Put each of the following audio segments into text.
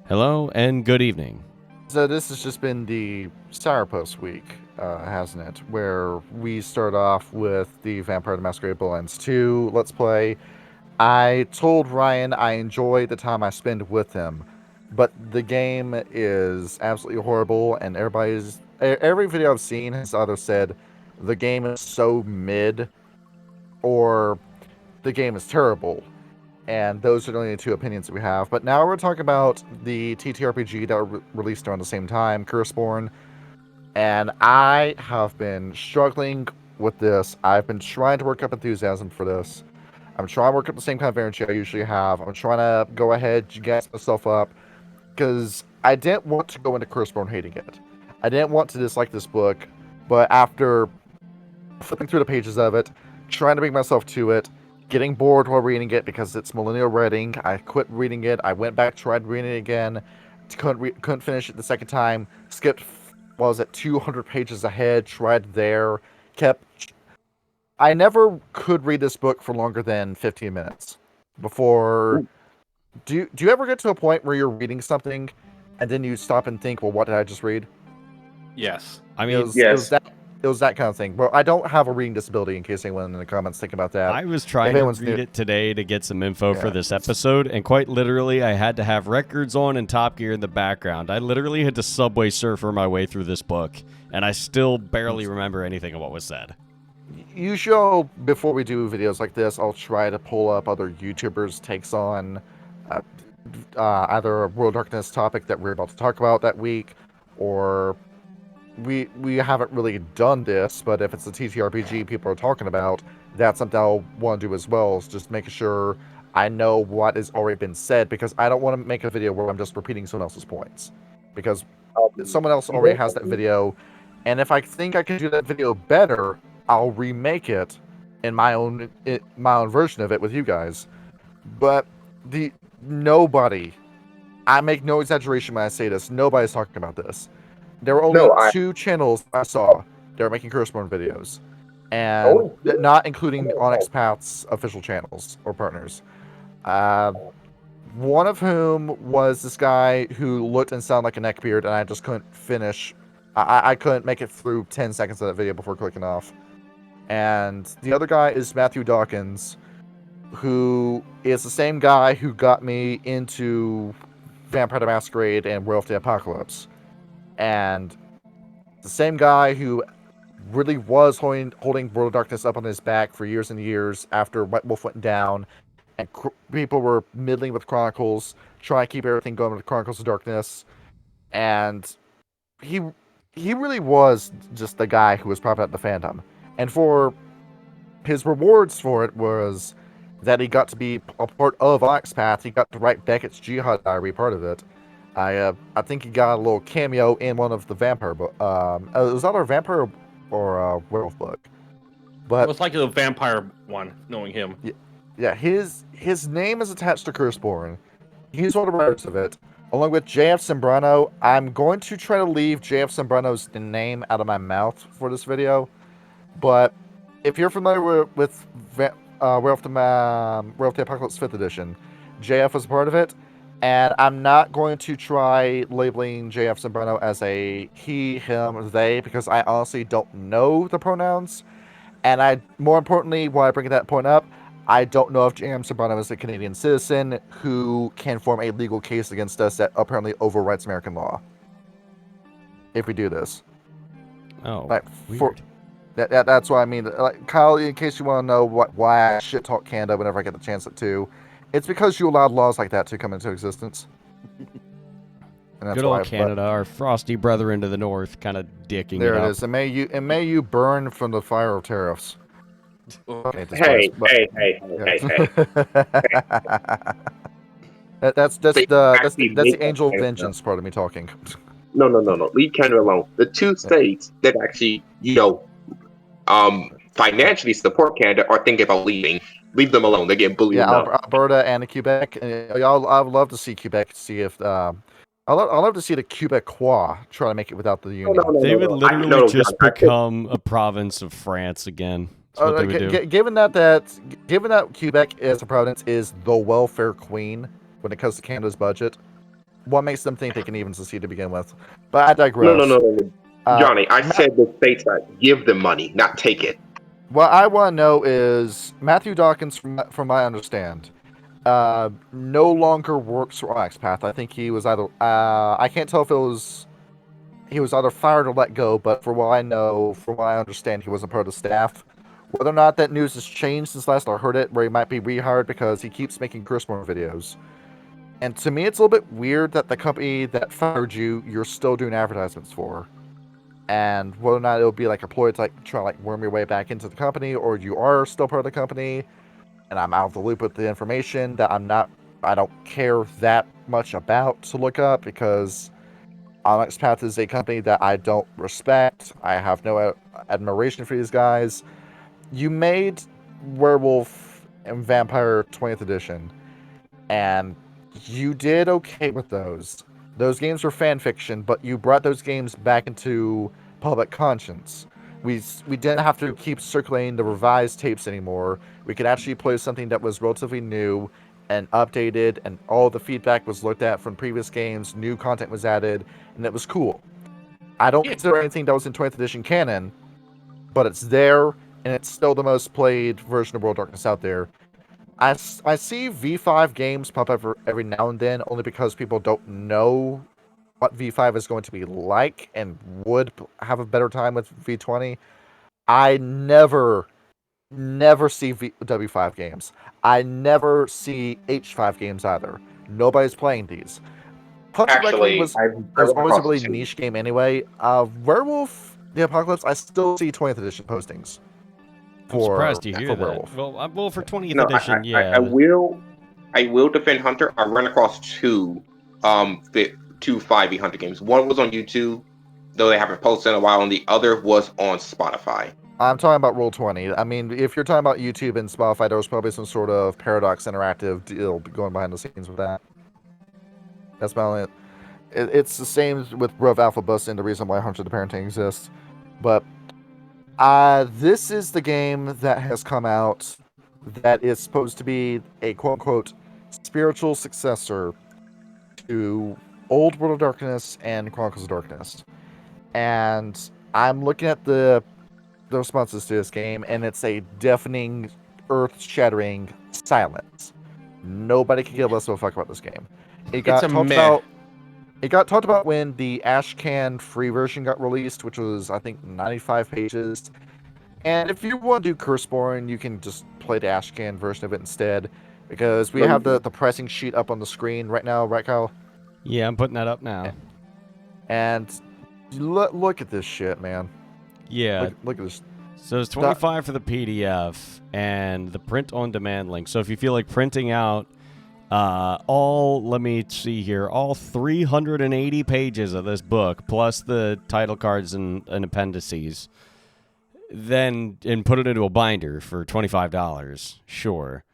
Hello and good evening. So this has just been the Sourpuss week, hasn't it? Where we start off with the Vampire the Masquerade Bloodlines 2 Let's Play. I told Ryan I enjoy the time I spend with him, but the game is absolutely horrible, and every video I've seen has either said the game is so mid or the game is terrible. And those are the only two opinions that we have. But now we're talking about the TTRPG that were released around the same time, Curseborn. And I have been struggling with this. I've been trying to work up enthusiasm for this. I'm trying to work up the same kind of energy I usually have. I'm trying to go ahead, gas myself up, because I didn't want to go into Curseborn hating it. I didn't want to dislike this book, but after flipping through the pages of it, trying to bring myself to it, getting bored while reading it because it's millennial writing, I quit reading it. I went back, tried reading it again, couldn't finish it the second time. Skipped, what was it, 200 pages ahead. Tried there, kept. I never could read this book for longer than 15 minutes before. Do you ever get to a point where you're reading something, and then you stop and think, well, what did I just read? Yes. I mean, It was that kind of thing. Well, I don't have a reading disability, in case anyone in the comments think about that. I was trying to read it today to get some info for this episode, and quite literally, I had to have records on and Top Gear in the background. I literally had to Subway Surfer my way through this book, and I still barely remember anything of what was said. Usually, before we do videos like this, I'll try to pull up other YouTubers' takes on either a World Darkness topic that we're about to talk about that week, or we haven't really done this, but if it's a TTRPG people are talking about, that's something I'll want to do as well, is just making sure I know what has already been said, because I don't want to make a video where I'm just repeating someone else's points, because someone else already has that video, and if I think I can do that video better, I'll remake it in my own version of it with you guys. But nobody, I make no exaggeration when I say this, nobody's talking about this. There were only two channels I saw that were making Curseborn videos, and not including Onyx Path's official channels or partners. One of whom was this guy who looked and sounded like a neckbeard, and I just couldn't finish. I couldn't make it through 10 seconds of that video before clicking off. And the other guy is Matthew Dawkins, who is the same guy who got me into Vampire the Masquerade and Werewolf the Apocalypse. And the same guy who really was holding World of Darkness up on his back for years and years after White Wolf went down, and people were middling with Chronicles, trying to keep everything going with Chronicles of Darkness. And he really was just the guy who was propping up the fandom. And for his rewards for it was that he got to be a part of Onyx Path. He got to write Beckett's Jihad Diary, part of it. I think he got a little cameo in one of the vampire book. Was that a vampire or a werewolf book? But it was like a vampire one, knowing him. Yeah, his name is attached to Curseborn. He's one of the writers of it, along with JF Sembrano. I'm going to try to leave JF Sembrano's name out of my mouth for this video, but if you're familiar with Werewolf the Apocalypse 5th Edition, JF was a part of it. And I'm not going to try labeling JF Sembrano as a he, him, they, because I honestly don't know the pronouns. And more importantly, why I bring that point up, I don't know if JF Sembrano is a Canadian citizen who can form a legal case against us that apparently overwrites American law. If we do this. Oh, weird. That's what I mean. Like, Kyle, in case you want to know why I shit talk Canada whenever I get the chance to, it's because you allowed laws like that to come into existence. And that's good old Canada, our frosty brethren to the north, kind of dicking there it up. Is. And may you burn from the fire of tariffs. Hey. That's the angel of vengeance part of me talking. No. Leave Canada alone. The two states that actually, financially support Canada are thinking about leaving. Leave them alone. They get bullied enough. Alberta and Quebec. I would love to see Quebec. See if I'd love to see the Quebecois try to make it without the union. They would literally just become a province of France again. That's what they would do. Given that Quebec as a province is the welfare queen when it comes to Canada's budget, What makes them think they can even succeed to begin with? But I digress. No. Johnny, I said the states that give them money, not take it. What I want to know is Matthew Dawkins, from what I understand, no longer works for Onyx Path. I think he was either I can't tell if it was he was either fired or let go, but from what I know, from what I understand, he wasn't part of the staff. Whether or not that news has changed since last I heard it, where he might be rehired because he keeps making Curseborn videos. And to me, it's a little bit weird that the company that fired you, you're still doing advertisements for. And whether or not it'll be like a ploy to like try to like worm your way back into the company, or you are still part of the company, and I'm out of the loop with the information that I don't care that much about to look up, because Onyx Path is a company that I don't respect. I have no admiration for these guys. You made Werewolf and Vampire 20th Edition, and you did okay with those. Those games were fan fiction, but you brought those games back into public conscience. We didn't have to keep circulating the revised tapes anymore. We could actually play something that was relatively new and updated, and all the feedback was looked at from previous games, new content was added, and it was cool. I don't consider anything that was in 20th Edition canon, but it's there, and it's still the most played version of World of Darkness out there. I see V5 games pop up every now and then, only because people don't know what V5 is going to be like and would have a better time with V20. I never see W5 games. I never see H5 games either. Nobody's playing these. Punch Actually, was I always a really niche game anyway. Werewolf the Apocalypse, I still see 20th Edition postings. I'm surprised to hear that. Werewolf. Well, for 20th edition, yeah. I will defend Hunter. I run across two 5e Hunter games. One was on YouTube, though they haven't posted in a while, and the other was on Spotify. I'm talking about Roll20. I mean, if you're talking about YouTube and Spotify, there was probably some sort of Paradox interactive deal going behind the scenes with that. That's my only... It's the same with Rev Alpha Bus and the reason why Hunter the Parenting exists. But this is the game that has come out that is supposed to be a quote-unquote spiritual successor to Old World of Darkness and Chronicles of Darkness. And I'm looking at the responses to this game, and it's a deafening, earth-shattering silence. Nobody can give less of a fuck about this game. It got talked about when the Ashcan free version got released, which was, I think, 95 pages. And if you want to do Curseborn, you can just play the Ashcan version of it instead, because we have the pricing sheet up on the screen right now, right, Kyle? Yeah, I'm putting that up now. And look at this shit, man. Yeah. Look at this. So it's $25 for the PDF and the print-on-demand link. So if you feel like printing out let me see here, all 380 pages of this book, plus the title cards and appendices, and put it into a binder for $25, sure.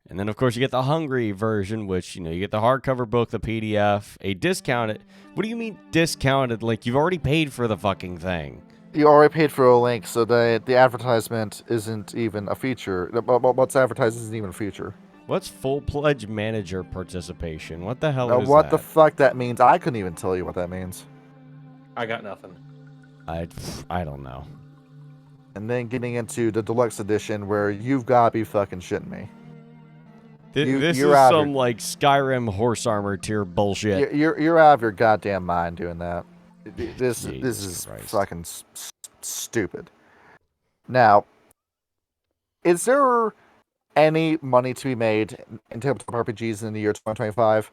And then, of course, you get the Hungry version, which, you get the hardcover book, the PDF, a discounted... What do you mean discounted? Like, you've already paid for the fucking thing. You already paid for a link, so the advertisement isn't even a feature. What's advertised isn't even a feature. What's full pledge manager participation? What the hell is that? What the fuck that means? I couldn't even tell you what that means. I got nothing. I don't know. And then getting into the deluxe edition, where you've got to be fucking shitting me. This is some like Skyrim horse armor tier bullshit. You're out of your goddamn mind doing that. This is Christ. fucking stupid. Now, is there any money to be made in tabletop RPGs in the year 2025?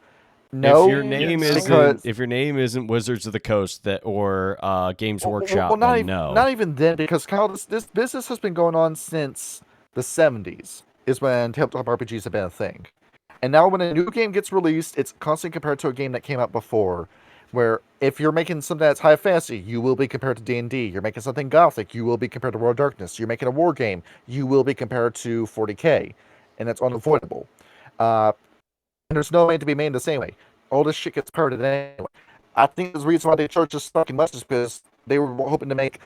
No. If your name isn't Wizards of the Coast or Games Workshop, then no. Not even then, because Kyle, this business has been going on since the 70s. Is when tabletop RPGs have been a thing. And now when a new game gets released, it's constantly compared to a game that came out before. Where if you're making something that's high fantasy, you will be compared to D&D. You're making something gothic, you will be compared to World of Darkness. You're making a war game, you will be compared to 40K. And it's unavoidable. And there's no way to be made the same way. All this shit gets parroted anyway. I think the reason why they charge us fucking much is because they were hoping to make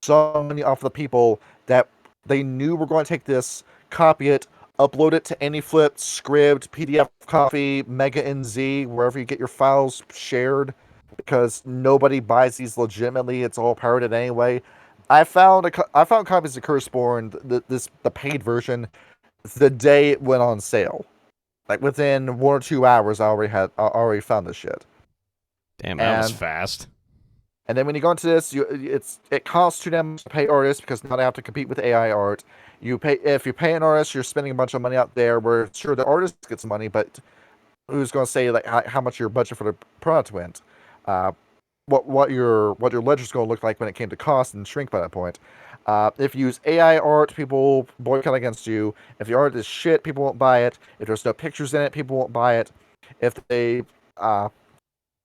some money off the people that they knew were going to take this, copy it, upload it to AnyFlip, Scribd, PDF copy, Mega NZ, wherever you get your files shared, because nobody buys these legitimately. It's all pirated anyway. I found copies of Curseborn, the paid version, the day it went on sale. Like within 1 or 2 hours, I already found this shit. Damn, that was fast. And then when you go into this, it costs too damn much to pay artists because now they have to compete with AI art. If you pay an artist, you're spending a bunch of money out there. Where sure the artist gets money, but who's going to say like how much your budget for the product went? What your ledger's going to look like when it came to cost and shrink by that point. If you use AI art, people boycott against you. If the art is shit, people won't buy it. If there's no pictures in it, people won't buy it. If they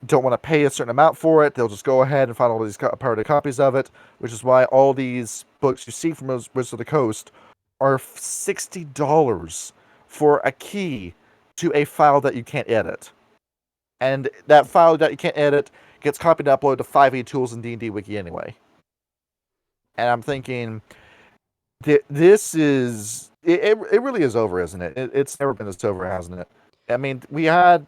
don't want to pay a certain amount for it, they'll just go ahead and find all these pirated copies of it, which is why all these books you see from Wizards of the Coast are $60 for a key to a file that you can't edit. And that file that you can't edit gets copied and uploaded to 5e tools and D&D Wiki anyway. And I'm thinking, this is... It really is over, isn't it? It's never been this over, hasn't it? I mean, we had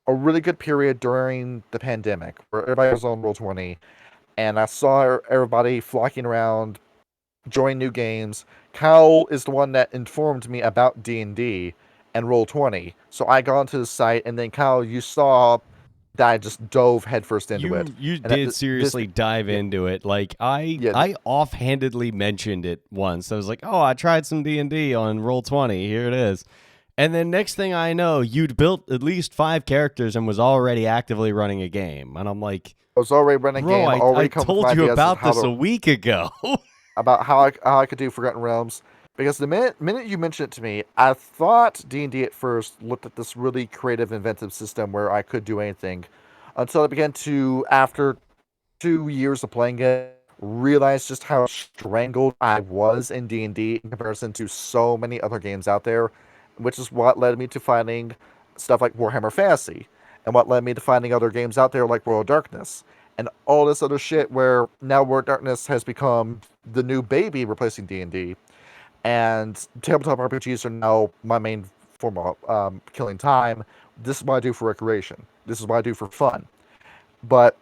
a really good period during the pandemic where everybody was on Roll20, and I saw everybody flocking around, joining new games. Kyle is the one that informed me about D&D and Roll20, so I got onto the site, and then Kyle, you saw that I just dove headfirst into it. You did seriously dive into it. Like I offhandedly mentioned it once. I was like, "Oh, I tried some D&D on Roll20. Here it is." And then next thing I know, you'd built at least 5 characters and was already actively running a game. And I'm like, I was already running a game. I told you about this a week ago. About how I could do Forgotten Realms. Because the minute you mentioned it to me, I thought D&D at first looked at this really creative, inventive system where I could do anything. Until I began to, after 2 years of playing it, realize just how strangled I was in D&D in comparison to so many other games out there. Which is what led me to finding stuff like Warhammer Fantasy, and what led me to finding other games out there like World of Darkness, and all this other shit where now World of Darkness has become the new baby replacing D&D, and tabletop RPGs are now my main form of killing time. This is what I do for recreation. This is what I do for fun. But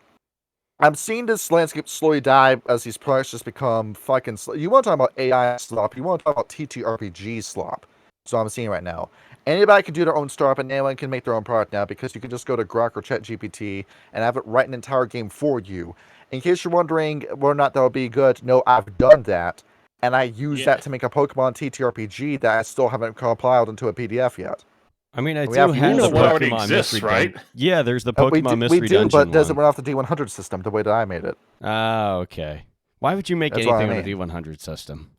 I'm seeing this landscape slowly die as these products just become fucking... You want to talk about AI slop, you want to talk about TTRPG slop. So I'm seeing right now. Anybody can do their own startup, and anyone can make their own product now because you can just go to Grok or ChatGPT and have it write an entire game for you. In case you're wondering whether or not that would be good, no, I've done that, and I use that to make a Pokemon TTRPG that I still haven't compiled into a PDF yet. I mean, I do have the Pokemon Mystery Dungeon. Yeah, there's the Pokemon Mystery Dungeon. We do, but does it run off the D100 system the way that I made it? Ah, okay. Why would you make anything on a D100 system?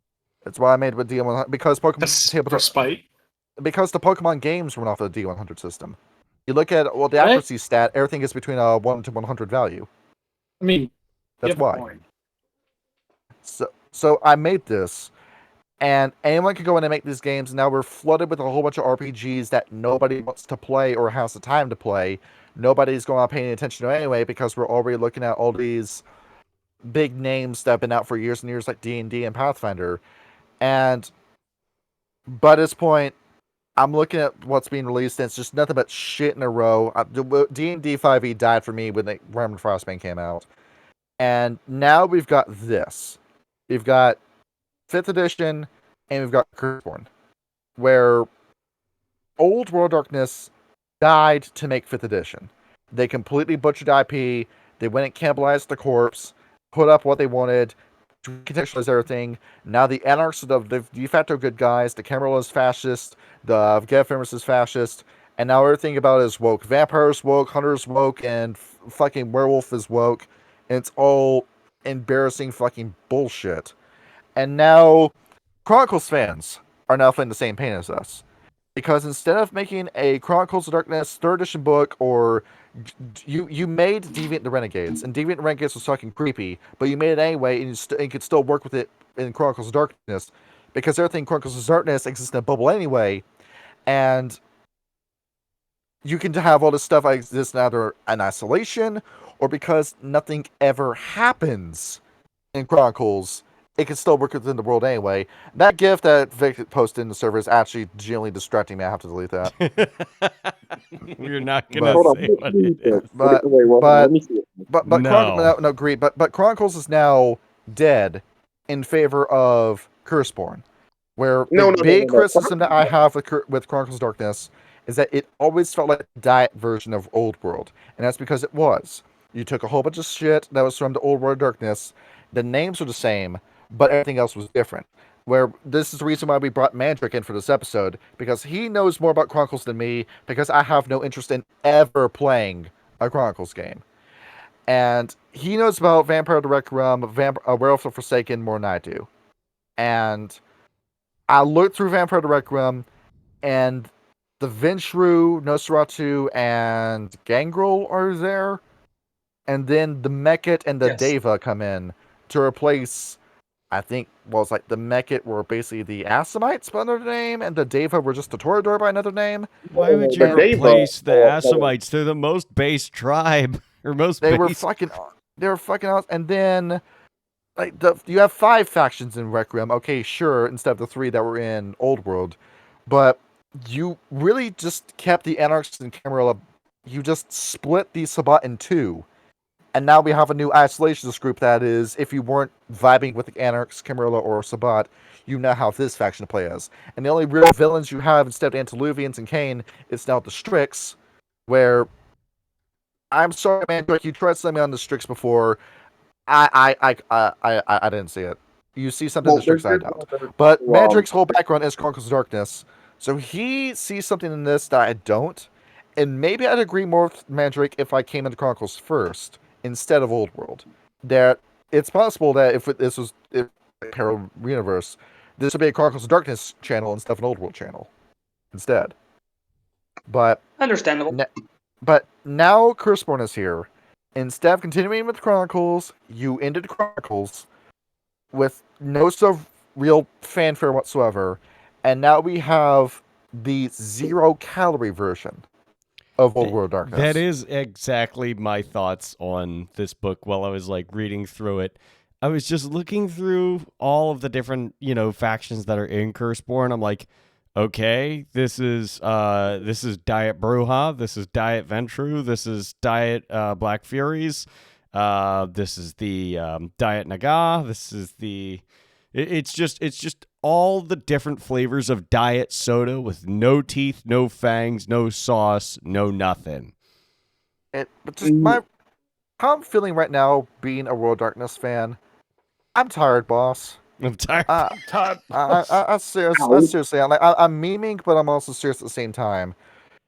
That's why I made with D100 because Pokemon for spite. Because the Pokemon games run off of the D100 system. You look at the accuracy stat, everything is between a 1 to 100 value. I mean, that's why. So I made this, and anyone can go in and make these games. Now we're flooded with a whole bunch of RPGs that nobody wants to play or has the time to play. Nobody's going to pay any attention to anyway because we're already looking at all these big names that have been out for years and years, like D&D and Pathfinder. And by this point, I'm looking at what's being released, and it's just nothing but shit in a row. D&D 5e died for me when Realm of Frostbane came out. And now we've got this. We've got 5th edition, and we've got Curseborn, where old World of Darkness died to make 5th edition. They completely butchered IP. They went and cannibalized the corpse, put up what they wanted, contextualize everything. Now the Anarchs are the de facto good guys. The Camarilla is fascist. The Gethfirmus is fascist. And now everything about it is woke. Vampires woke, Hunters woke, and fucking Werewolf is woke. And it's all embarrassing fucking bullshit. And now Chronicles fans are now feeling the same pain as us. Because instead of making a Chronicles of Darkness 3rd edition book, or you made Deviant the Renegades, and Deviant the Renegades was fucking creepy, but you made it anyway, and you could still work with it in Chronicles of Darkness, because everything in Chronicles of Darkness exists in a bubble anyway, and you can have all this stuff exist either in isolation, or because nothing ever happens in Chronicles, it can still work within the world anyway. That GIF that Vic posted in the server is actually genuinely distracting me. I have to delete that. We're not gonna But- say what it is. But let me see it. No. Agreed. But Chronicles is now dead in favor of Curseborn, where the big criticism that I have with Chronicles of Darkness is that it always felt like a diet version of Old World, and that's because it was. You took a whole bunch of shit that was from the Old World of Darkness. The names were the same, but everything else was different. Where this is the reason why we brought Mandrake in for this episode, because he knows more about Chronicles than me, because I have no interest in ever playing a Chronicles game. And he knows about Vampire the Rec Room, Werewolf the Forsaken more than I do. And I looked through Vampire the Rec Room, and the Ventrue, Nosferatu, and Gangrel are there. And then the Mekket and the Deva come in to replace, I think, well, it's like the Mekket were basically the Assamites by another name, and the Deva were just the Toreador by another name. Why would you replace the Assamites? They're the most base tribe. Or most They base. were fucking awesome. And then, like, you have 5 factions in Requiem. Okay, sure, instead of the 3 that were in Old World. But you really just kept the Anarchists and Camarilla. You just split the Sabbat in 2. And now we have a new isolationist group that is, if you weren't vibing with the Anarchs, Camarilla, or Sabbat, you now have this faction to play as. And the only real villains you have instead of Antediluvians and Cain is now the Strix, where, I'm sorry, man, you tried something on the Strix before. I didn't see it. You see something in the Strix, I doubt. But Mandrake's whole background is Chronicles of Darkness, so he sees something in this that I don't. And maybe I'd agree more with Mandrake if I came into Chronicles first instead of Old World. That it's possible that if Parallel Universe, this would be a Chronicles of Darkness channel instead of an Old World channel instead. But understandable. But now Curseborn is here. Instead of continuing with Chronicles, you ended Chronicles with no sort of real fanfare whatsoever, and now we have the 0-calorie version of Old World Darkness. That is exactly my thoughts on this book while I was like reading through it. I was just looking through all of the different, factions that are in Curseborn. I'm like, okay, this is Diet Bruja, this is Diet Ventrue, this is Diet Black Furies, this is the Diet Naga, this is the it's just all the different flavors of diet soda with no teeth, no fangs, no sauce, no nothing. But just how I'm feeling right now, being a World Darkness fan, I'm tired, boss. I'm tired. I'm seriously, I'm memeing, but I'm also serious at the same time,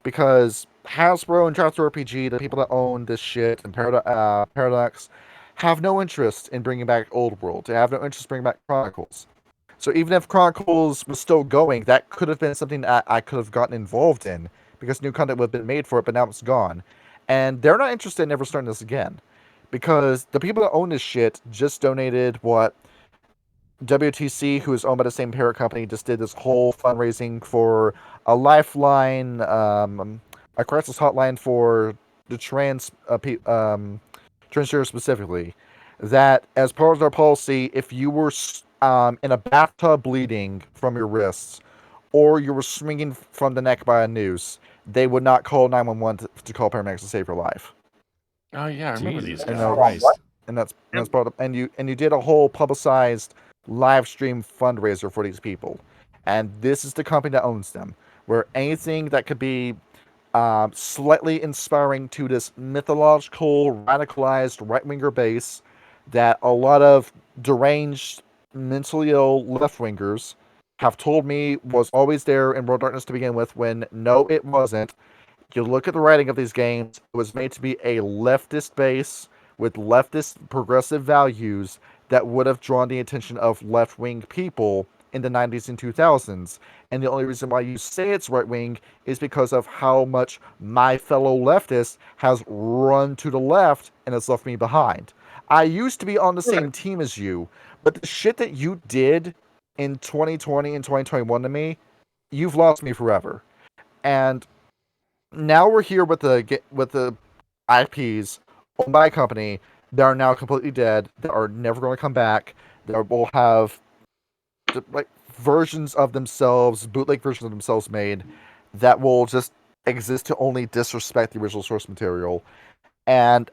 because Hasbro and Draft RPG, the people that own this shit, and Paradox, have no interest in bringing back Old World. They have no interest in bringing back Chronicles. So even if Chronicles was still going, that could have been something that I could have gotten involved in, because new content would have been made for it, but now it's gone. And they're not interested in ever starting this again, because the people that own this shit just donated what WTC, who is owned by the same parent company, just did this whole fundraising for a lifeline, a crisis hotline for the transgender specifically. That, as part of their policy, if you were in a bathtub bleeding from your wrists, or you were swinging from the neck by a noose, they would not call 911 to call paramedics to save your life. Oh yeah, I remember these guys. Christ. And that's part of, and you did a whole publicized live stream fundraiser for these people, and this is the company that owns them, where anything that could be slightly inspiring to this mythological radicalized right-winger base that a lot of deranged mentally ill left-wingers have told me was always there in World Darkness to begin with, when no, it wasn't. You look at the writing of these games, it was made to be a leftist base with leftist progressive values that would have drawn the attention of left-wing people in the 90s and 2000s. And the only reason why you say it's right-wing is because of how much my fellow leftist has run to the left and has left me behind. I used to be on the same team as you, but the shit that you did in 2020 and 2021 to me, you've lost me forever. And now we're here with the IPs owned by a company that are now completely dead, that are never going to come back, They will have like versions of themselves, bootleg versions of themselves made that will just exist to only disrespect the original source material. And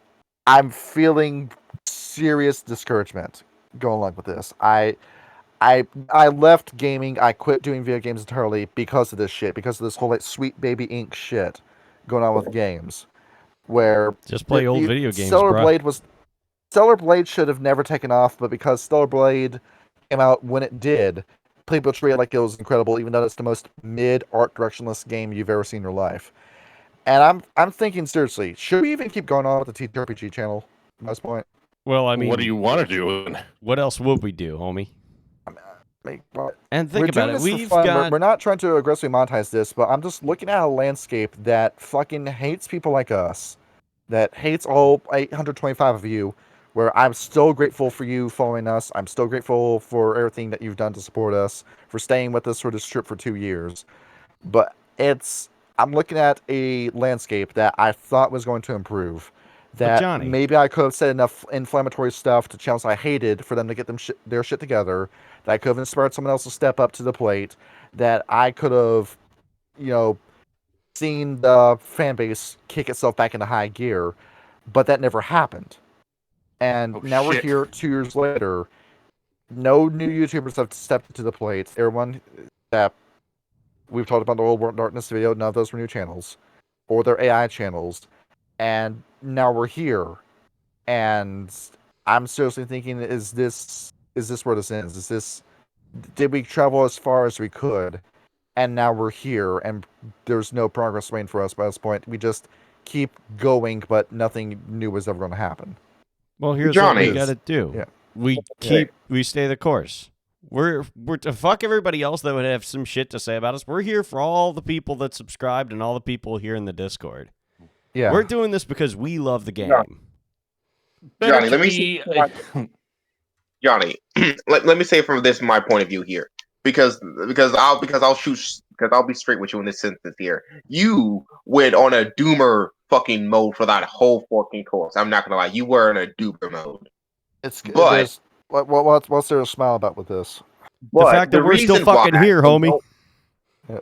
I'm feeling serious discouragement going along with this. I left gaming. I quit doing video games entirely because of this shit. Because of this whole like Sweet Baby Inc. shit going on with games, where Just play old video games, Stellar Blade should have never taken off, but because Stellar Blade came out when it did, people treated it like it was incredible, even though it's the most mid art directionless game you've ever seen in your life. And I'm thinking seriously, should we even keep going on with the TTRPG channel at this point? Well, I mean, what do you want to do? What else would we do, homie? And think We're about doing it. this for We've fun. got. We're not trying to aggressively monetize this, but I'm just looking at a landscape that fucking hates people like us, that hates all 825 of you, where I'm still grateful for you following us. I'm still grateful for everything that you've done to support us, for staying with us for this trip for 2 years. But I'm looking at a landscape that I thought was going to improve. That Johnny, maybe I could have said enough inflammatory stuff to channels I hated for them to get their shit together. That I could have inspired someone else to step up to the plate. That I could have, seen the fan base kick itself back into high gear. But that never happened. And now we're here 2 years later. No new YouTubers have stepped to the plate. Everyone that we've talked about the Old World Darkness video, none of those were new channels. Or their AI channels. And now we're here. And I'm seriously thinking, is this where this ends? Did we travel as far as we could? And now we're here, and there's no progress waiting for us by this point. We just keep going, but nothing new is ever going to happen. Well, here's what we got to do. Yeah. We stay the course. We're to fuck everybody else that would have some shit to say about us. We're here for all the people that subscribed and all the people here in the Discord. Yeah. We're doing this because we love the game. Johnny, let me see. Johnny, let me say from my point of view here, because I'll be straight with you in this instance here. You went on a doomer fucking mode for that whole fucking course. I'm not gonna lie, you were in a doomer mode. What's there to smile about with this? The fact that we're still fucking here, homie.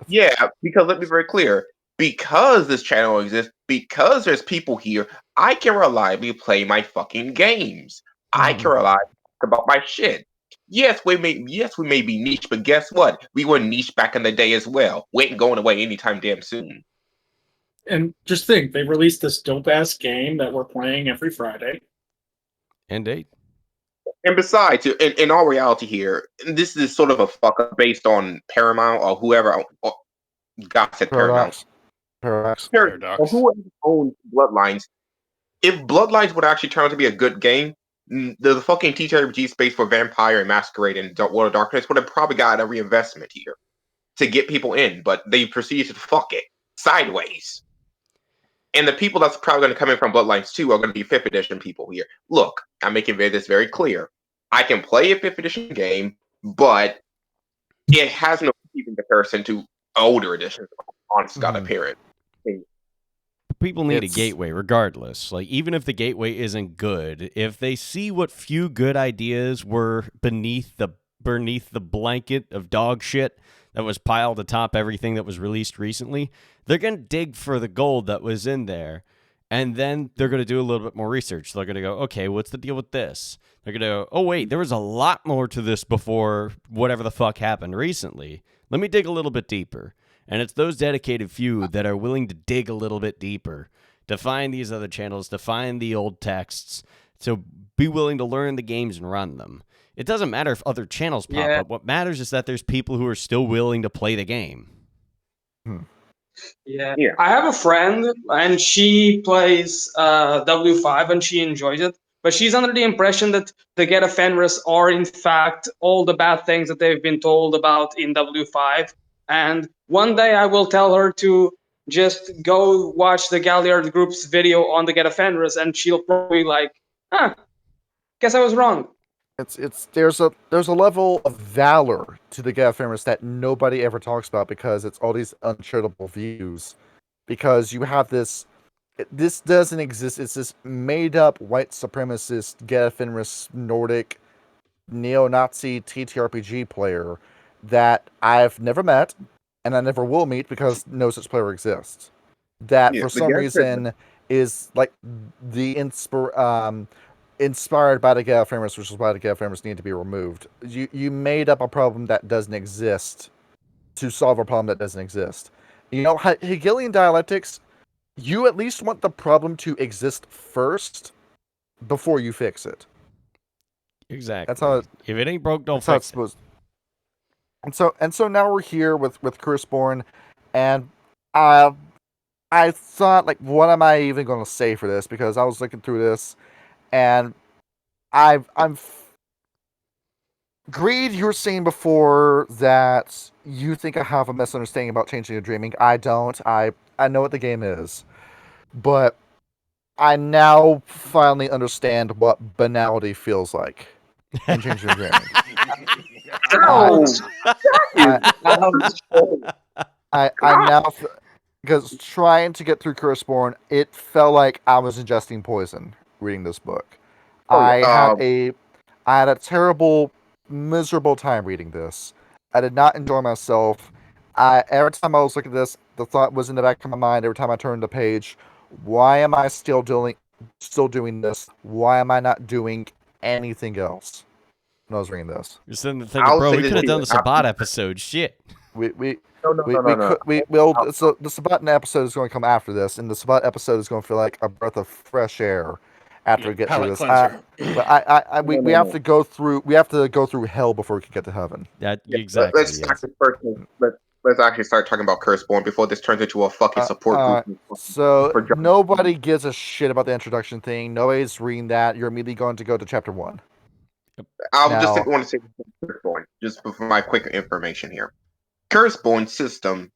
Yeah, because let me be very clear. Because this channel exists, because there's people here, I can reliably play my fucking games. I can reliably talk about my shit. Yes, we may be niche, but guess what? We were niche back in the day as well. We ain't going away anytime damn soon. And just think, they released this dope-ass game that we're playing every Friday. Indeed. And besides, in all reality here, this is sort of a fuck up based on Paramount or whoever. God said Paramount. Paradox. Or whoever owns Bloodlines. If Bloodlines would actually turn out to be a good game, the fucking TTRPG space for Vampire and Masquerade and World of Darkness would have probably got a reinvestment here to get people in, but they proceeded to fuck it sideways. And the people that's probably going to come in from Bloodlines 2 are going to be 5th edition people here. Look, I'm making this very clear. I can play a 5th edition game, but it has no even comparison to older editions on Scott appearance. People need a gateway regardless. Like, even if the gateway isn't good, if they see what few good ideas were beneath the blanket of dog shit that was piled atop everything that was released recently, they're going to dig for the gold that was in there. And then they're going to do a little bit more research. They're going to go, okay, what's the deal with this? They're going to go, oh, wait, there was a lot more to this before whatever the fuck happened recently. Let me dig a little bit deeper. And it's those dedicated few that are willing to dig a little bit deeper, to find these other channels, to find the old texts, to be willing to learn the games and run them. It doesn't matter if other channels pop up. What matters is that there's people who are still willing to play the game. Yeah. I have a friend, and she plays W5, and she enjoys it. But she's under the impression that the Get a Fenris are, in fact, all the bad things that they've been told about in W5. And one day I will tell her to just go watch the Galliard group's video on the Get a Fenris, and she'll probably guess I was wrong. There's a level of valor to the Get a Fenris that nobody ever talks about, because it's all these uncharitable views. Because you have this doesn't exist. It's this made up white supremacist Get a Fenris Nordic neo-Nazi TTRPG player that I've never met and I never will meet because no such player exists. That for some reason is like the inspired by the Galliard framers, which is why the Galliard framers need to be removed. You made up a problem that doesn't exist to solve a problem that doesn't exist. You know, Hegelian dialectics, you at least want the problem to exist first before you fix it. Exactly. That's how if it ain't broke, don't fix it. And so now we're here with Curseborn, and I thought, like, what am I even going to say for this? Because I was looking through this, and Greed, you were saying before that you think I have a misunderstanding about changing your dreaming. I don't. I know what the game is, but I now finally understand what banality feels like in changing your dreaming. I now, because trying to get through Curseborn, it felt like I was ingesting poison reading this book. I had a terrible, miserable time reading this. I did not enjoy myself. Every time I was looking at this, the thought was in the back of my mind. Every time I turned the page, why am I still doing this? Why am I not doing anything else when I was reading this? You're sitting there thinking, bro, we could have done the Sabat episode. Shit. The No. Sabat episode is going to come after this, and the Sabat episode is going to feel like a breath of fresh air after we get through this. But we have to go through hell before we can get to heaven. Exactly. Let's actually start talking about Curseborn before this turns into a fucking support group. So nobody gives a shit about the introduction thing. Nobody's reading that. You're immediately going to go to chapter 1. Just want to say Curseborn, just for my quick information here. Curseborn system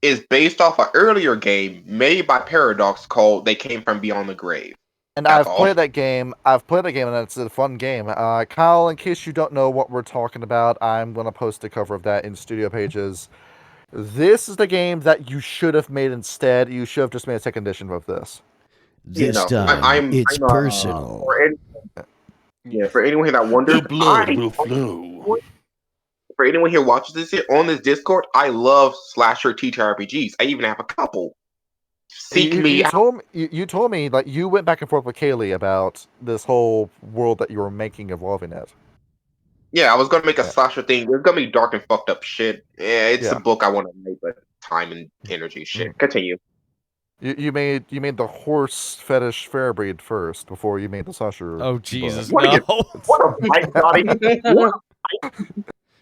is based off an earlier game made by Paradox called They Came From Beyond the Grave. And I've played that game, and it's a fun game. Kyle, in case you don't know what we're talking about, I'm going to post a cover of that in Studio Pages. This is the game that you should have made instead. You should have just made a second edition of this. This time, it's personal. For anyone that wonders, the blood will flow. For anyone here watches this here on this Discord, I love slasher TTRPGs. I even have a couple. You told me like you went back and forth with Kaylee about this whole world that you were making of Lovinet. Yeah, I was gonna make a slasher thing. It's gonna be dark and fucked up shit. Yeah, it's a book I want to make, but time and energy shit. Continue. You made the horse fetish fair breed first before you made the slasher. Oh Jesus! What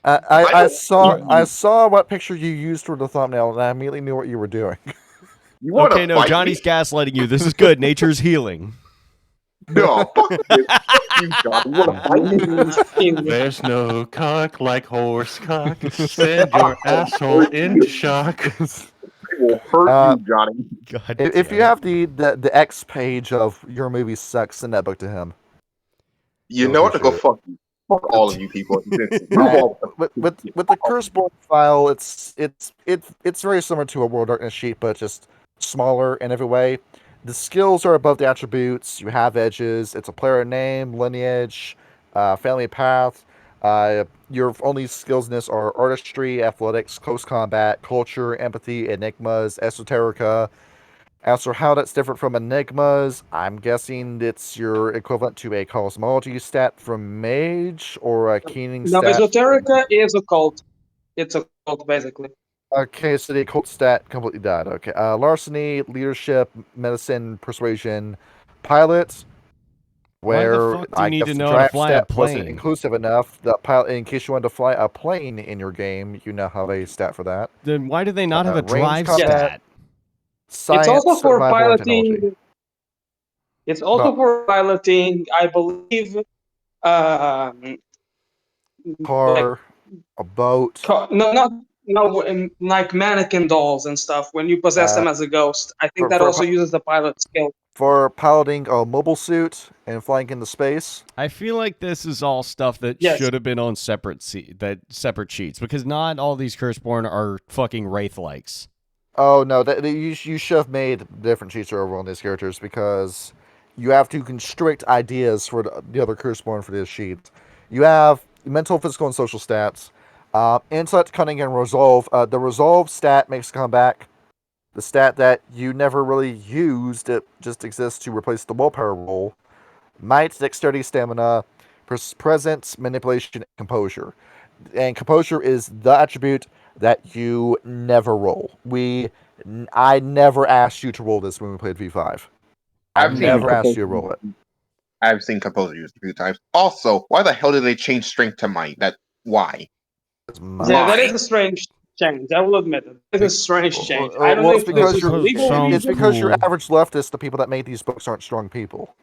I saw what picture you used for the thumbnail, and I immediately knew what you were doing. Okay, no, Johnny's gaslighting you. This is good. Nature's healing. No, fuck you, Johnny. You wanna fight me? There's no cock like horse cock. Send your asshole into shock. It will hurt you, Johnny. God if you have the X page of your movie sucks, send that book to him. You know what? To go fuck you. Fuck all of you people. With the Curseborn file, it's very similar to a World Darkness sheet, but just smaller in every way. The skills are above the attributes. You have edges. It's a player name, lineage, family path. Your only skills in this are artistry, athletics, close combat, culture, empathy, enigmas, esoterica. As for how that's different from enigmas, I'm guessing it's your equivalent to a cosmology stat from mage or a keening stat. No, esoterica is a cult. It's a cult, basically. Okay, so the occult stat completely died. Okay, larceny, leadership, medicine, persuasion, pilot. Where Why the fuck do you need to know how to fly a plane? Wasn't inclusive enough. The pilot, in case you wanted to fly a plane in your game, you now have a stat for that. Then why do they not have a drive combat, stat? Science, it's also for piloting. Technology. It's also for piloting, I believe. Car, a boat. No, like mannequin dolls and stuff. When you possess them as a ghost, I think that also uses the pilot skill. For piloting a mobile suit and flying into space. I feel like this is all stuff that should have been on separate sheets, because not all these Curseborn are fucking Wraith-likes. Oh no, you should have made different sheets over on these characters, because you have to constrict ideas for the other Curseborn for this sheet. You have mental, physical, and social stats. Intellect, cunning, and resolve. The resolve stat makes a comeback. The stat that you never really used, it just exists to replace the willpower roll. Might, dexterity, stamina, presence, manipulation, and composure. And composure is the attribute that you never roll. I never asked you to roll this when we played V5. I I've seen never asked you to Composer- roll it. I've seen Composer used a few times. Also, why the hell did they change strength to mind? Why? It's Yeah, that Why? is a strange change. I will admit it. It's a strange change. I don't Well, know it's if this because is a you're legal Sounds it's reason. because you're cool. average leftist. The people that made these books aren't strong people.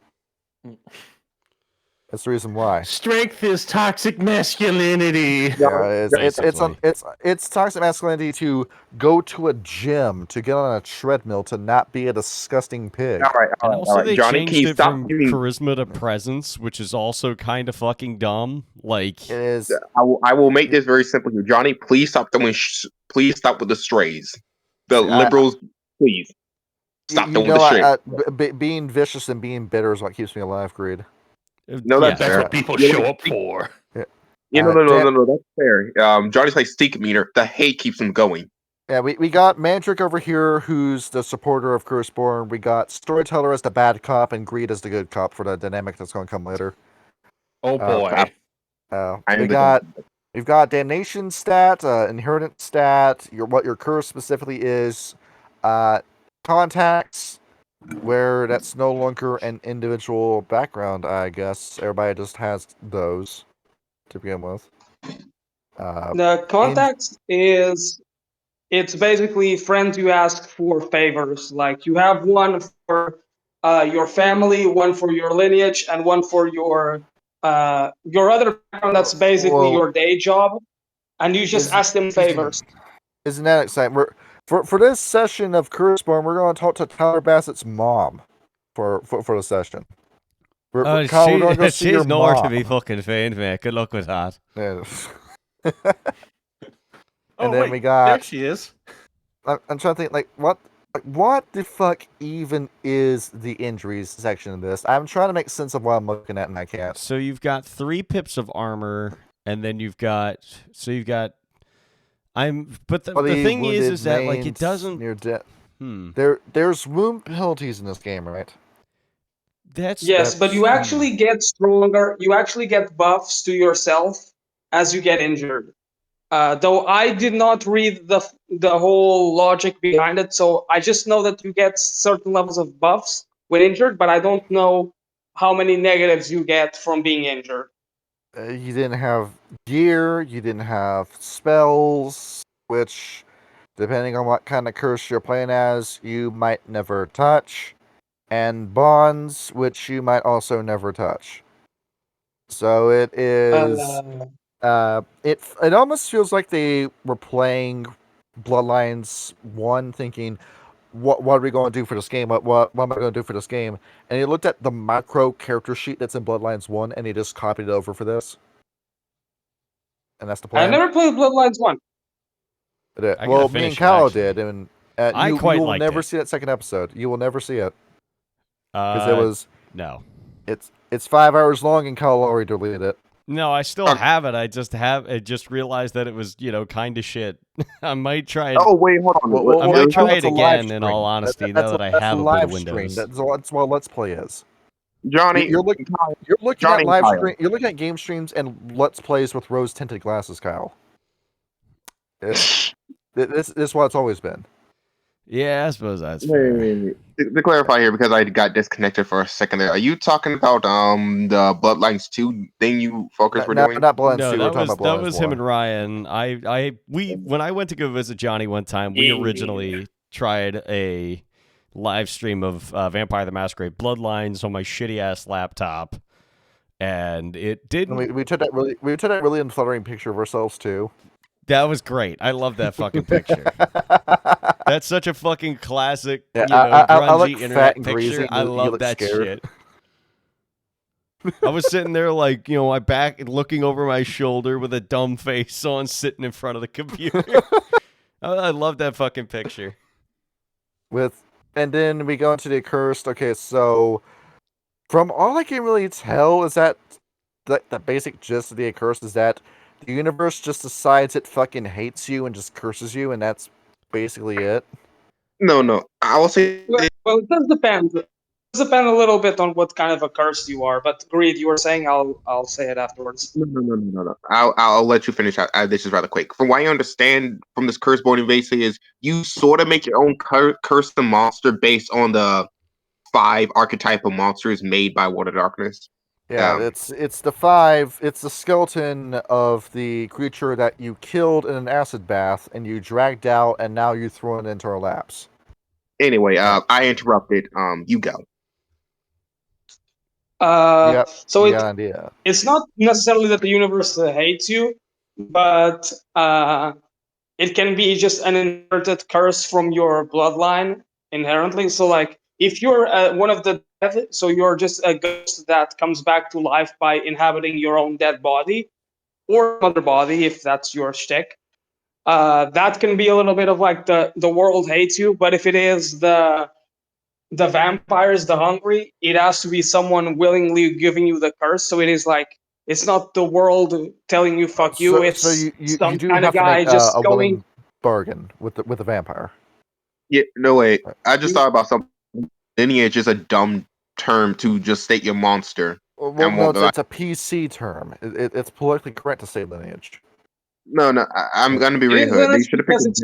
That's the reason why. Strength is toxic masculinity. Yeah, Basically. it's toxic masculinity to go to a gym, to get on a treadmill, to not be a disgusting pig. And also, they Johnny, can changed you it stop from giving? charisma to presence, which is also kind of fucking dumb. Like, It is. I will make this very simple here, Johnny. Please stop throwing. Please stop with the strays. The See, liberals, please stop you throwing know, the strays. being vicious and being bitter is what keeps me alive, Greed. No, that's That's fair. what people You know, show up for. Yeah, no, that's fair. Johnny's like Steak Meter. The hate keeps him going. Yeah, we got Mandrake over here, who's the supporter of Curseborn. We got Storyteller as the bad cop and Greed as the good cop for the dynamic that's going to come later. Oh boy. We've got Damnation stat, Inheritance stat, what your curse specifically is, contacts, where that's no longer an individual background, I guess. Everybody just has those to begin with. The context is it's basically friends you ask for favors. Like you have one for your family, one for your lineage, and one for your other background. That's basically your day job, and you just ask them favors. Isn't that exciting? For this session of Curseborn, we're going to talk to Tyler Bassett's mom for the session. Kyle, we're going to go see your she's nowhere mom. to be fucking found, mate. Good luck with that. Yeah. Oh, and then wait, we got. there she is. I'm trying to think, what the fuck even is the injuries section of this? I'm trying to make sense of what I'm looking at, and I can't. So you've got 3 pips of armor, and then you've got. But the thing is that like it doesn't. Near death. There's wound penalties in this game, right? But you actually get stronger. You actually get buffs to yourself as you get injured. Though I did not read the whole logic behind it, so I just know that you get certain levels of buffs when injured, but I don't know how many negatives you get from being injured. You didn't have gear, you didn't have spells, which, depending on what kind of curse you're playing as, you might never touch, and bonds, which you might also never touch. So it is. It almost feels like they were playing Bloodlines 1, thinking, what are we going to do for this game? What am I going to do for this game? And he looked at the macro character sheet that's in Bloodlines 1, and he just copied it over for this. And that's the plan. I never played Bloodlines 1. Well, me and Kyle did, and you will never see that second episode. You will never see it. Because it was... No. It's 5 hours long, and Kyle already deleted it. No, I still have it. I just realized that it was, kind of shit. I might try it. Oh, wait, hold on. I might try it again, in all honesty, now that I have a bit of Windows. That's what Let's Play is. Johnny, you're looking at live stream. You're looking at game streams and Let's Plays with rose-tinted glasses, Kyle. This is what it's always been. Yeah, I suppose that's fair. To clarify here, because I got disconnected for a second there, are you talking about the Bloodlines 2 thing you folks were doing? Not Bloodlines 2. That was him and Ryan. When I went to go visit Johnny one time, we originally tried a live stream of Vampire the Masquerade Bloodlines on my shitty ass laptop, and it didn't. We took that really unflattering picture of ourselves too. That was great. I love that fucking picture. That's such a fucking classic, grungy internet picture. I love that shit. I was sitting there like, my back looking over my shoulder with a dumb face on, sitting in front of the computer. I love that fucking picture. And then we go into the Accursed. Okay, so from all I can really tell is that the basic gist of the curse is that the universe just decides it fucking hates you and just curses you, and that's basically it. No. I will say Well, it does depend. It does depend a little bit on what kind of a curse you are. But Greed, you were saying, I'll say it afterwards. no. I'll let you finish. This is rather quick. From what I understand from this Curseborn basically is you sort of make your own curse the monster based on the 5 archetypal monsters made by Water Darkness. Yeah, it's the 5. It's the skeleton of the creature that you killed in an acid bath and you dragged out, and now you throw it into our laps. Anyway, I interrupted. You go. Yep. So you got an idea. it's not necessarily that the universe hates you, but it can be just an inherited curse from your bloodline inherently. So, like, if you're one of the dead, so you're just a ghost that comes back to life by inhabiting your own dead body or another body, if that's your shtick. That can be a little bit of like the world hates you, but if it is the vampires, the hungry, it has to be someone willingly giving you the curse. So it is like it's not the world telling you "fuck you." It's So you some do kind have of to guy make just a going. willing bargain with the vampire. Yeah, no wait. I just thought about something. Lineage is a dumb term to just state your monster. Well, no, it's a PC term. It's politically correct to say lineage. No. I'm gonna be real here. They should have picked.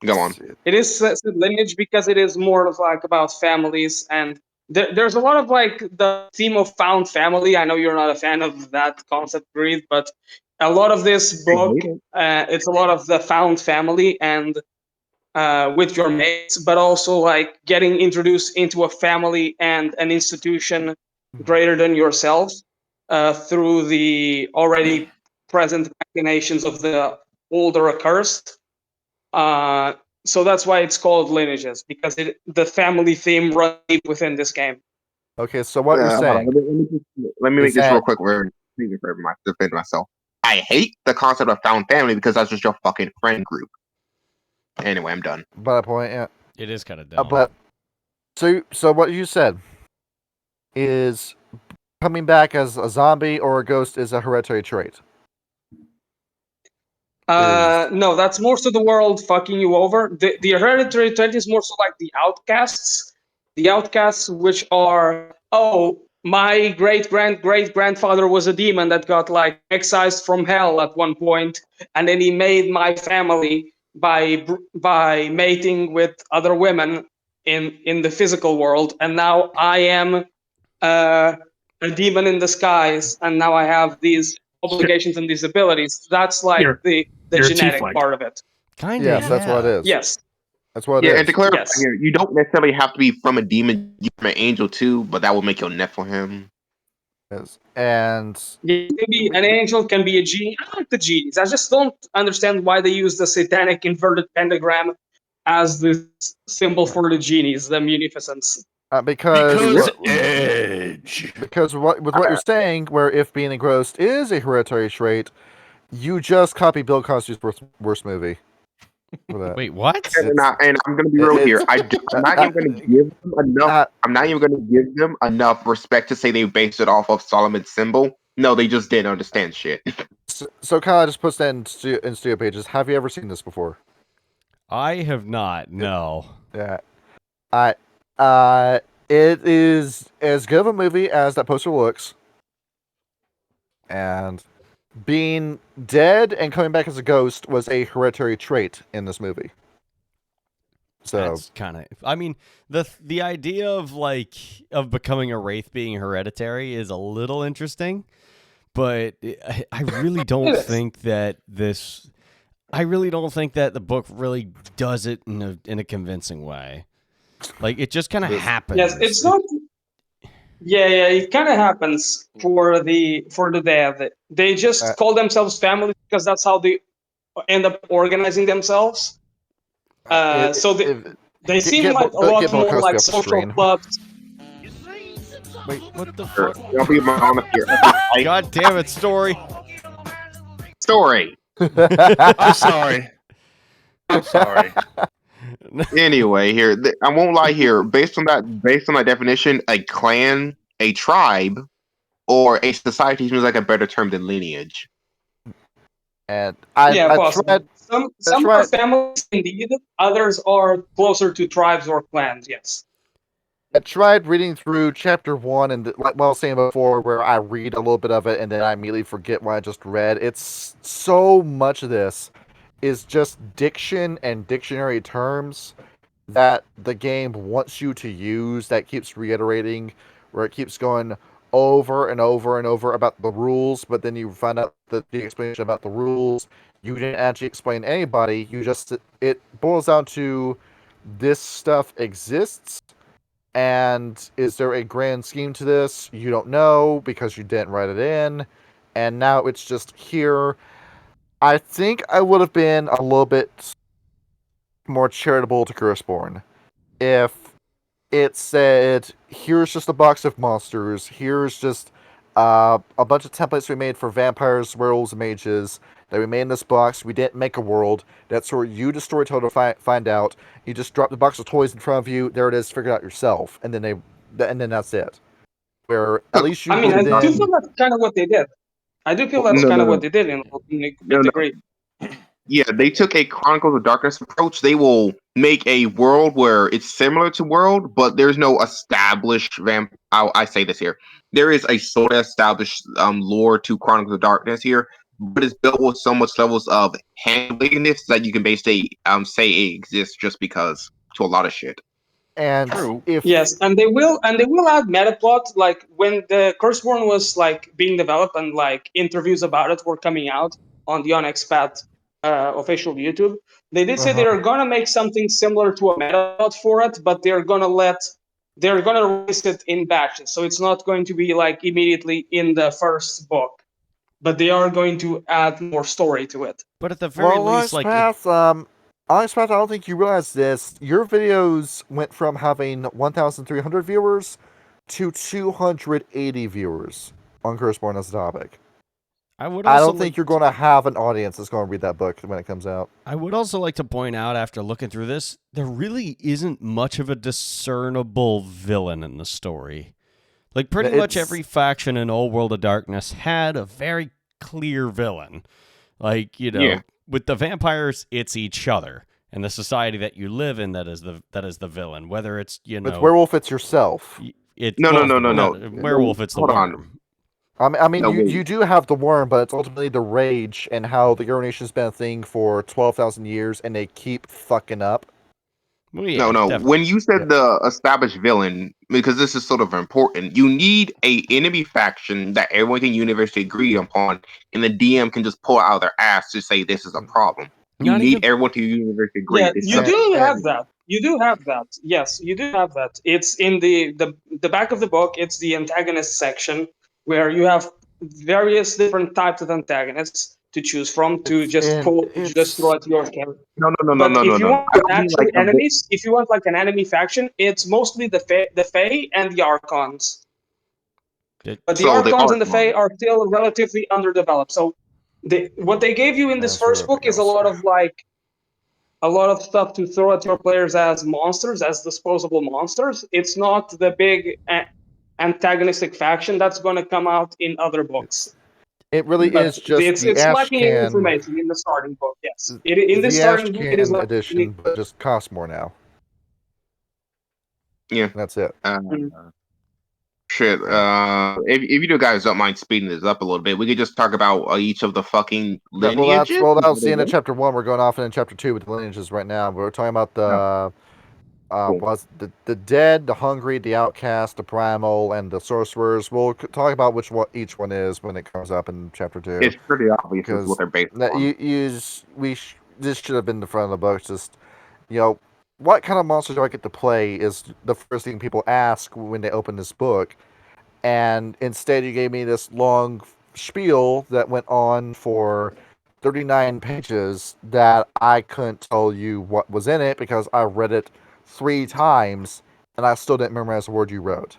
Go on. It is lineage because it is more of like about families, and there's a lot of like the theme of found family. I know you're not a fan of that concept, Greed, but a lot of this book, it's a lot of the found family and with your mates, but also like getting introduced into a family and an institution greater than yourself through the already present machinations of the older accursed. So that's why it's called lineages, because the family theme runs deep within this game. Okay, so what you're saying? Let me make this real quick. Where defend myself. I hate the concept of found family because that's just your fucking friend group. Anyway, I'm done. By that point, yeah. It is kind of dumb. But so what you said is coming back as a zombie or a ghost is a hereditary trait. No, that's more so the world fucking you over. The hereditary trait is more so like the outcasts. The outcasts, which are, my great grandfather was a demon that got like excised from hell at one point, and then he made my family by mating with other women in the physical world, and now I am a demon in disguise, and now I have these obligations and these abilities. That's like the genetic part of it. Kind of. Yes, that's what it is. Yes. That's what it is. And to clarify here, you don't necessarily have to be from a demon. You're from an angel too, but that will make you a Nephilim. Yes. And maybe an angel can be a genie. I like the genies. I just don't understand why they use the satanic inverted pentagram as the symbol for the genies, the munificence. Because edge. Because what you're saying, where if being engrossed is a hereditary trait, you just copy Bill Cosby's worst movie. Wait, what? And I'm going to be real here. I'm not even going to give them enough. I'm not even going to give them enough respect to say they based it off of Solomon's symbol. No, they just didn't understand shit. So Kyle just puts that in Studio Pages. Have you ever seen this before? I have not. No. Yeah. It is as good of a movie as that poster looks. And being dead and coming back as a ghost was a hereditary trait in this movie. So that's kind of. I mean, the idea of becoming a wraith being hereditary is a little interesting, but I really don't think that this. I really don't think that the book really does it in a convincing way. Like it just kind of happens. Yes, it's not. Yeah, it kind of happens for the dead. They just call themselves family because that's how they end up organizing themselves. So they seem like a lot more like social clubs. Wait, what the fuck? I'll be honest here. God damn it, Story. I'm sorry. Anyway, here I won't lie. Here, based on that definition, a clan, a tribe, or a society seems like a better term than lineage. And Yeah, I possibly. tried. Some are families indeed. Others are closer to tribes or clans. Yes. I tried reading through chapter 1, and like I was saying before, where I read a little bit of it and then I immediately forget what I just read. It's so much of this is just diction and dictionary terms that the game wants you to use, that keeps reiterating, where it keeps going over and over and over about the rules, but then you find out that the explanation about the rules, you didn't actually explain to anybody. It boils down to this stuff exists. And is there a grand scheme to this? You don't know because you didn't write it in. And now it's just here. I think I would have been a little bit more charitable to Curseborn if it said, here's just a box of monsters, here's just a bunch of templates we made for vampires, werewolves, and mages that we made in this box. We didn't make a world. That's for you, the storyteller, to find out. You just drop the box of toys in front of you. There it is. Figure it out yourself, and then that's it. Where at least you. I mean, I then, do feel that's kind of what they did. I do feel that's kind of what they did in a degree. Yeah, they took a Chronicles of Darkness approach. They will make a world where it's similar to World, but there's no established I say this here. There is a sort of established lore to Chronicles of Darkness here, but it's built with so much levels of handliness that you can basically say it exists just because to a lot of shit. and True. Yes, and they will add meta plot. Like when the Curseborn was like being developed and like interviews about it were coming out on the Onyx Path official YouTube, they did say they're gonna make something similar to a meta plot for it, but they're gonna release it in batches. So it's not going to be like immediately in the first book, but they are going to add more story to it. But at the very least, like Onyx Path, I don't think you realize this. Your videos went from having 1,300 viewers to 280 viewers on Curseborn as a topic. I don't think you're going to have an audience that's going to read that book when it comes out. I would also like to point out, after looking through this, there really isn't much of a discernible villain in the story. Like, pretty much every faction in Old World of Darkness had a very clear villain. Like, with the vampires, it's each other. And the society that you live in, that is the villain. Whether it's, With Werewolf, it's yourself. No. Werewolf, it's the worm. I mean, you do have the worm, but it's ultimately the rage and how the urination's been a thing for 12,000 years, and they keep fucking up. Well, yeah, no. definitely. When you said the established villain, because this is sort of important, you need a enemy faction that everyone can universally agree upon, and the DM can just pull out their ass to say this is a problem. You need everyone to universally agree. Yeah, you do have that. You do have that. Yes, you do have that. It's in the back of the book. It's the antagonist section where you have various different types of antagonists to choose from to just throw at your character. No. If you want actually enemies, if you want like an enemy faction, it's mostly the Fae and the Archons. But the Archons and the Fae are still relatively underdeveloped. So what they gave you in this first book is a lot of stuff to throw at your players as monsters, as disposable monsters. It's not the big antagonistic faction that's going to come out in other books. It really is just it's lacking in information in the starting book. Yes, in the starting book, it is edition, but just costs more now. Yeah, that's it. Shit. If you guys don't mind speeding this up a little bit, we could just talk about each of the fucking lineages. Well, that was the end of chapter 1. We're going off in chapter 2 with the lineages right now. We're talking about the dead, the hungry, the outcast, the primal, and the sorcerers. We'll talk about which one each one is when it comes up in chapter 2. It's pretty obvious what they're based on. This should have been the front of the book. Just, what kind of monster do I get to play is the first thing people ask when they open this book. And instead you gave me this long spiel that went on for 39 pages that I couldn't tell you what was in it because I read it 3 times and I still didn't memorize the word you wrote.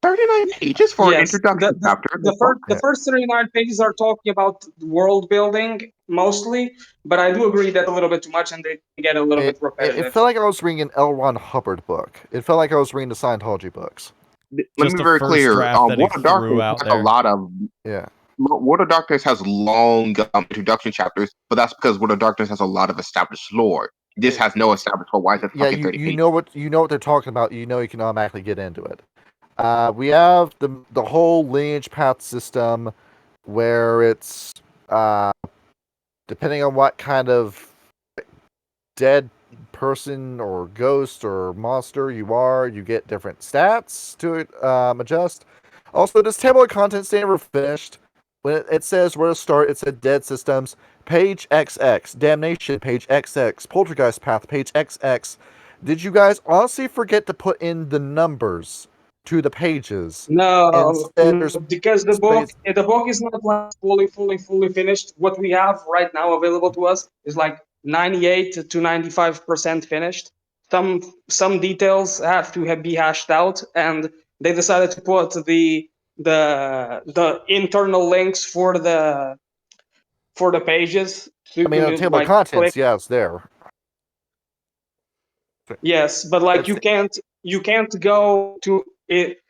39 pages for an introduction chapter. The first 39 pages are talking about world building mostly, but I do agree that's a little bit too much and they get a little bit repetitive. It felt like I was reading an L. Ron Hubbard book. It felt like I was reading the Scientology books. Let Just me be the very first clear. draft that he World of threw Darkness out has there. a lot of Yeah. World of Darkness has long introduction chapters, but that's because World of Darkness has a lot of established lore. This has no established lore. Why is it Yeah, fucking 30 you pages? know what they're talking about. You know you can automatically get into it. We have the whole lineage path system, where it's depending on what kind of dead person or ghost or monster you are, you get different stats to adjust. Also, this table of contents they never finished. When it says where to start, it said dead systems, page XX, damnation, page XX, poltergeist path, page XX. Did you guys honestly forget to put in the numbers to the pages? No, Instead, there's because space. the book is not like fully finished. What we have right now available to us is like 98 to 95% finished. Some details have to be hashed out, and they decided to put the internal links for the pages. So you I mean, on can the table of like click. contents, yeah, it's there. Yes, but like It's- you can't go to it.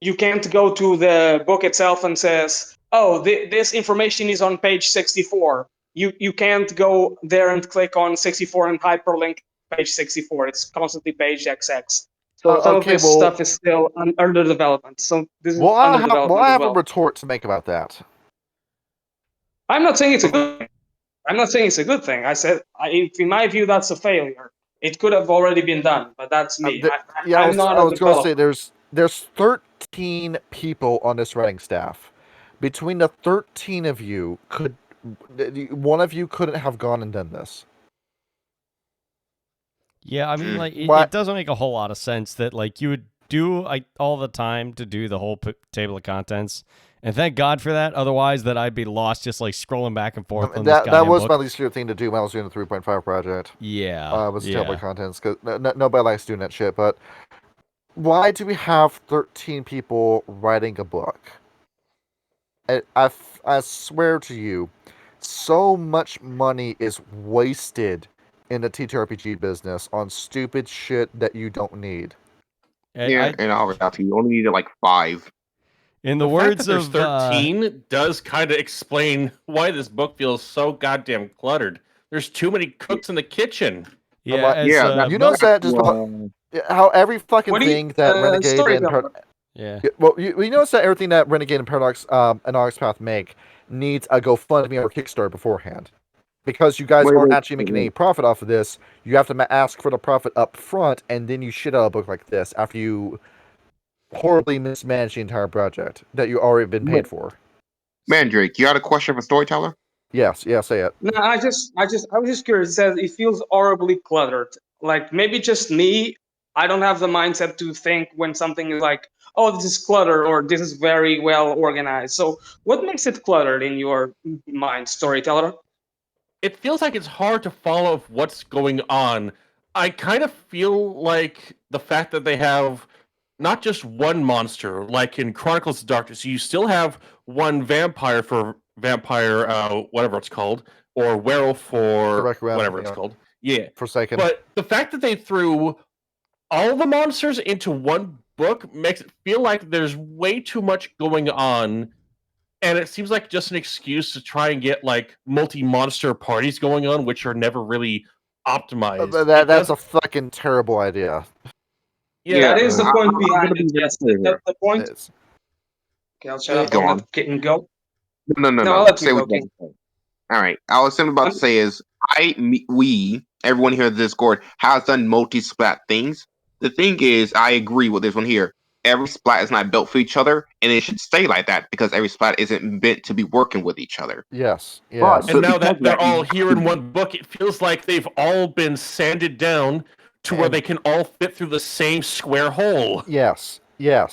You can't go to the book itself and says, "Oh, this information is on page 64." You can't go there and click on 64 and hyperlink page 64. It's constantly page XX. So some of Okay, this stuff is still under development. So this is under well, development I as have a well. retort to make about that. I'm not saying it's a good thing. I'm not saying it's a good thing. I said, in my view, that's a failure. It could have already been done, but that's me. Yeah, I'm not I a was going to say developer. there's 13 people on this writing staff. Between the 13 of you, one of you couldn't have gone and done this? Yeah, I mean, Mm. like, What? it doesn't make a whole lot of sense that, like, you would do all the time to do the whole table of contents. And thank God for that. Otherwise, that I'd be lost just, like, scrolling back and forth on this That goddamn was book. my least favorite thing to do when I was doing the 3.5 project. Yeah. Was the table of contents, because nobody likes doing that shit. But why do we have 13 people writing a book? I swear to you, so much money is wasted in the TTRPG business on stupid shit that you don't need. Yeah, and I'll reality, you only needed like 5. In the fact words that there's of 13 does kind of explain why this book feels so goddamn cluttered. There's too many cooks in the kitchen. yeah, as You notice that just about how every fucking What do you thing that Renegade and storyteller? yeah. well, you notice that everything that Renegade and Paradox and Onyx Path make needs a GoFundMe or Kickstarter beforehand. Because you guys aren't actually making any profit off of this, you have to ask for the profit up front, and then you shit out a book like this after you horribly mismanage the entire project that you already been paid for. Mandrake, you had a question for Storyteller? Yes, say it. No, I was just curious. It says it feels horribly cluttered. Like maybe just me. I don't have the mindset to think when something is like, oh, this is cluttered or this is very well organized. So what makes it cluttered in your mind, storyteller? It feels like it's hard to follow what's going on. I kind of feel like the fact that they have not just one monster, like in Chronicles of Darkness, you still have one vampire for vampire, whatever it's called, or werewolf for whatever it's called. Yeah. Forsaken. But the fact that they threw all the monsters into one book makes it feel like there's way too much going on, and it seems like just an excuse to try and get like multi-monster parties going on, which are never really optimized. That's a fucking terrible idea. Yeah, that is the point behind it. Yes, the point. Okay, I'll shut up. Go I'll on. let Kitten go. No. I'll let Say you what go, you King. want to say. All right. I was simply about to say is we, everyone here in Discord has done multi-splat things. The thing is, I agree with this one here. Every splat is not built for each other, and it should stay like that because every splat isn't meant to be working with each other. Yes. And now that they're all here in one book, it feels like they've all been sanded down to where they can all fit through the same square hole. Yes. Yeah,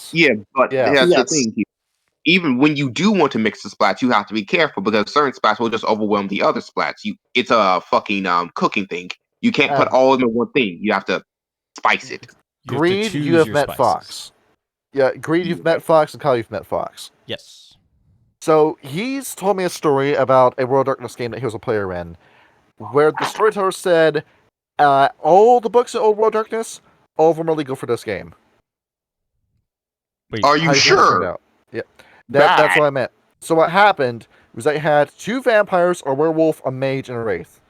but that's the thing here. Even when you do want to mix the splats, you have to be careful because certain splats will just overwhelm the other splats. It's a fucking cooking thing. You can't put all of them in one thing. You have to spice it. Greed, you have met Fox. Yeah, Greed, you've met Fox, and Kyle, you've met Fox. Yes. So he's told me a story about a World of Darkness game that he was a player in, where the storyteller said, all the books in Old World of Darkness, all of them are legal for this game. Wait, Are you how things turned sure? out. Yeah, that's what I meant. So what happened was I had 2 vampires, a werewolf, a mage, and a wraith.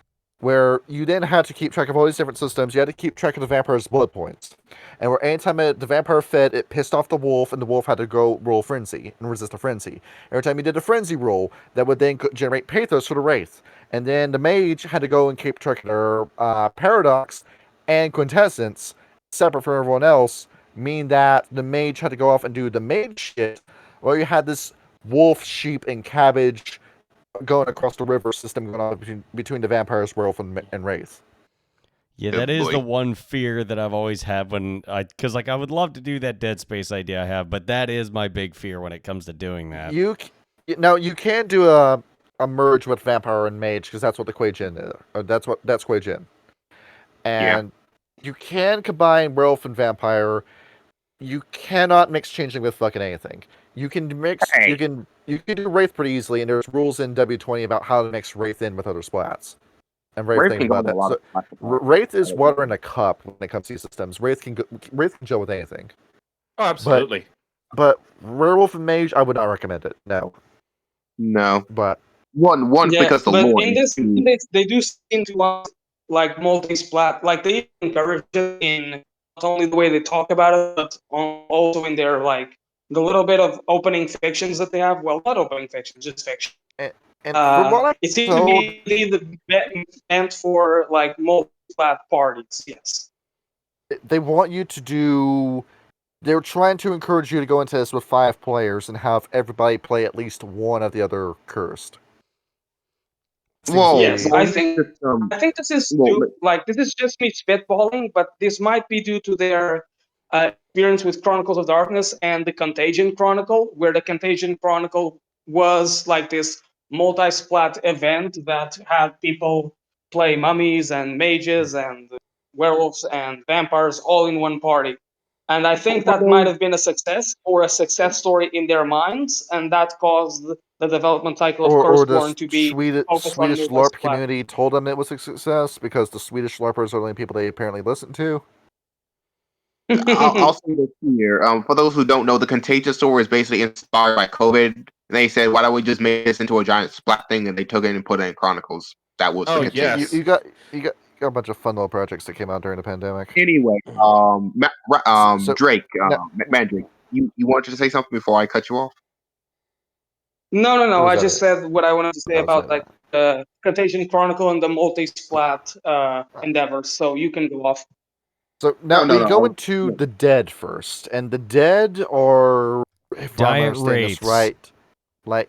Where you then had to keep track of all these different systems. You had to keep track of the vampire's blood points. And where anytime the vampire fed, it pissed off the wolf, and the wolf had to go roll frenzy and resist a frenzy. Every time you did a frenzy roll, that would then generate pathos for the wraith. And then the mage had to go and keep track of their paradox and quintessence, separate from everyone else, meaning that the mage had to go off and do the mage shit, while you had this wolf, sheep, and cabbage going across the river system going on between the vampires, werewolf, and wraith. Yeah, Oh, that is boy. the one fear that I've always had because I would love to do that Dead Space idea I have, but that is my big fear when it comes to doing that. You can do a merge with vampire and mage because that's what the Quay-Jin is. That's Quay-Jin. And you can combine werewolf and vampire. You cannot mix changeling with fucking anything. You can mix. Hey. You can do wraith pretty easily, and there's rules in W20 about how to mix wraith in with other splats. And wraith Wraith things can go about with a that. lot So, of classifiers. wraith is water in a cup when it comes to these systems. Wraith can gel with anything. Oh, absolutely. But werewolf and mage, I would not recommend it. No. No. But One Yeah, because the but lore. in this, they do seem to want like multi-splat, like they encourage it in not only the way they talk about it, but also in their like the little bit of opening fictions that they have. Well, not opening fictions, just fiction. and from what It seems told, to be meant for like multi-splat parties. Yes. they want you to do. They're trying to encourage you to go into this with 5 players and have everybody play at least one of the other cursed. Whoa. Yes, I think System. I think this is Well, this is just me spitballing, but this might be due to their experience with Chronicles of Darkness and the Contagion Chronicle, where the Contagion Chronicle was like this multi-splat event that had people play mummies and mages and werewolves and vampires all in one party. And I think that might have been a success or a success story in their minds, and that caused the development cycle of Or Curseborn the to be Swedish focused on LARP multi-splat. community told them it was a success because the Swedish LARPers are the only people they apparently listen to. I'll say this here. For those who don't know, the Contagious story is basically inspired by COVID. And they said, "Why don't we just make this into a giant splat thing?" And they took it and put it in Chronicles. That was Oh, the Contagious. yes. You got a bunch of fun little projects that came out during the pandemic. Anyway, So- Drake, no- Mandrake, you wanted to say something before I cut you off? No. Or I is that just it? said what I wanted to say That was about it. like the Contagion Chronicle and the multi-splat endeavors. So you can go off. So now No, we no, go no. into the dead first, and the dead are, if I'm Diet understanding this rapes. right, like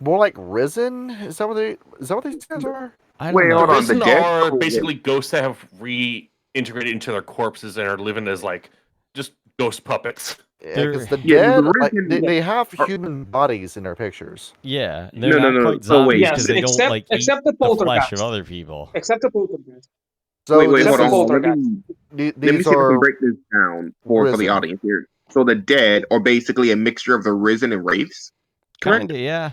more like risen. Is that what these guys are? I don't Wait, know. hold The on, the Risen dead? are Oh, basically ghosts that have reintegrated into their corpses and are living as like just ghost puppets. Yeah, because the Yeah, dead, the like, risen- they have are- human bodies in their pictures. Yeah, they're No, not no. quite Oh, wait. zombies Yes, because they don't except like except the eat the flesh poltergeist. of other people. Except the poltergeist. So wait, this Except hold the on. Let poltergeist. me let me these see if I can are break this down for the risen. audience here. So the dead are basically a mixture of the risen and wraiths. Correct? Kinda, yeah.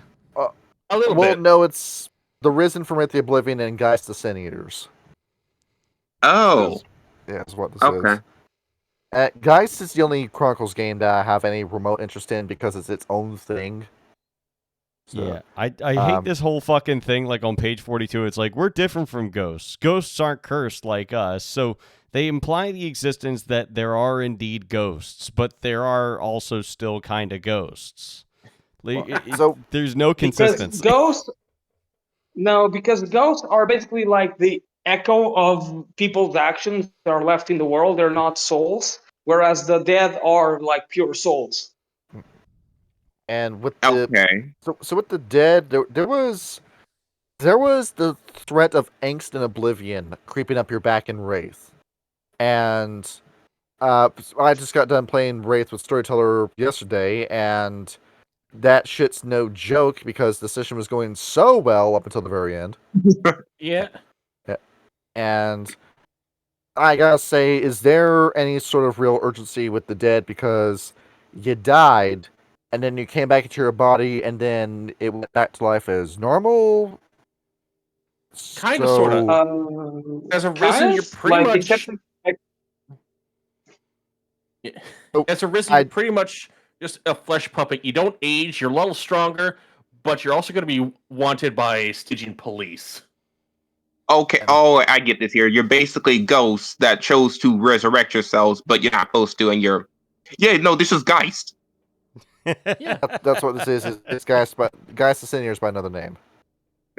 A little well, bit. no, it's the risen from Wraith the Oblivion and Geist the Sin Eaters. Oh, Yeah, is what this okay. is. Geist is the only Chronicles game that I have any remote interest in because it's its own thing. So, Yeah, I hate this whole fucking thing. Like on page 42, it's like, we're different from ghosts. Ghosts aren't cursed like us. So they imply the existence that there are indeed ghosts, but there are also still kind of ghosts. Like, so there's no consistency. Because ghosts are basically like the echo of people's actions that are left in the world. They're not souls, whereas the dead are like pure souls. and with the Okay. so with the dead, there was the threat of angst and oblivion creeping up your back in Wraith, and I just got done playing Wraith with Storyteller yesterday, and that shit's no joke because the session was going so well up until the very end. Yeah. And I gotta say, is there any sort of real urgency with the dead because you died and then you came back into your body and then it went back to life as normal? Kinda, sorta. As a risen, you're pretty much- except Oh, As a Risen, you're pretty much just a flesh puppet. You don't age. You're a little stronger, but you're also going to be wanted by Stygian police. Okay. Oh, I get this here. You're basically ghosts that chose to resurrect yourselves, but you're not supposed to. And you're, no, this is Geist. Yeah. That's what this is. It's Geist the Seniors by another name.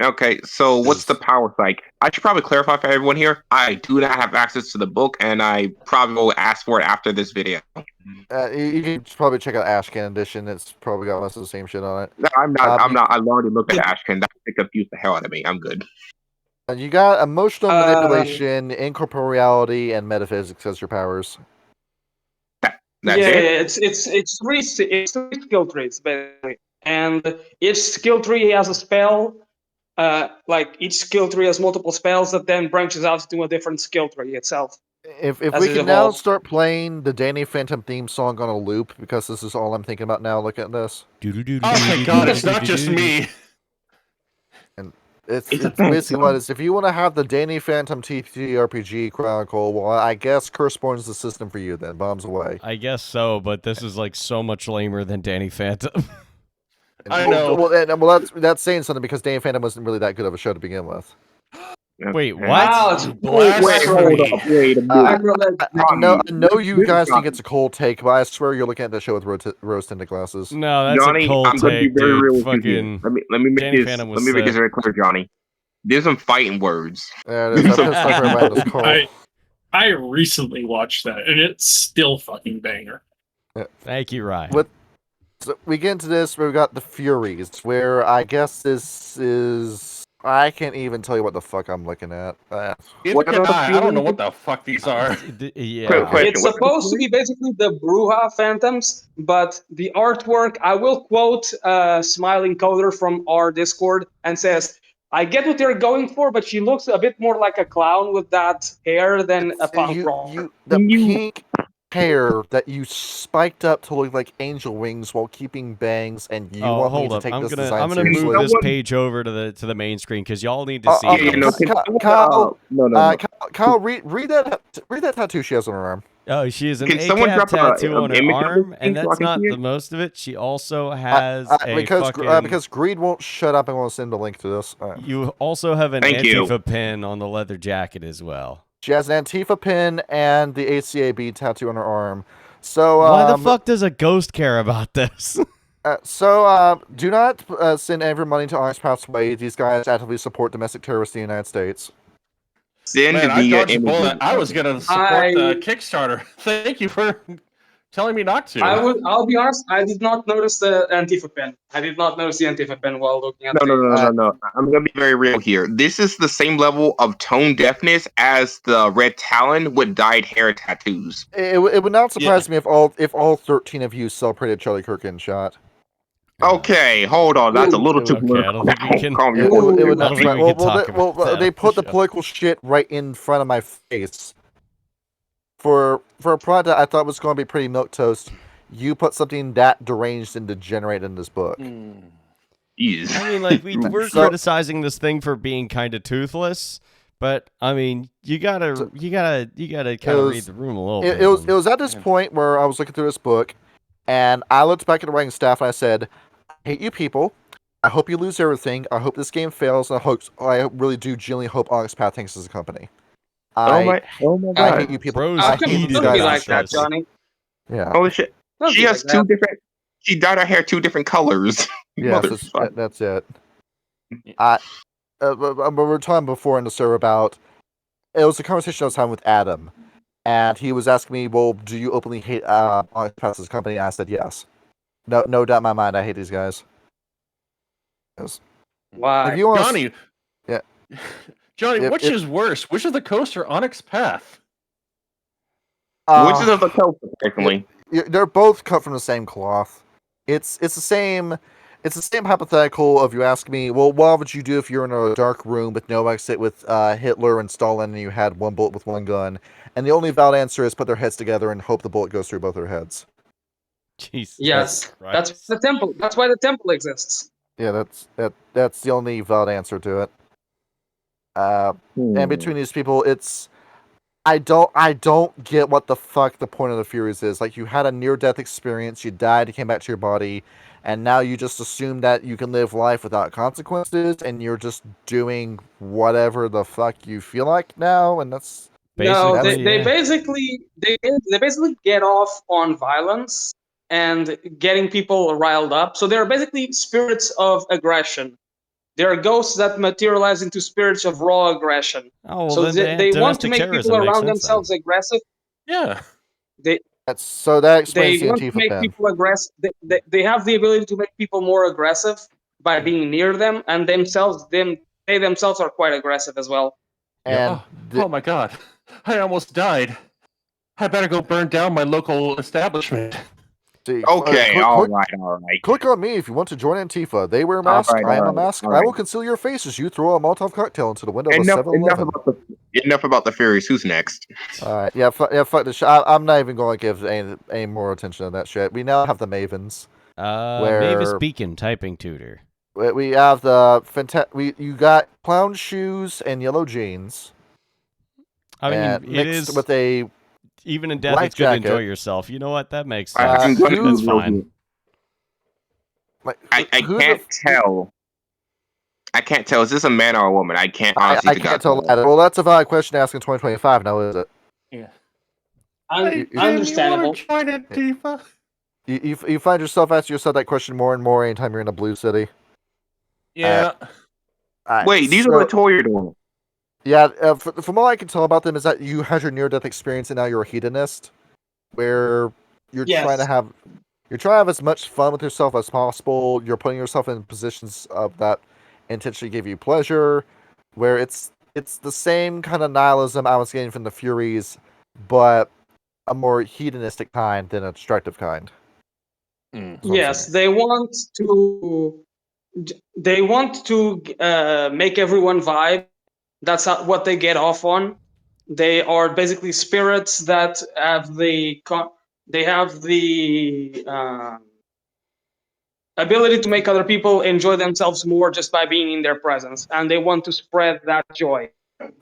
Okay, so what's the power like? I should probably clarify for everyone here. I do not have access to the book, and I probably will ask for it after this video. You can probably check out Ashcan Edition. It's probably got most of the same shit on it. No, I'm not. I'm not. I already looked at Ashkin. That confused the hell out of me. I'm good. And you got emotional manipulation, incorporeality, and metaphysics as your powers. That's it. It's three skill trees basically, and each skill tree has a spell. Like each skill tree has multiple spells that then branches out to a different skill tree itself. If we can now start playing the Danny Phantom theme song on a loop, because this is all I'm thinking about now. Look at this. Oh my god, it's not just me. And it's basically what it is. If you want to have the Danny Phantom TTRPG Chronicle, well, I guess Curseborn is the system for you then. Bombs away. I guess so, but this is like so much lamer than Danny Phantom. I know. Well, that's saying something because Danny Phantom wasn't really that good of a show to begin with. Wait, what? Wow, it's Wait a minute. I know you guys think it's a cold take, but I swear you're looking at the show with rose-tinted glasses. No, that's Johnny, a cold I'm gonna take, be very dude. real with Fucking you. Let me make Danny this. Phantom Let was me make this sick. very clear, Johnny. There's some fighting words. Yeah, it is. I'm pissed off everybody in this call. I recently watched that, and it's still fucking banger. Thank you, Ryan. So we get into this where we got the Furies, where I guess this is... I can't even tell you what the fuck I'm looking at. I don't know what the fuck these are. Yeah. It's supposed to be basically the Bruja Phantoms, but the artwork, I will quote Smiling Coder from our Discord, and says, I get what they're going for, but she looks a bit more like a clown with that hair than a punk rocker. The pink hair that you spiked up to look like angel wings while keeping bangs, and you want me to take this design I'm gonna seriously? move this page over to the main screen because y'all need to see. Kyle, read that tattoo she has on her arm. Oh, she has an Can someone ACAB drop tattoo on her arm, and that's not the most of it. She also has because Greed won't shut up and won't send a link to this. You also have an Antifa pin on the leather jacket as well. She has an Antifa pin and the ACAB tattoo on her arm. So why the fuck does a ghost care about this? Do not send every money to Onyx Path's way. These guys actively support domestic terrorists in the United States. I was gonna support the Kickstarter. Thank you for telling me not to. I'll be honest, I did not notice the Antifa pen. I did not notice the Antifa pen while looking at No. I'm gonna be very real here. This is the same level of tone deafness as the Red Talon with dyed hair tattoos. It would not surprise me if all 13 of you celebrated Charlie Kirk in shot. Okay, hold on. That's a little too political. They put the political shit right in front of my face. For a product I thought was going to be pretty milquetoast, you put something that deranged and degenerate in this book. I mean, like we're criticizing this thing for being kind of toothless, but I mean, you gotta kind of read the room a little bit. It was at this point where I was looking through this book, and I looked back at the writing staff and I said, I hate you people. I hope you lose everything. I hope this game fails. And I really do genuinely hope Onyx Path tanks as a company. Oh my god! I hate you people. I hate these guys. Like that, Johnny. Yeah. Holy shit! She has two different. She dyed her hair 2 different colors. Yeah, that's it. We were talking before in the server about. It was a conversation I was having with Adam, and he was asking me, "Well, do you openly hate Onyx Path as a company?" And I said yes. No doubt in my mind, I hate these guys. Yes. Why, Johnny? Yeah. Johnny, which is worse? Which is the coast or Onyx Path? Which is the coast, personally? They're both cut from the same cloth. It's the same hypothetical of you ask me, well, what would you do if you're in a dark room with no exit with Hitler and Stalin and you had one bullet with one gun? And the only valid answer is put their heads together and hope the bullet goes through both their heads. Jesus. Yes, that's the temple. That's why the temple exists. Yeah, that's the only valid answer to it. And between these people, I don't get what the fuck the point of the Furies is. Like, you had a near-death experience, you died, you came back to your body, and now you just assume that you can live life without consequences, and you're just doing whatever the fuck you feel like now, and that's... No, Basically, they yeah. basically get off on violence and getting people riled up. So they're basically spirits of aggression. They are ghosts that materialize into spirits of raw aggression. Oh, well, So then they want to domestic make people terrorism makes around sense themselves aggressive. Yeah. They So that explains they the want to Antifa make pen. people aggressive. They have the ability to make people more aggressive by being near them, and they themselves are quite aggressive as well. And Oh my god. I almost died. I better go burn down my local establishment. Okay, all right. Click on me if you want to join Antifa. They wear All masks. right, I am all a right, mask. all I will right. conceal your face as you throw a Molotov cocktail into the window of a Enough 7-Eleven. about the Furies. Who's next? Alright, yeah, fuck this shit. I'm not even going to give any more attention to that shit. We now have the Mavens. Mavis Beacon, typing tutor. We have the you got clown shoes and yellow jeans. I mean, and it mixed is with a even in death. life It's good to jacket. enjoy yourself. You know what? That makes I'm sense. gonna That's be fine. like, I who's can't the- tell. I can't tell. Is this a man or a woman? I can't honestly. I can't tell that. Well, that's a valid question to ask in 2025 now, is it? Yeah. Understandable. Join Antifa? You find yourself asking yourself that question more and more anytime you're in a blue city. Yeah. Alright, Wait, these are the toy you're doing. Yeah, from all I can tell about them is that you had your near-death experience and now you're a hedonist, where you're Yes. trying to have as much fun with yourself as possible. You're putting yourself in positions of that intentionally give you pleasure, where it's the same kind of nihilism I was getting from the Furies, but a more hedonistic kind than a destructive kind. Yes, they want to make everyone vibe. That's what they get off on. They are basically spirits that have the ability to make other people enjoy themselves more just by being in their presence, and they want to spread that joy.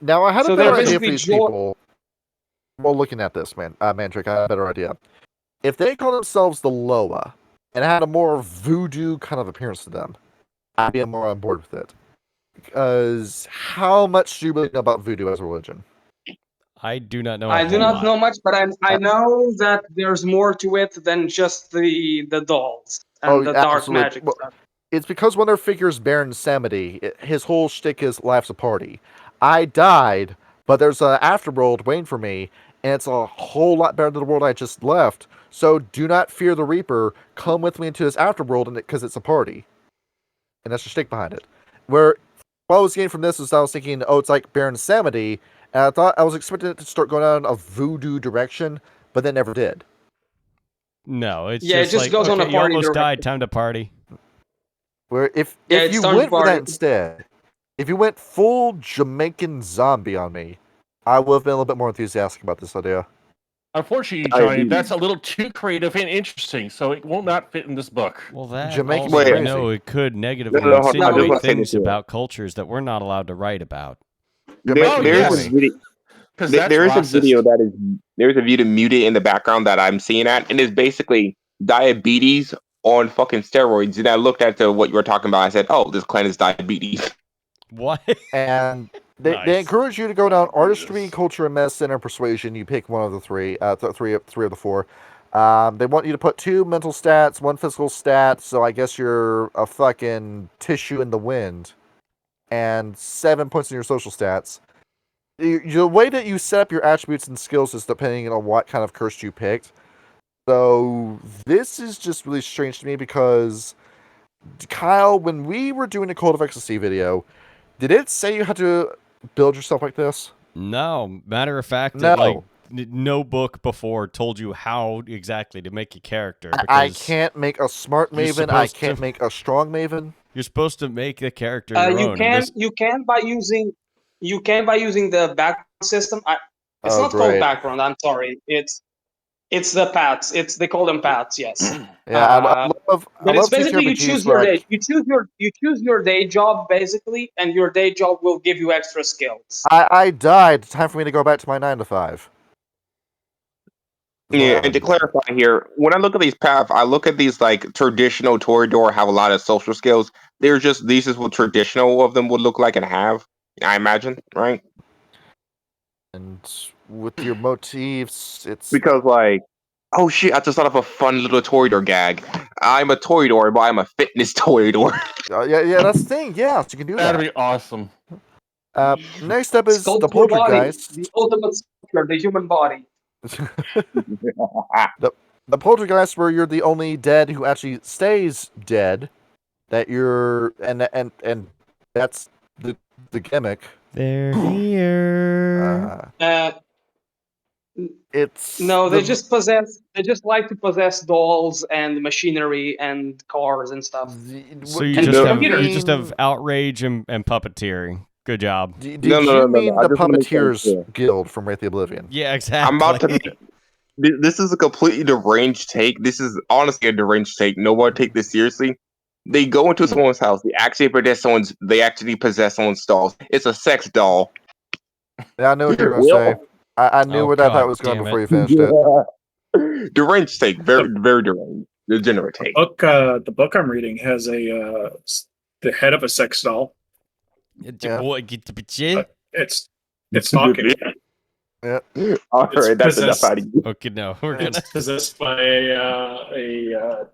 Now, I had So a better they're idea for basically these people. Well, looking at this, Mandrake, I had a better idea. If they call themselves the Loa and had a more voodoo kind of appearance to them, I'd be more on board with it. Because how much do you really know about voodoo as a religion? I do not know. I do not know much, but I know that there's more to it than just the dolls and the dark absolutely. magic Well, stuff. it's because when their figure's Baron Samedi, his whole shtick is life's a party. I died, but there's an afterworld waiting for me, and it's a whole lot better than the world I just left. So do not fear the Reaper. Come with me into this afterworld, because it's a party. And that's the shtick behind it. Where what I was getting from this is I was thinking, oh, it's like Baron Samedi, and I thought I was expecting it to start going down a voodoo direction, but then never did. No, it's Yeah, just, it just like, goes on a okay, party you almost direction. died, time to party. Where if it's you time to went for that party. instead, if you went full Jamaican zombie on me, I would have been a little bit more enthusiastic about this idea. Unfortunately, Johnny, that's a little too creative and interesting, so it will not fit in this book. Well, that Jamaican also, crazy. no, it could negatively No, hold on, I just insinuate wanna say things this here. about cultures that we're not allowed to write about. There's yes. a video. Because that's There is a racist. video that is there's a video muted in the background that I'm seeing at, and it's basically diabetes on fucking steroids. And I looked at what you were talking about. I said, "Oh, this clan is diabetes." What? And they Nice. encourage you to go down artistry, culture, and medicine, or persuasion. You pick one of the three, three of the four. They want you to put 2 mental stats, 1 physical stat, so I guess you're a fucking tissue in the wind, and 7 points in your social stats. The way that you set up your attributes and skills is depending on what kind of curse you picked. So this is just really strange to me because, Kyle, when we were doing the Code of Ecstasy video, did it say you had to build yourself like this? No. Matter of fact, No. like, no book before told you how exactly to make a character. I because can't make a smart you're maven. I supposed can't to- make a strong maven. You're supposed to make the character your You own. can by using the background system. It's Oh, not great. called background. I'm sorry. It's It's the paths. They call them paths. Yes. Yeah, I love But it's basically you TTRPGs choose where your I day. You choose your day job basically, and your day job will give you extra skills. I died. Time for me to go back to my 9 to 5. Yeah, and to clarify here, when I look at these paths, I look at these like traditional Toreador have a lot of social skills. They're just these is what traditional of them would look like and have. I imagine, right? And with your motifs, it's Because like, oh shit, I just thought of a fun little Toreador gag. I'm a Toreador, but I'm a fitness Toreador. yeah, that's the thing. Yeah, so you can do That'd that. be awesome. Next up is the Sculpt your body, poltergeist. the ultimate sculpture, the human body. The poltergeist, where you're the only dead who actually stays dead. That you're and that's the gimmick. They're here. It's No, they just like to possess dolls and machinery and cars and stuff. So you And just have computers. you just have outrage and puppeteering. Good job. Did No. you mean I the just wanna make that Puppeteers clear. Guild from Wraith the Oblivion? Yeah, exactly. I'm about to make. This is a completely deranged take. This is honestly a deranged take. No one take this seriously. They go into someone's house. They actually possess someone's dolls. It's a sex doll. Yeah, I know what you're gonna Well, say. I knew Oh, where that God was going damn before it. you finished it. Deranged take. Very, very deranged. Degenerate take. The book I'm reading has the head of a sex doll. Yeah. Boy, get the bitch. It's talking. All It's right, that's enough possessed. out of you. Okay, no, we're gonna. It's possessed by a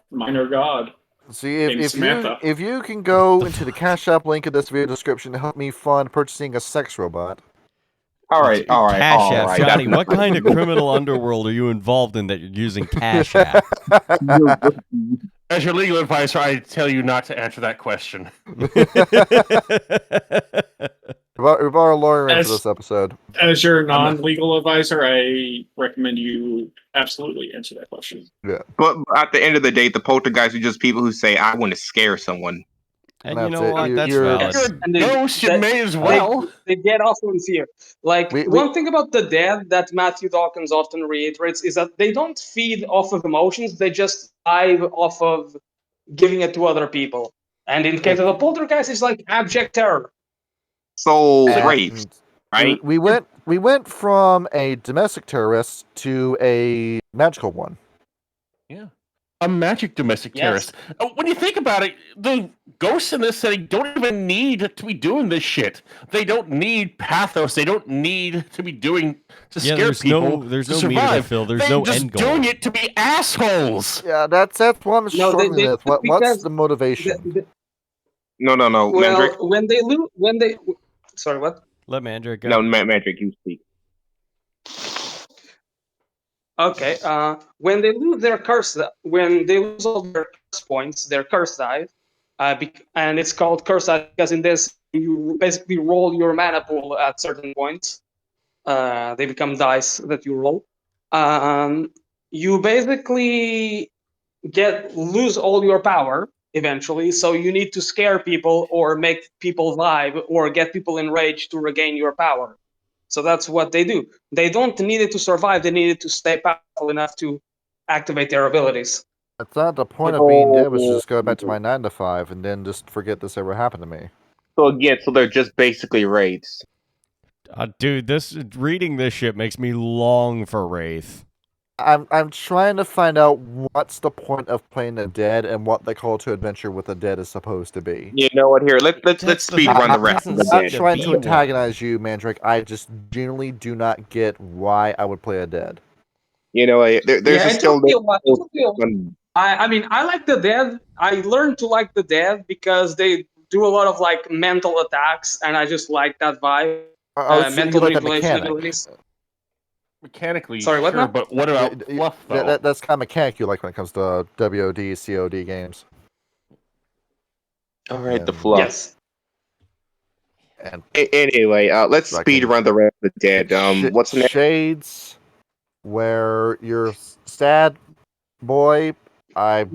minor god. See, Named Samantha. if you can go into the Cash App link in this video description to help me fund purchasing a sex robot. All right. Cash App, That's Johnny. enough. What kind of criminal underworld are you involved in that you're using Cash App? As your legal advisor, I tell you not to answer that question. We brought our lawyer in As- for this episode. As your non-legal advisor, I recommend you absolutely answer that question. Yeah. But at the end of the day, the poltergeists are just people who say, "I want to scare someone." And That's you know it. what? That's You're- valid. If you're And a they- ghost, you they- may as well. They get off in fear. Like one thing about the dead that Matthew Dawkins often reiterates is that they don't feed off of emotions; they just thrive off of giving it to other people. And in case of a poltergeist, it's like abject terror. So And Wraith, right? We went from a domestic terrorist to a magical one. Yeah. A magic domestic Yes. terrorist. When you think about it, the ghosts in this setting don't even need to be doing this shit. They don't need pathos. They don't need to be doing to Yeah, scare there's people. no to meter to survive. fill. There's They're no just end goal. doing it to be assholes. Yeah, that's what I'm No, struggling they- with. What's because the motivation? No, Mandrake. Well, when they sorry, what? Let Mandrake go. No, Mandrake, you speak. Okay. When they lose their curse, when they lose all their curse points, their curse die, and it's called curse die because in this you basically roll your mana pool at certain points. They become dice that you roll. You basically lose all your power eventually. So you need to scare people or make people vibe or get people enraged to regain your power. So that's what they do. They don't need it to survive. They need it to stay powerful enough to activate their abilities. That's not the point of being dead. Was just go back to my 9 to 5 and then just forget this ever happened to me. So again, they're just basically Wraiths. Dude, reading this shit makes me long for Wraith. I'm trying to find out what's the point of playing the dead and what the call to adventure with the dead is supposed to be. You know what? Here, let's That's speed the run thing. the rest of the Doesn't I'm not seem dead. trying be to one. antagonize you, Mandrake. I just genuinely do not get why I would play a dead. You know, there's Yeah, a it skill took me a while. It took me a while. that. I mean, I like the dead. I learned to like the dead because they do a lot of like mental attacks, and I just like that vibe. So you Mental like that manipulation mechanic. abilities. Mechanically, Sorry, what sure, now? but what about fluff, though? That's kind of mechanic you like when it comes to WOD, COD games. All right, the And- fluff. Yes. And Anyway, let's Like speed in- run the rest of the dead. What's next? Shades, where you're sad boy, I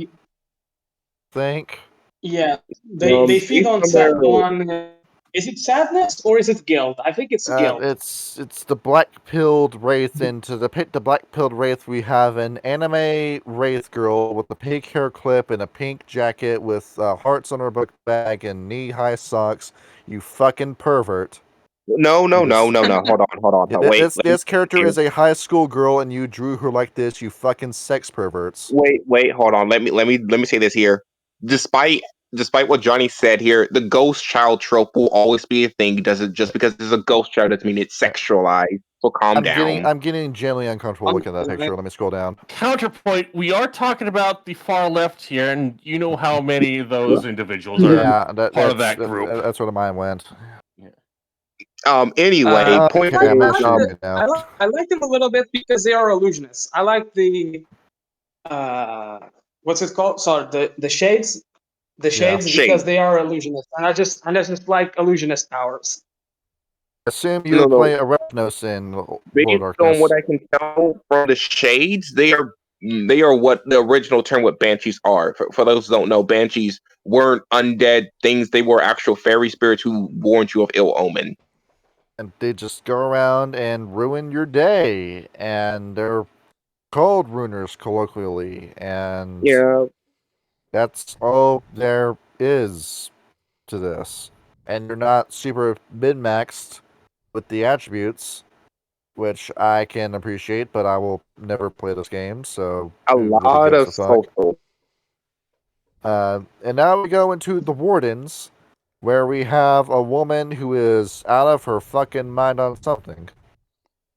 think. Yeah. Um, They feed on somewhere- set one. Is it sadness or is it guilt? I think it's guilt. It's the black-pilled wraith. And to depict the black-pilled wraith, we have an anime wraith girl with a pink hair clip and a pink jacket with hearts on her book bag and knee-high socks. You fucking pervert. No. Hold on. Wait. This character is a high school girl, and you drew her like this. You fucking sex perverts. Wait, hold on. Let me say this here. Despite what Johnny said here, the ghost child trope will always be a thing. Just because there's a ghost child doesn't mean it's sexualized. So calm down. I'm getting genuinely uncomfortable looking at that picture. Let me scroll down. Counterpoint: we are talking about the far left here, and you know how many of those individuals are part of that group. That's where mine went. Anyway, point okay, I like them a little bit because they are illusionists. I like the what's it called? Sorry, the shades. The shades because they are illusionists, and I just like illusionist powers. Assume you play a Repnos in based on what I can tell from the shades, they are what the original term what banshees are. For those who don't know, banshees weren't undead things; they were actual fairy spirits who warned you of ill omen. And they just go around and ruin your day, and they're called ruiners colloquially, and that's all there is to this. And you're not super min-maxed with the attributes, which I can appreciate, but I will never play this game, so... A lot of social. And now we go into the Wardens, where we have a woman who is out of her fucking mind on something.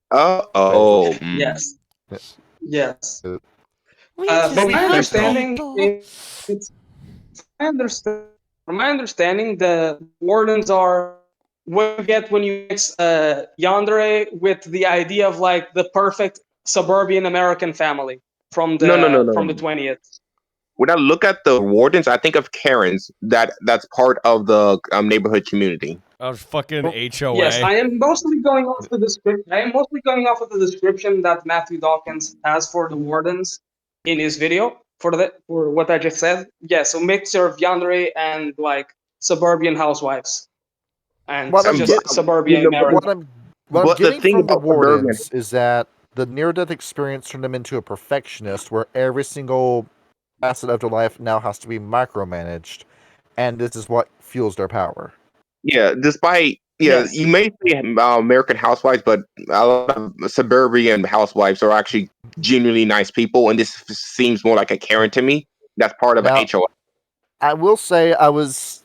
Uh-oh. Yes. Yes. But from my understanding, from my understanding, the Wardens are what you get when you mix Yandere with the idea of like the perfect suburban American family from the from the 20th. When I look at the Wardens, I think of Karens. That's part of the neighborhood community. Fucking HOA. Yes, I am mostly going off the description. I am mostly going off of the description that Matthew Dawkins has for the Wardens in his video for what I just said. Yeah, so mixture of Yandere and like suburban housewives, and suburban American. What I'm getting from the Wardens is that the near-death experience turned them into a perfectionist, where every single facet of their life now has to be micromanaged, and this is what fuels their power. Yeah, despite you may say American housewives, but a lot of suburban housewives are actually genuinely nice people, and this seems more like a Karen to me. That's part of an HOA. I will say I was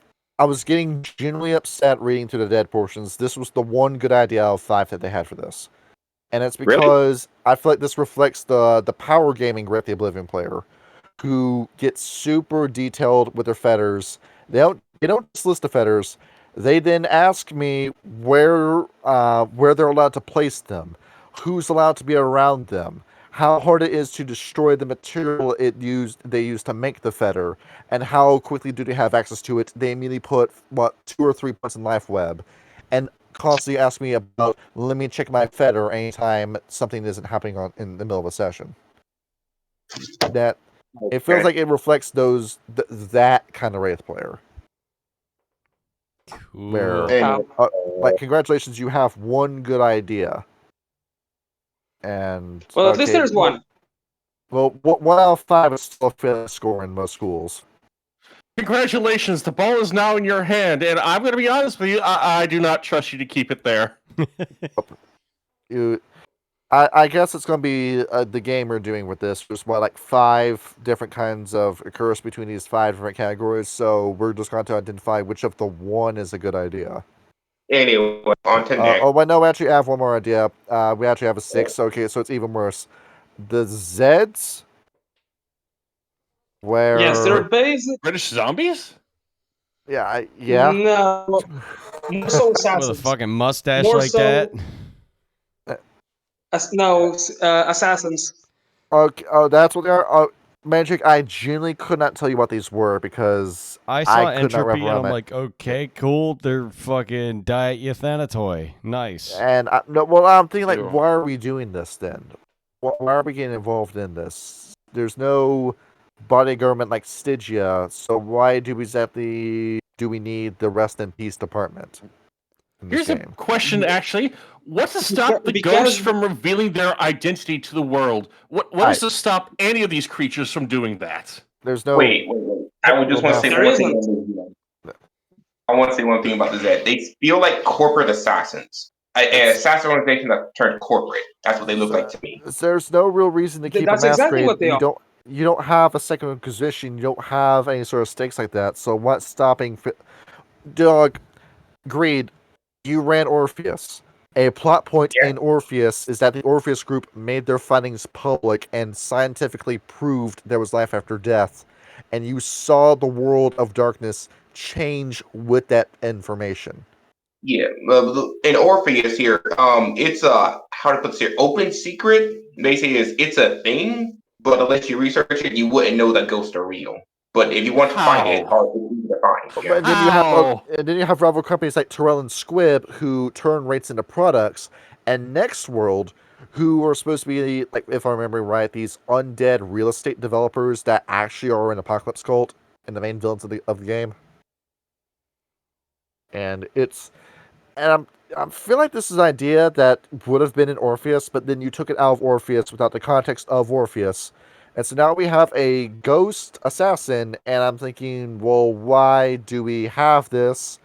getting genuinely upset reading through the dead portions. This was the one good idea out of 5 that they had for this, and it's because I feel like this reflects the power gaming Wraith the Oblivion player, who gets super detailed with their fetters. They don't just list the fetters. They then ask me where they're allowed to place them, who's allowed to be around them, how hard it is to destroy the material they use to make the fetter, and how quickly do they have access to it. They immediately put 2 or 3 points in life web, and constantly ask me about, let me check my fetter anytime something isn't happening in the middle of a session. That it feels like it reflects that kind of Wraith player. Cool. Where, like, congratulations, you have one good idea. And at least there's one. Well, 1 out of 5 is still a fair score in most schools. Congratulations, the ball is now in your hand, and I'm going to be honest with you, I do not trust you to keep it there. I guess it's going to be the game we're doing with this. There's like 5 different kinds of curse between these 5 different categories, so we're just going to identify which of the one is a good idea. Anyway, on to next. Oh, no, we actually have one more idea. We actually have a 6, okay, so it's even worse. The Zeds, where... Yes, they're basic... British zombies? Yeah. No, more so assassins. With a fucking mustache more like so... that? Assassins. Okay, that's what they are. Mandrake, I genuinely could not tell you what these were because I saw entropy and I'm like, okay, cool. They're fucking diet euthanatoi. Nice. And I'm thinking like, why are we doing this then? Why are we getting involved in this? There's no body government like Stygia, so why do we need the Rest in Peace department? in this Here's a game. question, actually. What's to stop the ghosts from revealing their identity to the world? What is to stop any of these creatures from doing that? There's no. Wait. I would just want to say There one thing. isn't. I want to say one thing about the Zed. They feel like corporate assassins. An assassin organization that turned corporate. That's what they look like to me. There's no real reason to keep That's a exactly masquerade. what they are. You don't have a second inquisition. You don't have any sort of stakes like that. So what's stopping? Dog, Greed, you ran Orpheus. A plot point in Orpheus is that the Orpheus group made their findings public and scientifically proved there was life after death, and you saw the world of darkness change with that information. Yeah, in Orpheus here, it's how to put this here, open secret. They say it's a thing, but unless you research it, you wouldn't know that ghosts are real. But if you want to find it, it's hard to find. And then you have rival companies like Terrell and Squib who turn rates into products, and Next World, who are supposed to be, like, if I remember right, these undead real estate developers that actually are an apocalypse cult and the main villains of the game. And I feel like this is an idea that would have been in Orpheus, but then you took it out of Orpheus without the context of Orpheus. And so now we have a ghost assassin, and I'm thinking, well, why do we have this?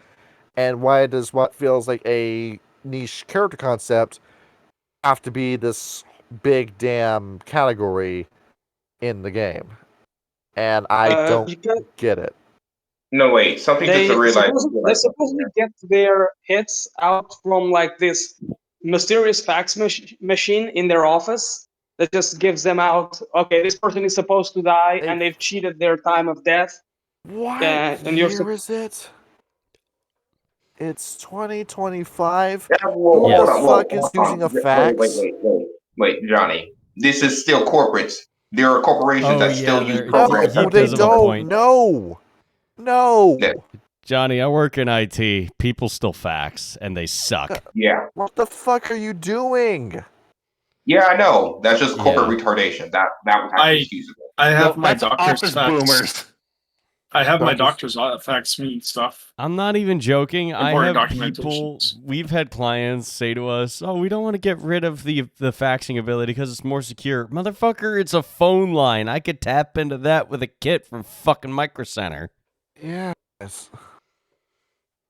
And why does what feels like a niche character concept have to be this big damn category in the game? And I don't get it. No, wait. Something just to realize. They supposedly get their hits out from like this mysterious fax machine in their office that just gives them out. Okay, this person is supposed to die, and they've cheated their time of death. What and year is it? It's 2025. Who the fuck is using a fax? Wait, Johnny. This is still corporates. There are corporations that still use programs. No, they don't. No. Johnny, I work in IT. People still fax, and they suck. Yeah. What the fuck are you doing? Yeah, I know. That's just corporate retardation. That would have to be excusable. I have my doctor's fax. Boomers. I have my doctor's fax me stuff. I'm not even joking. Important I have people. We've had clients say to us, "Oh, we don't want to get rid of the faxing ability because it's more secure." Motherfucker, it's a phone line. I could tap into that with a kit from fucking Micro Center. Yes.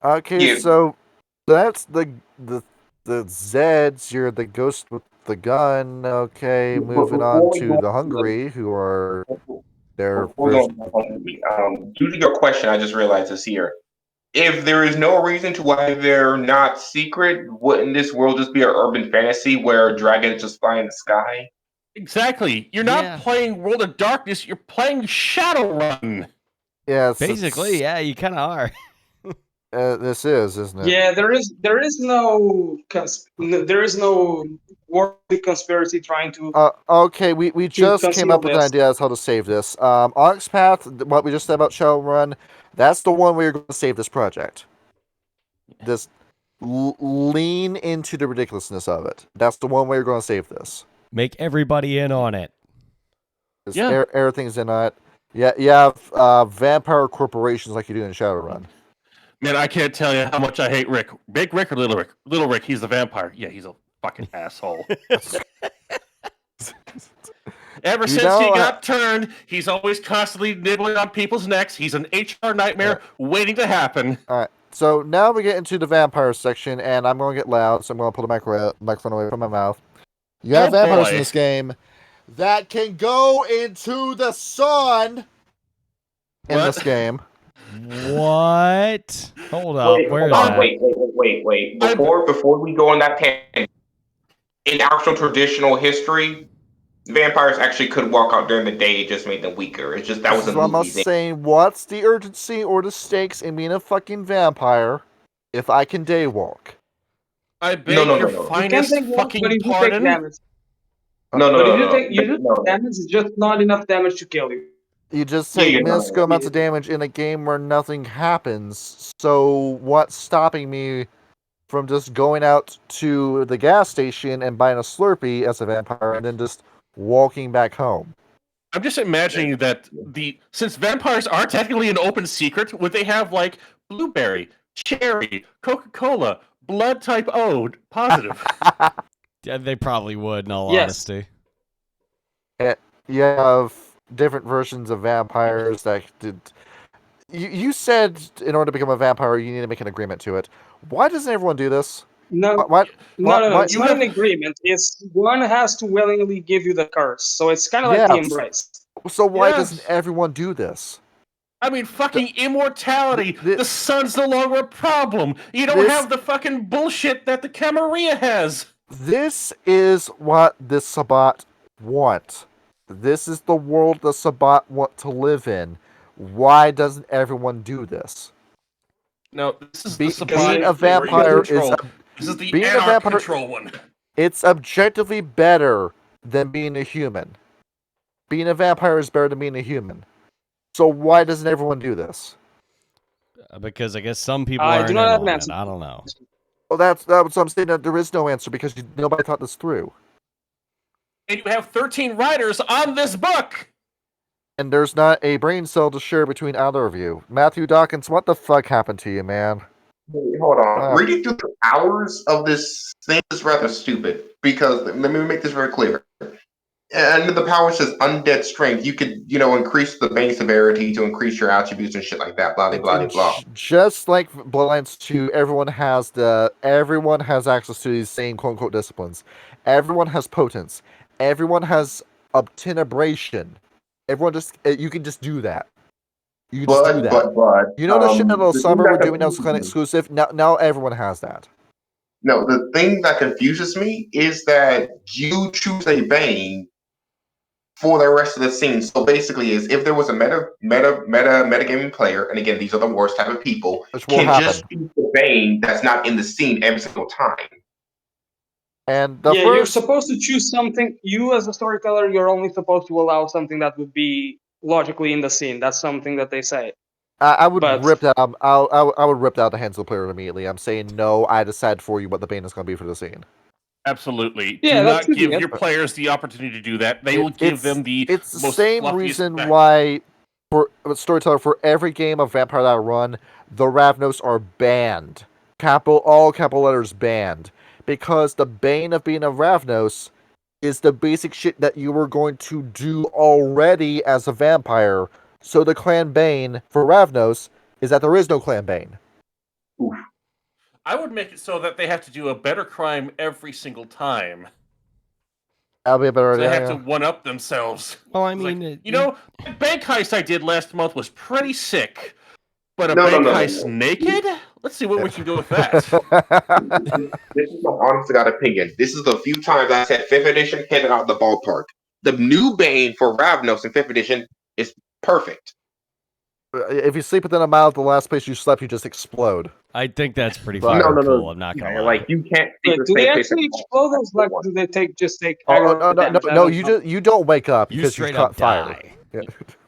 Okay, so that's the Zeds. You're the ghost with the gun. Okay, moving on to the Hungry, who are their. Due to your question, I just realized this here. If there is no reason to why they're not secret, wouldn't this world just be an urban fantasy where dragons just fly in the sky? Exactly. You're not playing World of Darkness. You're playing Shadowrun. Yes, basically, yeah, you kind of are. This isn't it? Yeah, there is no worldly conspiracy trying to. Okay, we just came up with an idea as how to save this. Onyx Path, what we just said about Shadowrun, that's the one where you're going to save this project. This lean into the ridiculousness of it. That's the one where you're going to save this. Make everybody in on it. Everything's in on it. Yeah, you have vampire corporations like you do in Shadowrun. Man, I can't tell you how much I hate Rick. Big Rick or Little Rick? Little Rick, he's the vampire. Yeah, he's a fucking asshole. Ever since he got turned, he's always constantly nibbling on people's necks. He's an HR nightmare waiting to happen. All right, so now we get into the vampire section, and I'm going to get loud, so I'm going to pull the microphone away from my mouth. You have vampires in this game that can go into the sun in this game. What? Hold up. Where is that? Wait. Before we go on that tangent, in actual traditional history, vampires actually could walk out during the day. It just made them weaker. It's just that was a movie. I'm saying, what's the urgency or the stakes in being a fucking vampire if I can daywalk? I beg your finest fucking pardon. If you take damage, it's just not enough damage to kill you. You just take minuscule amounts of damage in a game where nothing happens. So what's stopping me from just going out to the gas station and buying a Slurpee as a vampire and then just walking back home? I'm just imagining that since vampires are technically an open secret, would they have like blueberry, cherry, Coca-Cola, blood type O positive. Yeah, they probably would, in all Yes. honesty. You have different versions of vampires that did. You said in order to become a vampire, you need to make an agreement to it. Why doesn't everyone do this? No, Why? no. It's you not have- an agreement. It's one has to willingly give you the curse. So it's kind of like the Yes. embrace. So why Yes. doesn't everyone do this? I mean, fucking immortality. the- The sun's no longer a problem. You don't this- have the fucking bullshit that the Camarilla has. This is what the Sabbat want. This is the world the Sabbat want to live in. Why doesn't everyone do this? No, this is Being the Sabbat a vampire control. is This is the being a Anarch vampire- control one. it's objectively better than being a human. Being a vampire is better than being a human. So why doesn't everyone do this? Because I guess some people I aren't do in not have on an it. answer. I don't know. Well, that's what I'm saying. That there is no answer because nobody thought this through. And you have 13 writers on this book. And there's not a brain cell to share between either of you. Matthew Dawkins, what the fuck happened to you, man? Wait, hold on. Wow. Reading through the hours of this thing is rather stupid because let me make this very clear. And the power says undead strength. You could, increase the bane severity to increase your attributes and shit like that. Blah blah blah blah. Just like Bloodlines 2, everyone has access to these same quote unquote disciplines. Everyone has potence. Everyone has obtenebration. Everyone you can just do that. You can just do that. But You know the shit that the thing Summer were that doing that was confuses clan me- exclusive? Now everyone has that. No, the thing that confuses me is that you choose a bane for the rest of the scene. So basically, is if there was a metagaming player, and again, these are the worst type of people, Which will can happen. just choose the bane that's not in the scene every single time. And the You're first supposed to choose something. You, as a storyteller, you're only supposed to allow something that would be logically in the scene. That's something that they say. I would but- rip that. I would rip that out the hands of the player immediately. I'm saying no. I decide for you what the bane is going to be for the scene. Absolutely. Yeah, Do that's not give it. your players the opportunity to do that. They will give them the It's the most same fluffiest reason back- why for Storyteller for every game of Vampire that I run, the Ravnos are banned. All capital letters banned. Because the bane of being a Ravnos is the basic shit that you were going to do already as a vampire. So the clan bane for Ravnos is that there is no clan bane. I would make it so that they have to do a better crime every single time. That'll be a better So they idea. have to one up themselves. Well, I It's like, mean, the bank heist I did last month was pretty sick. But a No, bank no. heist naked? Let's see what we can do with that. This is my honest to God opinion. This is the few times I said 5th edition headed out the ballpark. The new bane for Ravnos in 5th edition is perfect. If you sleep within a mile of the last place you slept, you just explode. I think that's pretty Right. fucking No. cool. I'm not gonna lie. Like you can't Wait, see the do they same place. actually explode those? Like, do they just take Oh, aggro no, damage? I no, haven't you don't wake up You because straight caught up fire. die. Yeah.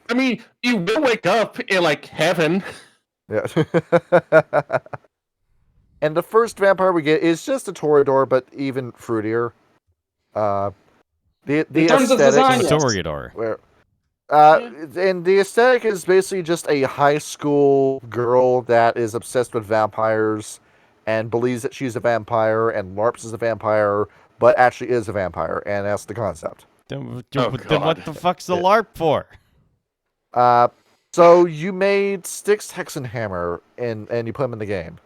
I mean, you will wake up in, like, heaven. Yeah. And the first vampire we get is just a Toreador, but even fruitier. The In terms of aesthetic, design, The yes. Toreador. where, and the aesthetic is basically just a high school girl that is obsessed with vampires and believes that she's a vampire and LARPs as a vampire, but actually is a vampire, and that's the concept. Then, Oh, then what God. the fuck's the Yeah. LARP for? So you made Styx Hexenhammer and you put him in the game.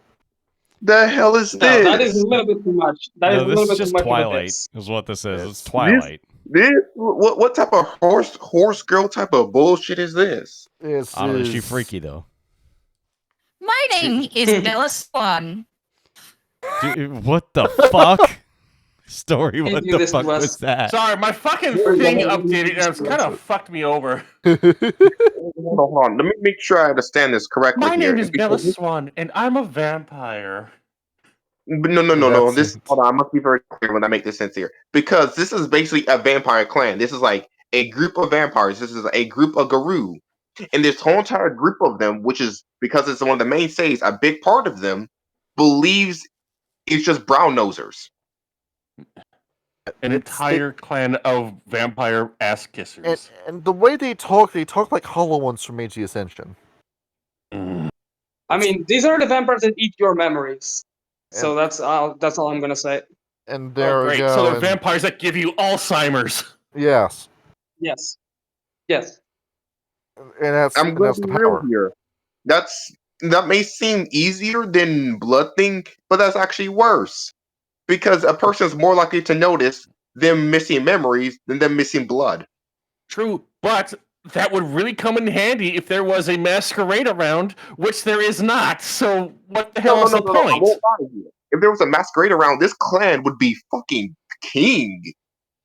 The hell is No, this? that is a little bit too much. That is No, a this little is bit too just much of a Twilight, diss. is what this is. It's Yes. Twilight. This what type of horse girl type of bullshit is this? This I don't know. Is she is- freaky though? My name is Bella Swan. Dude, what the fuck? Story, what You the this fuck to us. was that? Sorry, my fucking thing updated and it's kind of fucked me over. Hold on. Let me make sure I understand this correctly. My here. name is Bella Swan, and I'm a vampire. No. That's This it. hold on. I must be very clear when I make this sense here, because this is basically a vampire clan. This is like a group of vampires. This is a group of Garou, and this whole entire group of them, which is because it's one of the mainstays, a big part of them believes it's just brown nosers. An entire clan of vampire ass kissers. And the way they talk like Hollow Ones from Age of the Ascension. Mm. I mean, these are the vampires that eat your memories. So that's all I'm gonna say. And there we great. go. So they're and- vampires that give you Alzheimer's. Yes. Yes. Yes. And that's I'm going that's to the be real power. here. That may seem easier than Blood Thing, but that's actually worse. Because a person's more likely to notice them missing memories than them missing blood. True, but that would really come in handy if there was a masquerade around, which there is not. So what the hell is the I point? won't lie here. If there was a masquerade around, this clan would be fucking king.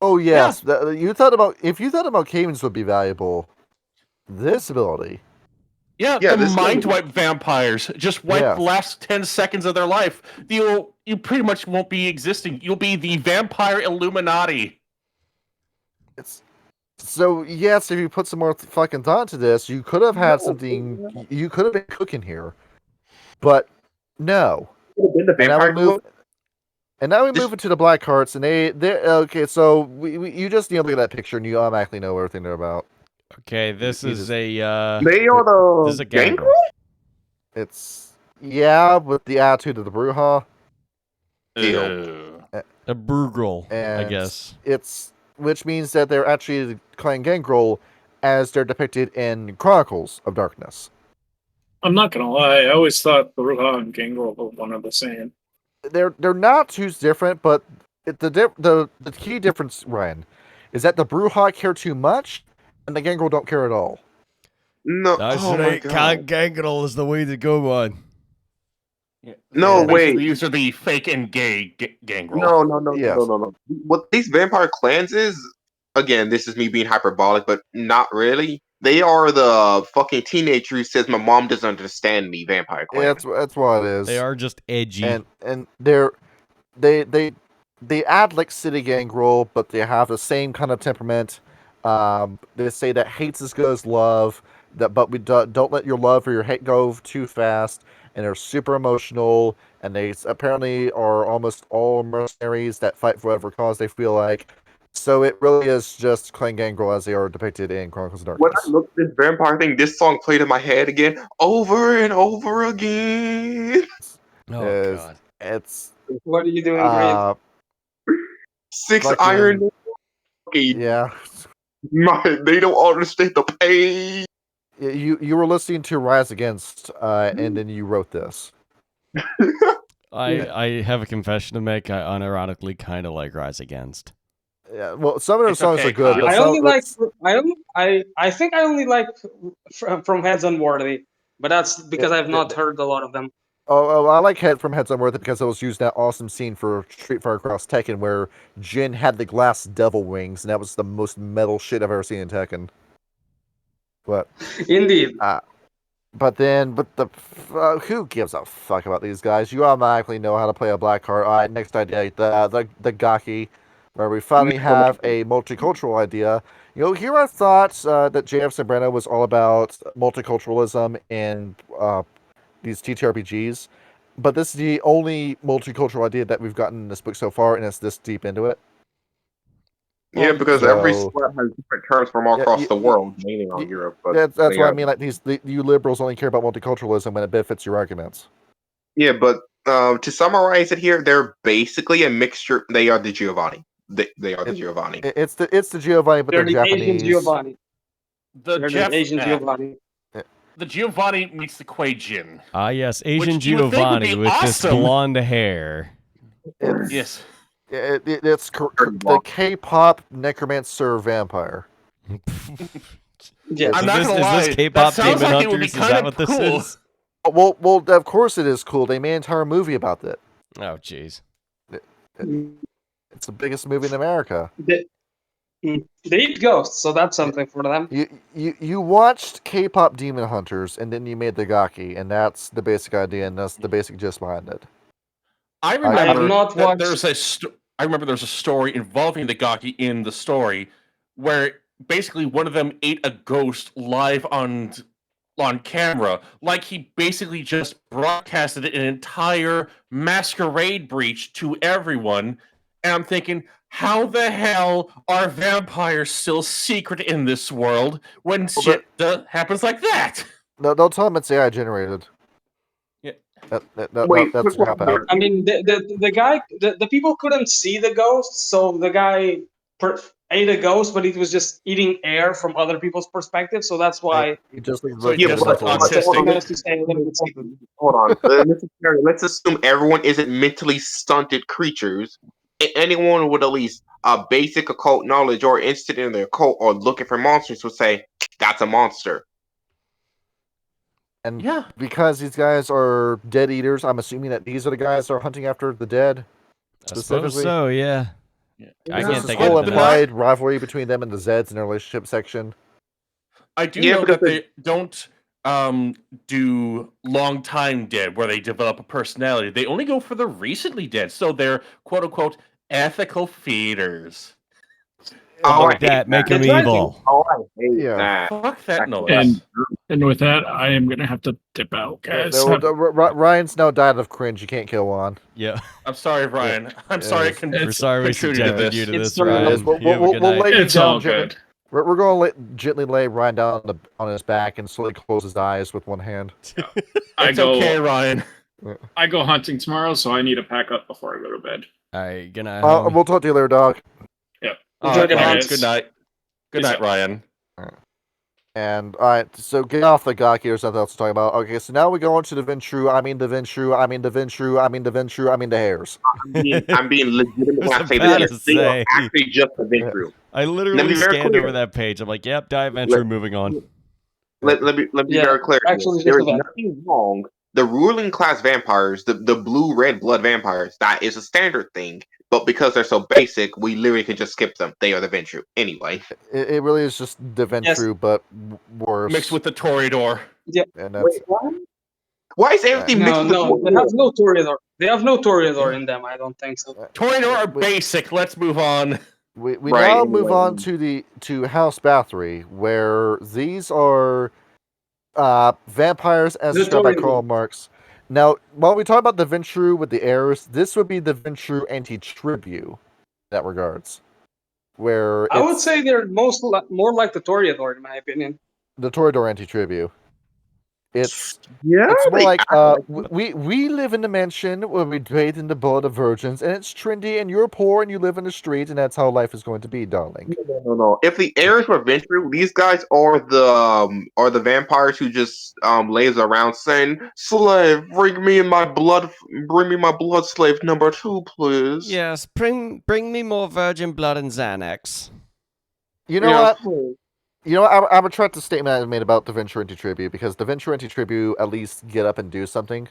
Oh yes, you thought about if you thought about Cavens would be valuable. This ability. Yeah, Yeah, the this mind one- wipe vampires. Just wipe Yes. the last 10 seconds of their life. You pretty much won't be existing. You'll be the vampire Illuminati. It's so yes. If you put some more fucking thought to this, you could have had something. You could have been cooking here, but no. Could have been the And now vampire we move. And now we This- move into the black hearts, and they okay. So you just look at that picture, and you automatically know everything they're about. Okay, this You is just- They are this is the a gangrel. It's with the attitude of the Bruja, Ew. A Brugrel, I and guess. it's which means that they're actually the clan Gangrel as they're depicted in Chronicles of Darkness. I'm not gonna lie. I always thought Baruha and Gangrel were one of the same. They're not too different, but the key difference, Ryan, is that the Bruja care too much, and the Gangrel don't care at all. No, oh my god. gangrel is the way to go on. No, Basically, wait. These are the fake and gay gangrel. Yes. No. What these vampire clans is, again, this is me being hyperbolic, but not really. They are the fucking teenager who says my mom doesn't understand me vampire clan. Yeah, that's what it is. They are just edgy. and they add like City Gangrel, but they have the same kind of temperament. They say that hate's as good as love. But we don't let your love or your hate go too fast. And they're super emotional. And they apparently are almost all mercenaries that fight for whatever cause they feel like. So it really is just Clan Gangrel as they are depicted in Chronicles of Darkness. When I looked at this vampire thing, this song played in my head again, over and over again. oh is- god. It's What are you doing, Greed? 6 Fucking- iron. Okay, yeah. they don't understand the pain. You were listening to Rise Against, and then you wrote this. I have a confession to make. I unironically kind of like Rise Against. Yeah, well, some of their It's songs okay, are good. Kyle. But I some, only like. I think I only like from Heads Unworthy, but that's because I've not heard a lot of them. I like from Heads Unworthy because it was used that awesome scene for Street Fighter Cross Tekken where Jin had the glass devil wings, and that was the most metal shit I've ever seen in Tekken. But Indeed. who gives a fuck about these guys? You automatically know how to play a black card. All right, next idea, the Gaki, where we finally have a multicultural idea. Here I thought that JF Zambrano was all about multiculturalism in these TTRPGs, but this is the only multicultural idea that we've gotten in this book so far, and it's this deep into it. Yeah, because So- every squad has different terms from all Yeah, across you- the world, mainly on you- Europe. But That's they what I are- mean. Like you liberals only care about multiculturalism when it benefits your arguments. Yeah, but to summarize it here, they're basically a mixture. They are the Giovanni. They are the Giovanni. It's the Giovanni, but They're they're the Japanese. Asian Giovanni. The They're Jeff, the Asian Giovanni. the Giovanni meets the Quay Jin. Ah, yes, Asian Which you would think would Giovanni be with this awesome. blonde hair. It's, Yes. it's the K-pop necromancer vampire. Yeah. I'm So not this, gonna is lie, this K-pop that sounds Demon like it would be Hunters? Is kind that of what this cool. is? Well, of course it is cool. They made an entire movie about that. Oh, jeez. It's the biggest movie in America. They eat ghosts, so that's something for them. You watched K-pop Demon Hunters, and then you made the Gaki, and that's the basic idea, and that's the basic gist behind it. I I remember have not that watched. I remember there's a story involving the Gaki in the story where basically one of them ate a ghost live on camera. Like he basically just broadcasted an entire masquerade breach to everyone. And I'm thinking, how the hell are vampires still secret in this world when shit happens like that? No, don't tell them it's AI generated. Wait, That's quick a cop out. question. I mean, the people couldn't see the ghost, so the guy ate a ghost, but it was just eating air from other people's perspective. So that's why He just So he he just was looks so autistic. managed to say that he could see them. Hold on. Mr. Perry, let's assume everyone isn't mentally stunted creatures. Anyone with at least a basic occult knowledge or interested in the occult or looking for monsters would say, that's a monster. And Yeah. because these guys are dead eaters, I'm assuming that these are the guys that are hunting after the dead. I suppose Specifically? so, yeah. I Is can't this think whole of anything else. implied rivalry between them and the Zeds in their relationship section? I do Yeah, know because that they don't do long time dead where they develop a personality. They only go for the recently dead, so they're quote unquote ethical feeders. Oh, I Fuck hate that, make They him try to. evil. Oh, I hate Yeah. that. Fuck that noise. And with that, I am gonna have to dip out, guys. Ryan's now died of cringe. You can't kill one. Yeah. I'm sorry, Ryan. I'm sorry I Yes. We're sorry we contributed to subjected this. you to It's this, sorry. Ryan. Yes, we'll You have a good night. lay you It's down all gently. good. We're going to gently lay Ryan down on his back and slowly close his eyes with one hand. It's okay, Ryan. I go hunting tomorrow, so I need to pack up before I go to bed. All right, good night, homie. We'll talk to you later, dog. Yep. All Enjoy right, the Ryan. hunt. Good night. Good Peace night, out. Ryan. And all right, so get off the gawk here. Something else to talk about. Okay, so now we go on to the Ventru. I mean the Ventru. I mean the Ventru. I mean the Ventru. I mean the hairs. I'm being legitimate when I was say about this. to They are say. actually just a Ventru. I Let me literally be very scanned clear. over that page. I'm like, yep, die adventure, moving on. Let me be Yeah, very clear. actually, There just is a vet. nothing wrong. The ruling class vampires, the blue-red blood vampires, that is a standard thing. But because they're so basic, we literally can just skip them. They are the Ventru. Anyway. It really is just the Ventru, but worse. Mixed with the Toreador. And that's Wait, what? Why is everything mixed No, with they have no Toreador. They have no Toreador in them. I don't think so. Toreador are basic. Let's move on. we Right, now anyway. move on to House Bathory, where these are vampires as The described by Toreador. Karl Marx. Now, while we talk about the Ventru with the heirs, this would be the Ventru anti-tribu in that regards. Where I would it's say they're more like the Toreador, in my opinion. the Toreador anti-tribu. It's Yeah, more they like act we live in a mansion where we bathe in the blood of virgins, and it's trendy, and you're poor, and you live in the street, and that's how life is going to be, darling. No. If the heirs were Ventru, these guys are the vampires who just lays around saying, "Slave, bring me my blood slave number 2, please." Yes, bring me more virgin blood and Xanax. You know Yeah, what? please. You know, I retract the statement I made about the Ventru anti-tribu, because the Ventru anti-tribu at least get up and do something.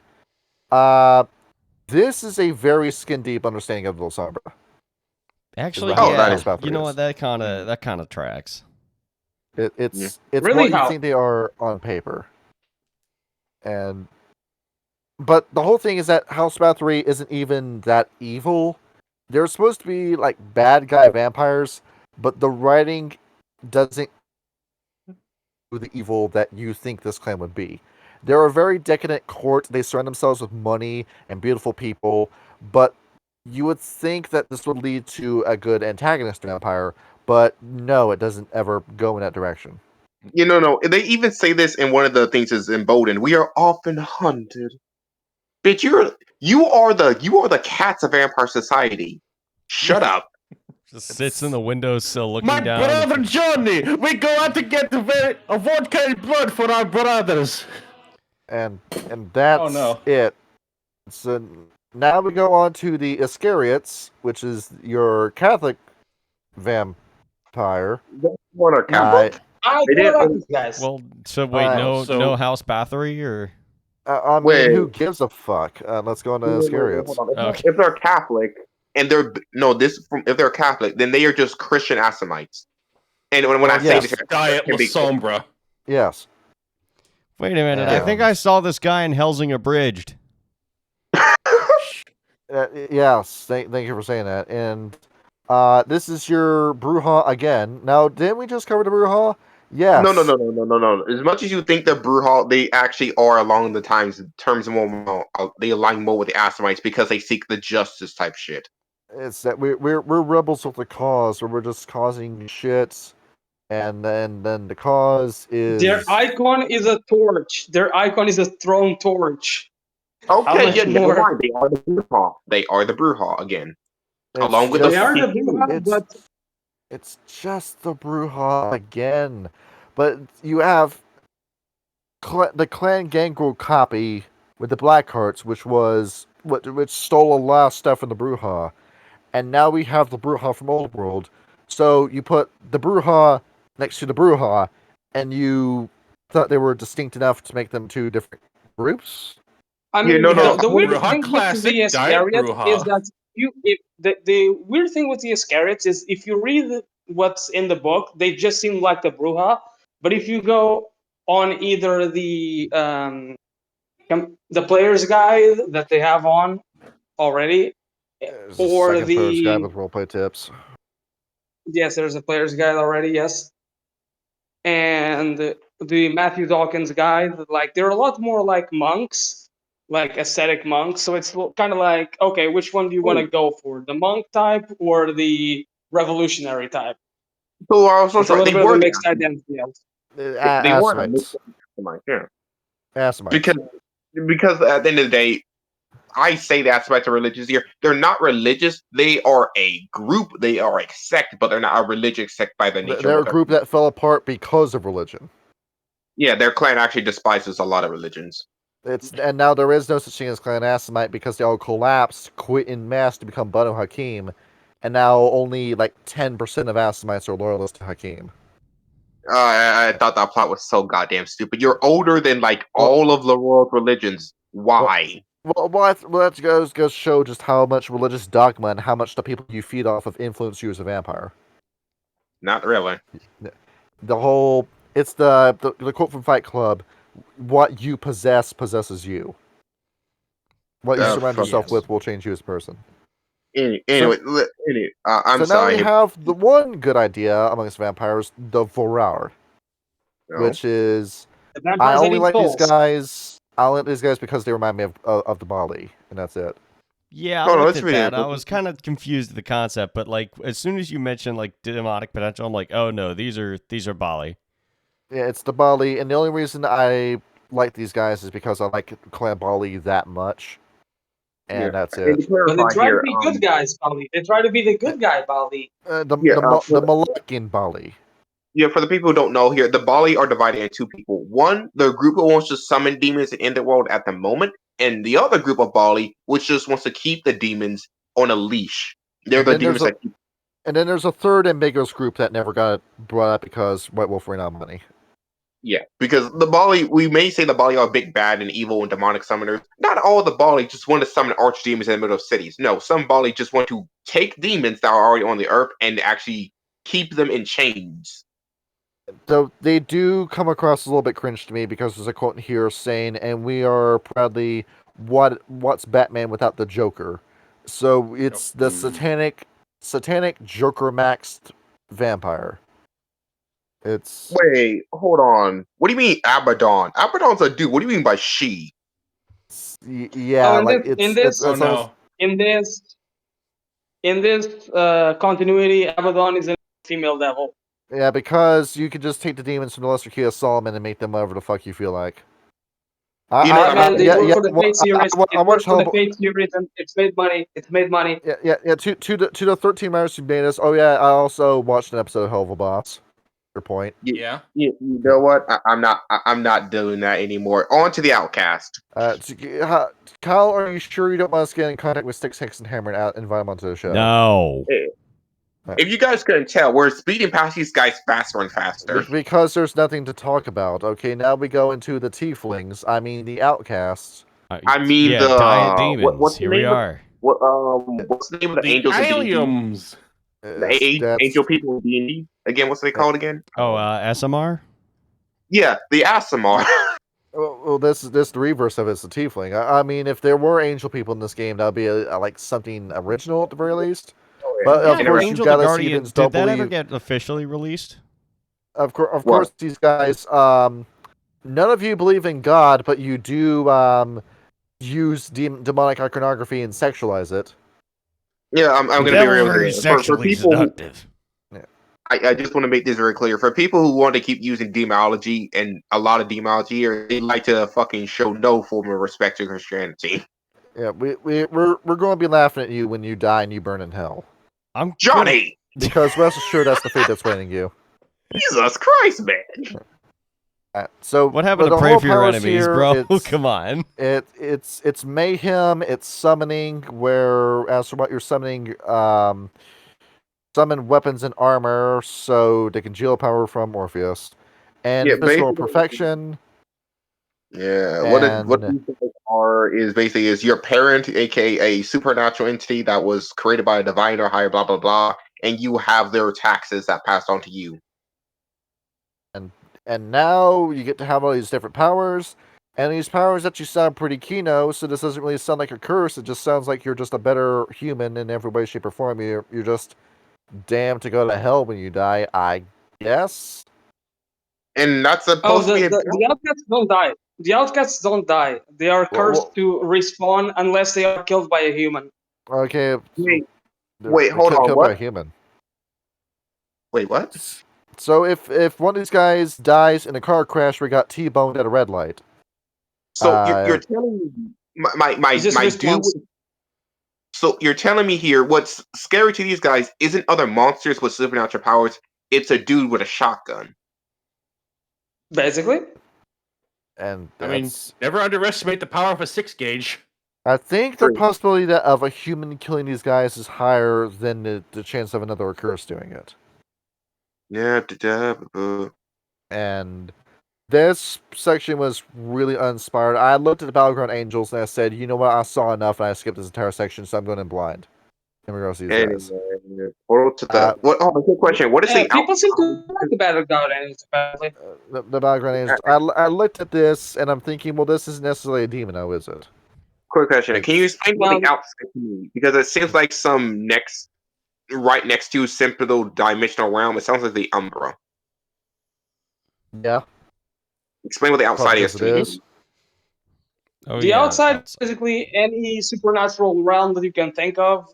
This is a very skin-deep understanding of Losombra. Actually, Oh, yeah. that is You know Bathory what? That kind of tracks. It's Really, what you how? think they are on paper. But the whole thing is that House Bathory isn't even that evil. They're supposed to be like bad guy vampires, but the writing doesn't do the evil that you think this clan would be. They're a very decadent court. They surround themselves with money and beautiful people, but you would think that this would lead to a good antagonist vampire, but no, it doesn't ever go in that direction. No. They even say this in one of the things is emboldened. We are often hunted. Bitch, you are the cats of vampire society. Shut up. Just sits in the windowsill looking My down. brother Johnny, we go out to get a vodka and blood for our brothers. And that's Oh, no. it. So now we go on to the Iscariots, which is your Catholic vampire. What a Catholic. I They didn't- like these guys. Well, so wait, Alright, no House Bathory or I mean, Wait. who gives a fuck? Let's go on to Iscariots. Hold on. Okay. If they're Catholic and if they're Catholic, then they are just Christian Asamites. And when I say Yes. this, Diet can be- Sombra. Yes. wait a minute. I think I saw this guy in Helsing Abridged. Yes. Thank you for saying that. And this is your Bruja again. Now, didn't we just cover the Bruja? Yes. No. As much as you think the Bruhal, they actually are along the terms more. They align more with the Asamites because they seek the justice type shit. It's that we're rebels with the cause, where we're just causing shit, and then the cause is Their icon is a torch. Their icon is a thrown torch. Okay, much yeah, never more? mind. They are the Brujah. They are the Brujah again. It's Along with They just- are the the Brujah, it's- but It's just the Brujah again. But you have the Clan Gangrel copy with the Black Hearts, which stole a lot of stuff from the Brujah. And now we have the Brujah from Old World. So you put the Brujah next to the Brujah, and you thought they were distinct enough to make them two different groups? I mean, no. the weird Brujah thing with classic, the Diet Iscariot Brujah. is that the weird thing with the Iscariots is if you read what's in the book, they just seem like the Brujah. But if you go on either the player's guide that they have on already, There's a or second player's guide the with roleplay tips. yes, there's a player's guide already, yes, and the Matthew Dawkins guide, like they're a lot more like monks, like ascetic monks. So it's kind of like, okay, which one do you want to go for, the monk type or the revolutionary type? So I was It's a sorry. little They bit of a were mixed identity. they weren't a Assamites. mixed yeah. Assamites. Because at the end of the day, I say the aspect of religious here. They're not religious. They are a group. They are a sect, but they're not a religious sect by the nature They're of a group that fell apart because of religion. Yeah, their clan actually despises a lot of religions. And now there is no such thing as Clan Assamite because they all collapsed, quit in mass to become Banu Hakim, and now only like 10% of Assamites are loyalists to Hakim. I thought that plot was so goddamn stupid. You're older than like all of the world religions. Why? Well, that goes to show just how much religious dogma and how much the people you feed off of influence you as a vampire. Not really. It's the quote from Fight Club: "What you possesses you. What you surround yourself yes. with will change you as a person." Anyway, I'm so now sorry. we have the one good idea amongst vampires, the Vorard, No. which is The I vampires only eating like these souls. guys. I like these guys because they remind me of the Bali, and that's it. Yeah, I Oh, no, looked that's at that. I ridiculous. was kind of confused at the concept, but like as soon as you mentioned like demonic potential, I'm like, oh no, these are Bali. Yeah, it's the Bali, and the only reason I like these guys is because I like Clan Bali that much, and Yeah. that's And it. to clarify But they try to here, be good guys, Bali. They try to be the good guy, Bali. The Yeah, Malakian Bali. yeah, for the people who don't know here, the Bali are divided into two people. One, the group who wants to summon demons in the world at the moment, and the other group of Bali, which just wants to keep the demons on a leash. They're And the then demons that keep. And then there's a third ambiguous group that never got brought up because White Wolf ran out of money. Yeah, because the Bali, we may say the Bali are big, bad, and evil and demonic summoners. Not all the Bali just want to summon archdemons in the middle of cities. No, some Bali just want to take demons that are already on the earth and actually keep them in chains. Though they do come across a little bit cringe to me because there's a quote here saying, "And we are proudly what's Batman without the Joker?" So it's the satanic Joker maxed vampire. It's Wait, hold on. What do you mean Abaddon? Abaddon's a dude. What do you mean by she? yeah, in like this, it's in this, Oh no. in this, in this continuity, Abaddon is a female devil. yeah, because you can just take the demons from the Lesser Key of Solomon and make them whatever the fuck you feel like. You know, Man, they work for the well, Fate series. I It works watched for the Hellboy. Fate series, and it's made money. It's made money. Yeah. To the 13 writers who made us. Oh yeah, I also watched an episode of Hell of a Boss. Your point. Yeah. You know what? I'm not doing that anymore. On to the Outcast. Kyle, are you sure you don't want us to get in contact with Sticks, Hicks, and Hammer and invite them onto the show? No. If you guys couldn't tell, we're speeding past these guys faster and faster. Because there's nothing to talk about. Okay, now we go into the Tieflings. I mean, the Outcasts. I mean yeah, the Diet Demons. what's the Here we name of- are. What's the name of the The angels in D&D? aliens. The angel people in D&D. Again, what's they called again? Oh, SMR. Yeah, the Asimar. Well, this the reverse of it's the Tiefling. I mean, if there were angel people in this game, that would be like something original at the very least. But Yeah, of course, Angel you've the got to see Guardian. things Did don't that ever believe. get officially released? Of course, these guys. None of you believe in God, but you do use demonic iconography and sexualize it. Yeah, I'm going to be Devil real very with you. For sexually people who, seductive. I just want to make this very clear for people who want to keep using demology and a lot of demology here. They like to fucking show no form of respect to Christianity. Yeah, we're going to be laughing at you when you die and you burn in hell. I'm Johnny, Because rest assured, that's the fate that's waiting you. Jesus Christ, man! So What happened the to pray whole for your powers enemies, here, bro? it's- Come on. It's mayhem, it's summoning, where as for what you're summoning, summon weapons and armor so they can geo power from Orpheus. And Yeah, physical basically- perfection. Yeah, And- what these guys are is basically is your parent, aka a supernatural entity that was created by a divine or higher, blah blah blah, and you have their taxes that passed on to you. And now you get to have all these different powers. And these powers actually sound pretty kino, so this doesn't really sound like a curse. It just sounds like you're just a better human in every way, shape, or form. You're just damned to go to hell when you die, I guess. And that's Oh, supposed to be the outcasts don't die. The outcasts don't die. They are cursed well- to respawn unless they are killed by a human. Okay. Wait, they're hold on, killed what? by a human. Wait, what? So if one of these guys dies in a car crash, we got T-boned at a red light. So you're telling me my He just dude. respawns. So you're telling me here what's scary to these guys isn't other monsters with supernatural powers. It's a dude with a shotgun. Basically. And I mean, that's- never underestimate the power of a 6-gauge. I think the True. possibility that of a human killing these guys is higher than the chance of another curse doing it. Yeah. And this section was really uninspired. I looked at the Battleground Angels and I said, you know what, I saw enough and I skipped this entire section, so I'm going in blind. And we're going to see these guys. Portal to the what? Oh, my good question. What is the People seem to like the Battleground Angels, apparently. The Battleground Angels. I looked at this and I'm thinking, well, this isn't necessarily a demon, now is it? quick question? Can you explain what the Well- outside means? Because it seems like some right next to simple dimensional realm. It sounds like the Umbra. Yeah. Explain what the outside Probably is yes, to it me. is. Oh, The yeah, outside is basically any supernatural realm that you can think of.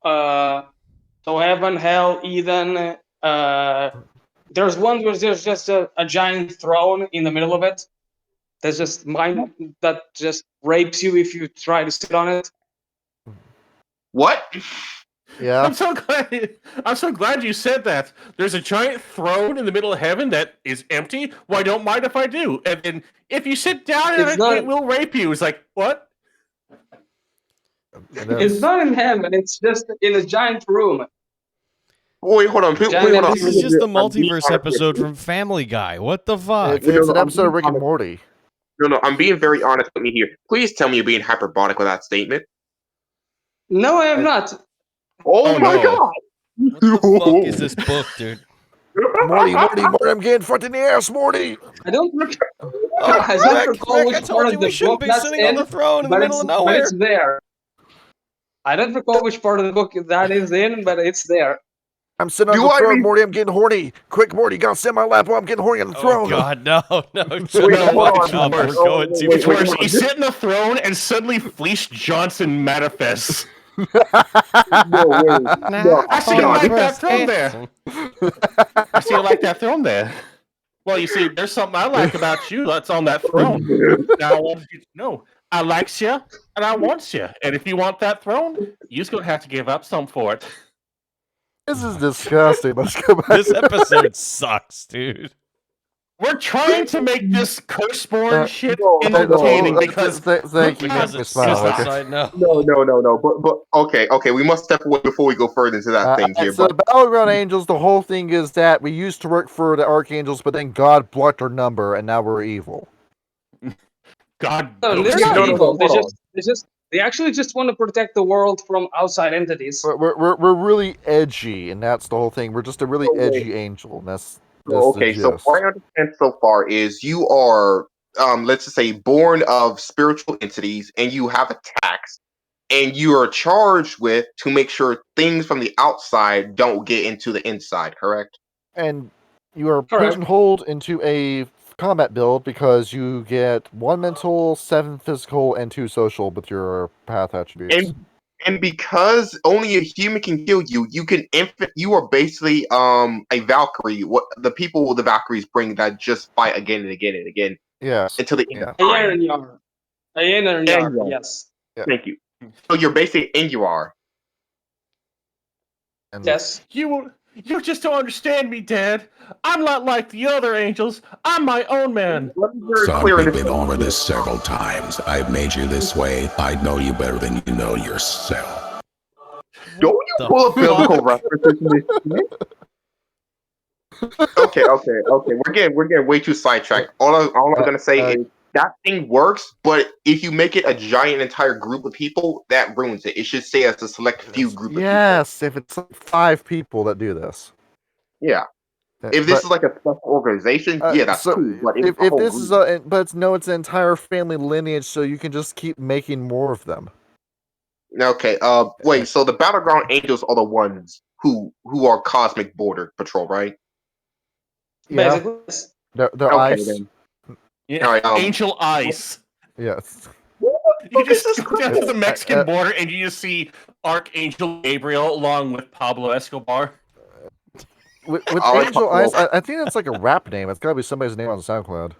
So heaven, hell, Eden. There's one where there's just a giant throne in the middle of it. That's just mine that just rapes you if you try to sit on it. What? Yeah. I'm so glad you said that. There's a giant throne in the middle of heaven that is empty. Well, I don't mind if I do. And then if you sit down in It's it, not- it will rape you. It's like, what? And It's not in heaven. It's just in a giant room. Wait, hold on. Wait, Giant hold on. This is just the I'm being multiverse honest episode with you. from Family Guy. What the fuck? It's an I'm episode of being Rick and honest. Morty. No, I'm being very honest with me here. Please tell me you're being hyperbolic with that statement. No, I am not. Oh, Oh, my no. god! What the fuck is this book, dude? Morty, I'm getting front in the ass, Morty! I don't. Oh, I don't Rick, recall Rick, which I part told of you the we shouldn't book be that's sitting on the throne in the but middle it's, of but nowhere. it's there. I don't recall which part of the book that is in, but it's there. I'm sitting on Do the I throne, read- Morty, I'm getting horny. Quick, Morty, gotta sit in my lap while I'm getting horny on the Oh throne. god, no, no, shut Wait, the hold fuck on. up. We're Worse. going too Wait, It's far. worse. You sit in the throne and suddenly Fleece Johnson manifests. No, wait. No, I see you God. like that throne there. I see you like that throne there. Well, you see, there's something I like about you that's on that throne. Now I want you to know I likes you and I wants you. And if you want that throne, you're just gonna have to give up some for it. This is disgusting. Let's go back. This episode sucks, dude. We're trying to make this Curseborn shit no, entertaining no, because Thank you. Because Make me it's smile. Okay. suicide, no. No. But okay. We must step away before we go further into that thing here. So But the Battleground Angels, the whole thing is that we used to work for the Archangels, but then God blocked our number, and now we're evil. God. No, knows they're you. not no, evil. hold They actually just want to protect the world from outside entities. We're really edgy, and that's the whole thing. We're just a really Oh, wait. edgy angel, and that's okay, the so gist. what I understand so far is you are, let's just say, born of spiritual entities, and you have a tax, and you are charged with to make sure things from the outside don't get into the inside. Correct? And you are Correct. pigeonholed into a combat build because you get 1 mental, 7 physical, and 2 social with your path attributes. And because only a human can kill you, you are basically a Valkyrie. What the people the Valkyries bring that just fight again and again and again Yes. until the end Yeah. of time. Aenar, yes. Thank you. So you're basically Ingvar. And Yes. You just don't understand me, Dad. I'm not like the other angels. I'm my own man. Let me be very Son, clear. we've been over this several times. I've made you this way. I know you better than you know yourself. Don't you the pull up biblical fuck? references in this shit? Okay. We're getting way too sidetracked. All I'm gonna say is that thing works, but if you make it a giant entire group of people, that ruins it. It should stay as a select few group of yes, if it's like 5 people that do this. people. Yeah. If this is like a special organization, yeah, that's so cool. But if a whole this group, is but it's an entire family lineage, so you can just keep making more of them. okay. Wait. So the battleground angels are the ones who are cosmic border patrol, right? Yeah, Basically, yes. they're Okay ice. then. Yeah, All right, Angel Ice. Yes. You Fuck is just this go down to the crap? Mexican border and you just see Archangel Gabriel along with Pablo Escobar. With All right, Angel well, Ice, I think that's like a rap name. It's got to be somebody's name on SoundCloud.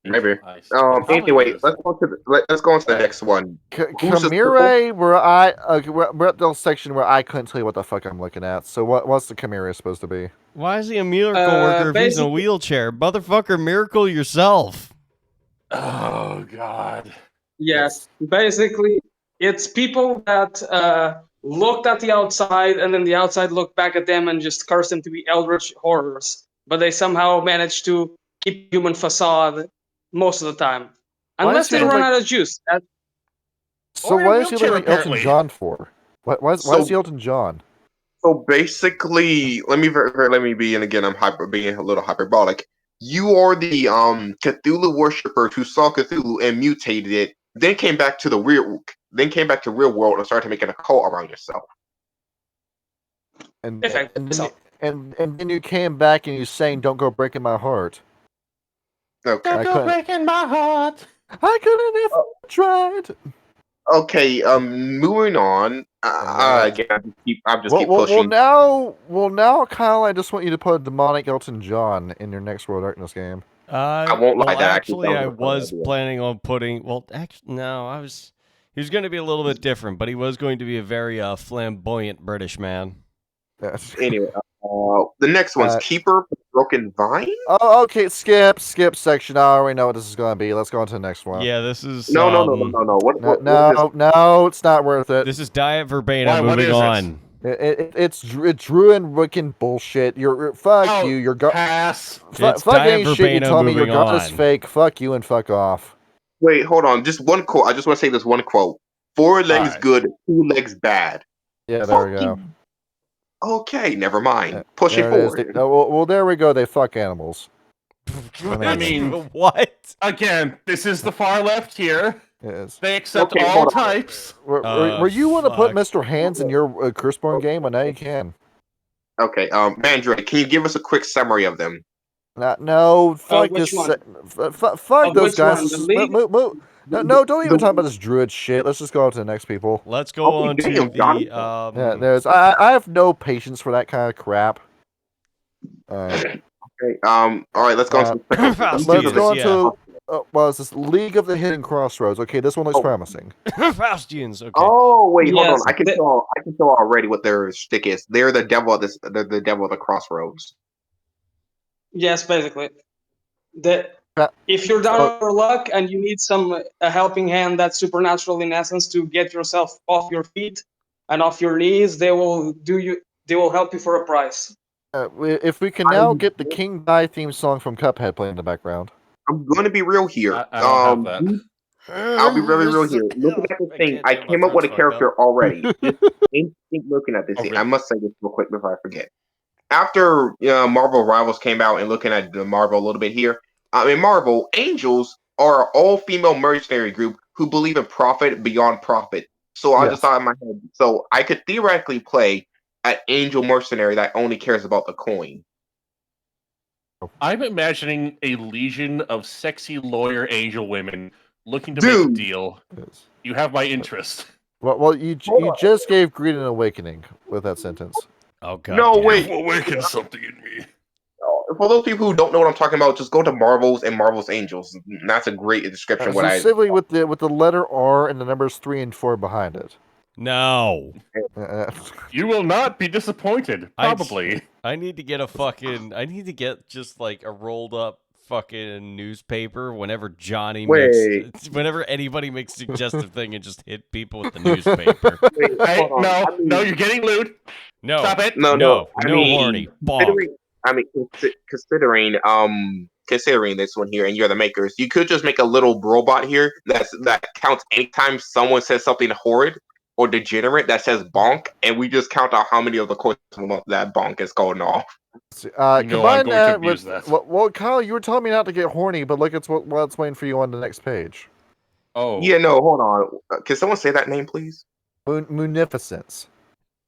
Maybe. Ice. It probably Anyway, is. let's go on to the next one. Who's the Kamire, we're at the section where I couldn't tell you what the fuck I'm looking at. So what's the Kamire supposed to be? Why is he a miracle worker if he's in a basically- wheelchair? Motherfucker, miracle yourself. Oh God. Yes. Basically, it's people that looked at the outside and then the outside looked back at them and just cursed them to be eldritch horrors. But they somehow managed to keep human facade most of the time. Why Unless is he they run like- out of juice. So Or in a why is he looking wheelchair, like Elton apparently. John for? Why is he Elton John? So basically, let me be, and again, being a little hyperbolic. You are the Cthulhu worshippers who saw Cthulhu and mutated it, then came back to real world and started making a cult around yourself. And Effectively. and then you came back and you saying, "Don't go breaking my heart." Okay. I couldn't- breaking my heart. I couldn't if I tried. Okay. Moving on. Again, I'm just keep pushing. Well, now, Kyle, I just want you to put a demonic Elton John in your next World of Darkness game. I won't lie, Well, that actually actually, sounds I like a fun was idea. planning on putting. Well, actually, no, I was. He was going to be a little bit different, but he was going to be a very flamboyant British man. Yes. Anyway, the next one's Keeper of the Broken Vine. Oh, okay. Skip section. I already know what this is going to be. Let's go on to the next one. Yeah, this is. No. What is this? No, it's not worth it. This is Diet Verbena. Why, what Moving is it? on. It's druid wicked bullshit. Fuck Oh, you. Your god. Pass. It's Fuck any Diet shit you Verbena. tell me. Your Moving god is on. fake. Fuck you and fuck off. Wait, hold on. Just one quote. I just want to say this one quote. 4 legs Alright. good, 2 legs bad. Yeah, there we go. Okay, never mind. Push There it it is. forward. Well, there we go. They fuck animals. I mean, what? again, this is the far left here. Yes. They accept Okay, all hold on. types. Were you want to put fuck. Mr. Hands in your Curseborn game? Well, now you can. Okay, Mandrake, can you give us a quick summary of them? No, fuck which this. one? Fuck those which guys. one? The Just League? move. No, don't even talk about this druid shit. Let's just go on to the next people. Let's go Okay, on to damn, Johnny. Yeah, there's. I have no patience for that kind of crap. Okay, all right, let's go on to the second. Let's Let's do go on this, to. Well, it's this League of the Hidden Crossroads. Okay, this one looks Oh. promising. Faustians. Okay. Oh wait, hold Yes, on. I can tell already what their shtick is. They're the devil of this. They're the devil of the crossroads. Yes, basically. Uh, If you're down oh. on your luck and you need a helping hand that's supernatural in essence to get yourself off your feet and off your knees, they will help you for a price. If we can now get the King Die theme song from Cuphead playing in the background. I'm going to be real here. I don't have that. I'll be very real here. Looking at this thing, I came up with a character already. Just instinct looking at this thing. Okay. I must say this real quick before I forget. After Marvel Rivals came out and looking at the Marvel a little bit here, in Marvel, Angels are an all-female mercenary group who believe in profit beyond profit. So I Yes. just thought in my head, so I could theoretically play an Angel mercenary that only cares about the coin. I'm imagining a legion of sexy lawyer angel women looking to make a Dude. deal. Yes. You have my interest. Well, you just gave Greed an awakening with that sentence. Oh god. No, damn. wait. Awaken something in me. For those people who don't know what I'm talking about, just go to Marvel's and Marvel's Angels. That's a great description of what I. Specifically with the letter R and the numbers 3 and 4 behind it. No. You will not be disappointed. Probably. I need to get I need to get just like a rolled up fucking newspaper whenever whenever anybody makes a suggestive thing and just hit people with the newspaper. Hey, Hold on. no, I mean- no, you're getting lewd. No. Stop it. No. I mean, Horny. Bonk. Considering this one here, and you're the makers, you could just make a little robot here that counts anytime someone says something horrid or degenerate that says bonk, and we just count out how many of the course that bonk is going off. I'm Combine going to that abuse with that. well, Kyle, you were telling me not to get horny, but look, it's what's waiting for you on the next page. Oh. Yeah, no, hold on. Can someone say that name, please? Munificence.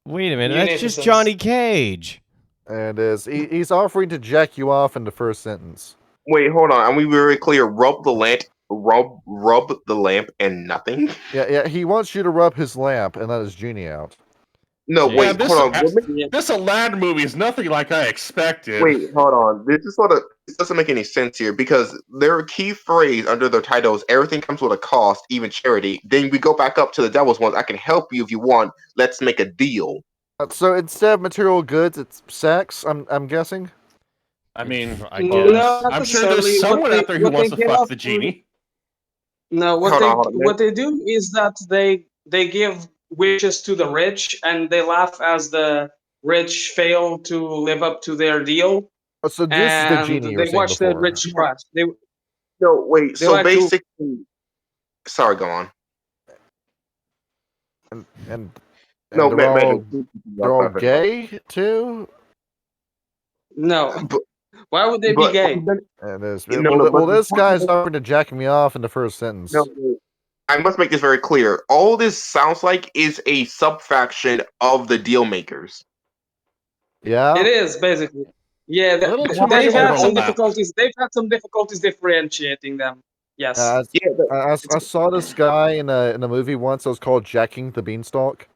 Wait a minute, that's just Munificence. Johnny Cage. And he's offering to jack you off in the first sentence. Wait, hold on. Are we very clear? Rub the lamp, and nothing. Yeah, he wants you to rub his lamp and let his genie out. No, Yeah, wait, this, hold on. This Aladdin movie is nothing like I expected. Wait, hold on. This doesn't make any sense here because their key phrase under the title is everything comes with a cost, even charity. Then we go back up to the devil's ones. I can help you if you want. Let's make a deal. So instead of material goods, it's sex. I'm guessing. I mean, I No, guess. not I'm sure necessarily. there's someone What they- out there who what they wants to get fuck off the with- genie. No, Hold on. what they do is that they give wishes to the rich, and they laugh as the rich fail to live up to their deal, So this is the and genie you were they saying watch the before. rich crash. No, wait. They So like to- basically, sorry, go on. And No, they're all gay too. No, But- why would they be But- gay? And this, No, well, no, well, but- this guy's offering to jack me off in the first sentence. No, I must make this very clear. All this sounds like is a subfaction of the deal makers. Yeah. It is basically. Yeah, A little too much they've had some overlap. difficulties. They've had some difficulties differentiating them. Yes. Yeah, I saw this guy in a movie once. It was called Jacking the Beanstalk.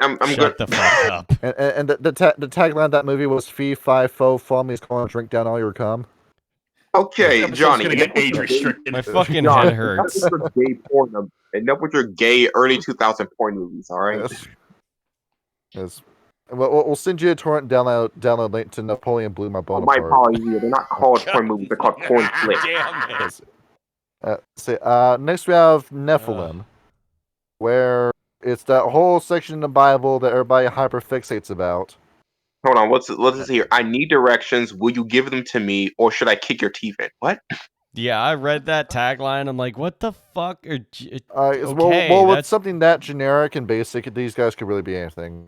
I'm Shut good. the fuck up. And the tagline of that movie was "Fee Fi Fo Family's calling drink down all your cum." Okay, Episode's Johnny. gonna get age restricted. My fucking John, head hurts. Enough with your gay porn. Enough with your gay early 2000 porn movies. All right. Yes. We'll send you a torrent download link to Napoleon Blew My Bone My Apart. apologies. They're not called porn movies. They're called porn flicks. Damn it. Next we have Nephilim, where it's that whole section in the Bible that everybody hyperfixates about. Hold on. What's this here? I need directions. Will you give them to me, or should I kick your teeth in? What? Yeah, I read that tagline. I'm like, what the fuck? Well, Okay, with that's something that generic and basic, these guys could really be anything.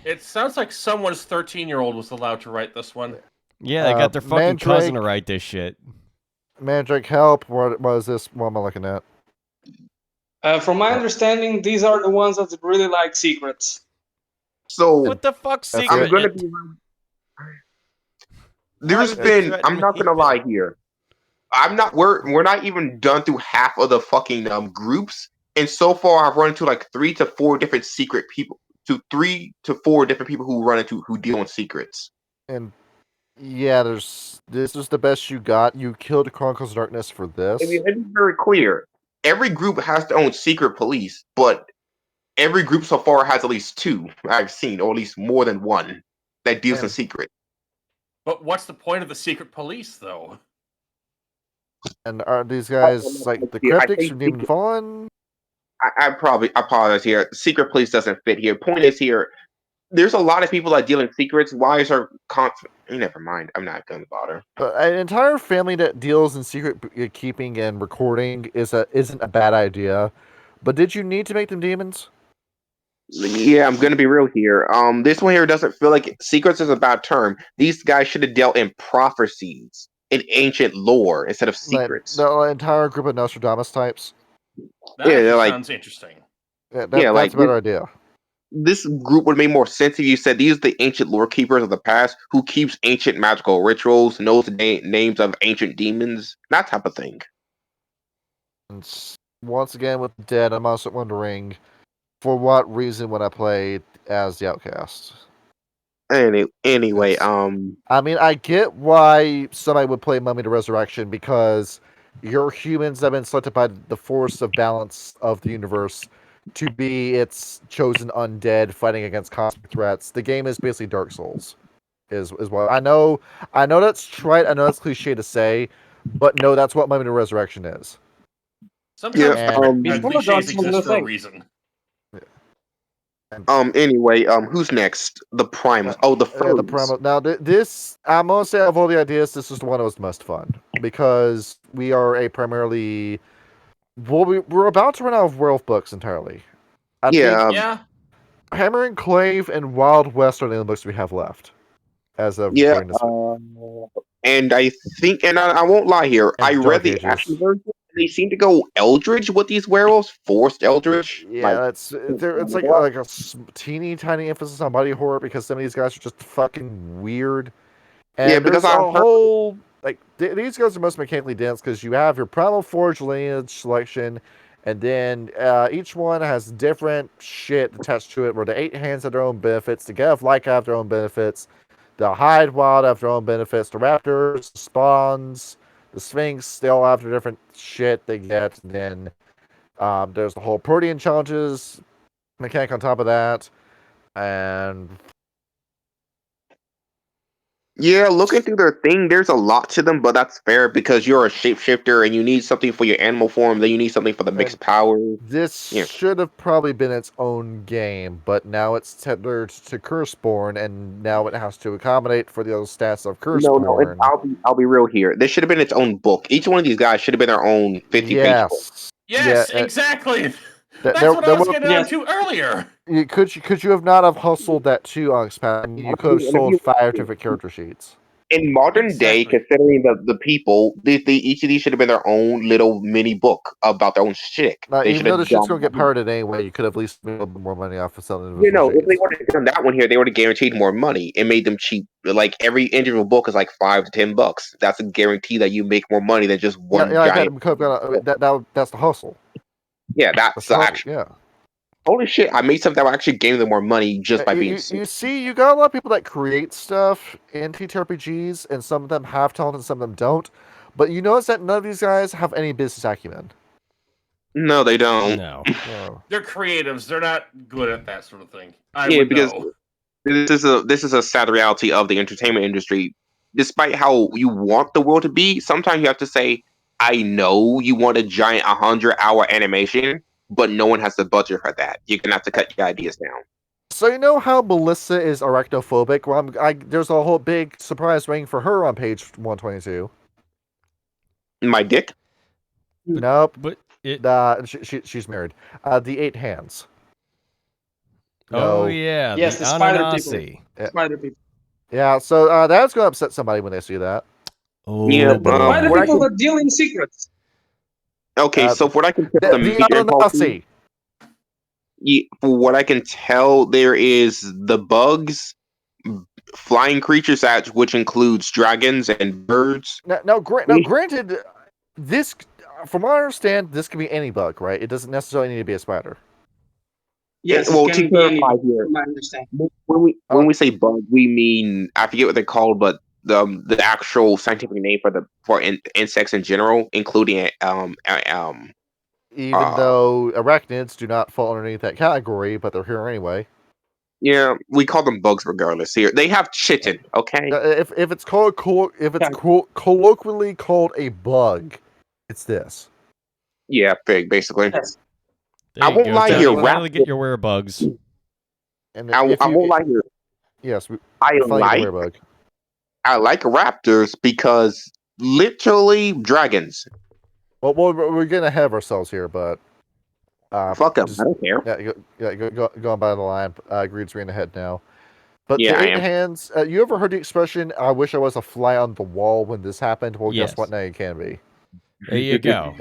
It sounds like someone's 13-year-old was allowed to write this one. yeah. They got their fucking cousin to Mandrake. write this shit. Mandrake, help! What is this? What am I looking at? From my understanding, these are the ones that really like secrets. So What the fuck? That's Secret? I'm gonna be. There's Why been. would I'm not gonna you lie here. I'm not. We're not even done through half of the fucking groups, and so far I've run into like 3 to 4 different secret people. To 3 to 4 different people who run into who deal in secrets. And yeah, this is the best you got. You killed Chronicles of Darkness for this. I mean, it's very clear. Every group has their own secret police, but every group so far has at least 2 I've seen, or at least more than 1 that deals in secret. But what's the point of the secret police, though? And are these guys like the Yeah, I cryptics think from Demon Fallen? I probably apologize here. Secret police doesn't fit here. Point is here. There's a lot of people that deal in secrets. Why is our never mind. I'm not gonna bother. An entire family that deals in secret keeping and recording isn't a bad idea. But did you need to make them demons? Yeah, I'm gonna be real here. This one here doesn't feel like secrets is a bad term. These guys should have dealt in prophecies, in ancient lore instead of secrets. The entire group of Nostradamus types. That Yeah, they're like- sounds interesting. Yeah, Yeah, that's a better idea. This group would make more sense if you said these are the ancient lore keepers of the past who keeps ancient magical rituals, knows the names of ancient demons, that type of thing. And once again with the dead, I'm also wondering, for what reason would I play as the outcast? Anyway, It's- I mean, I get why somebody would play Mummy to Resurrection because your humans have been selected by the force of balance of the universe to be its chosen undead fighting against cosmic threats. The game is basically Dark Souls. Is what I know. I know that's trite. I know that's cliche to say, but no, that's what Mummy to Resurrection is. Sometimes It's full of cliches Dark Souls, exist for a thing. reason. Anyway, who's next? The Primus. Oh, the The Furries. Primal. Now, this I'm gonna say of all the ideas, this is the one that was most fun because we are a primarily. Well, we're about to run out of werewolf books entirely. I think Yeah. Hammer and Clave and Wild West are the only books we have left as of Yeah, recording this. and I think, and I won't lie here, And I Dark read the Ages. action version. They seem to go Eldritch with these werewolves, forced Eldritch. Yeah, it's like a teeny tiny emphasis on body horror because some of these guys are just fucking weird. And Yeah, because there's I a heard- whole like these guys are most mechanically dense because you have your Primal Forge lineage selection, and then each one has different shit attached to it. Where the 8 hands have their own benefits, the Get of Like have their own benefits, the Hide Wild have their own benefits, the Raptors, the Spawns, the Sphinx, they all have their different shit they get. And then there's the whole Protean challenges mechanic on top of that, and Yeah, looking through their thing, there's a lot to them, but that's fair because you're a shapeshifter and you need something for your animal form, then you need something for the mixed power. this Yeah. should have probably been its own game, but now it's tethered to Curseborn, and now it has to accommodate for the other stats of Curseborn. I'll be real here. This should have been its own book. Each one of these guys should have been their own 50-page book. Yes, Yeah, exactly. That's there- what there I was will- getting Yes. onto earlier. Could you have not have hustled that too, Onyx Path? I mean, you could have sold 5 different character sheets. In modern day, Exactly. considering the people, each of these should have been their own little mini book about their own shtick. They Even should though have the shit's done. gonna get pirated anyway, you could have at least made a little bit more money off of selling You know, individual if they sheets. would have done that one here, they would have guaranteed more money and made them cheap. Like every individual book is like $5 to $10. That's a guarantee that you make more money than just one Yeah, giant. that's the hustle. Yeah, that's That's the the hustle, actual. yeah. Holy shit! I made something that actually gave them more money just by being. You see, you got a lot of people that create stuff in TTRPGs, and some of them have talent and some of them don't. But you notice that none of these guys have any business acumen. No, they don't. No. No. They're creatives. They're not good at that sort of thing. I Yeah, would because know. this is a sad reality of the entertainment industry. Despite how you want the world to be, sometimes you have to say, "I know you want a giant 100-hour animation, but no one has the budget for that. You're gonna have to cut your ideas down." So you know how Melissa is arachnophobic? Well, there's a whole big surprise waiting for her on page 122. My dick. Nope. But it. She's married. The 8 hands. Oh No. yeah. Yes, the spider people. Ananasi. Spider people. Yeah, so that's going to upset somebody when they see that. Oh, Yeah, The Um, spider what I people can- that deal in secrets. Okay, so for what I can tell, The major Ananasi. for what I can tell, there is the bugs, flying creatures, which includes dragons and birds. Now, granted, this, from what I understand, this can be any bug, right? It doesn't necessarily need to be a spider. Yes, Well, it to can be any, clarify here, from my understanding. when we say bug, we mean, I forget what they're called, but the actual scientific name for insects in general, including Even though arachnids do not fall underneath that category, but they're here anyway. yeah, we call them bugs regardless. Here, they have chitin. Okay, If it's called colloquially called a bug, it's this. yeah, big basically. Yes. There I you won't go, lie Tony. here, Finally get your werebugs. And I won't lie here. Yes, I finally get a werebug. like raptors because literally dragons. Well, we're getting ahead of ourselves here, but Fuck them. I don't care. Going by the line. Greed's reading ahead now. But Yeah, the I 8 am. hands. You ever heard the expression, "I wish I was a fly on the wall" when this happened? Well, Yes. guess what? Now you can be. There you go.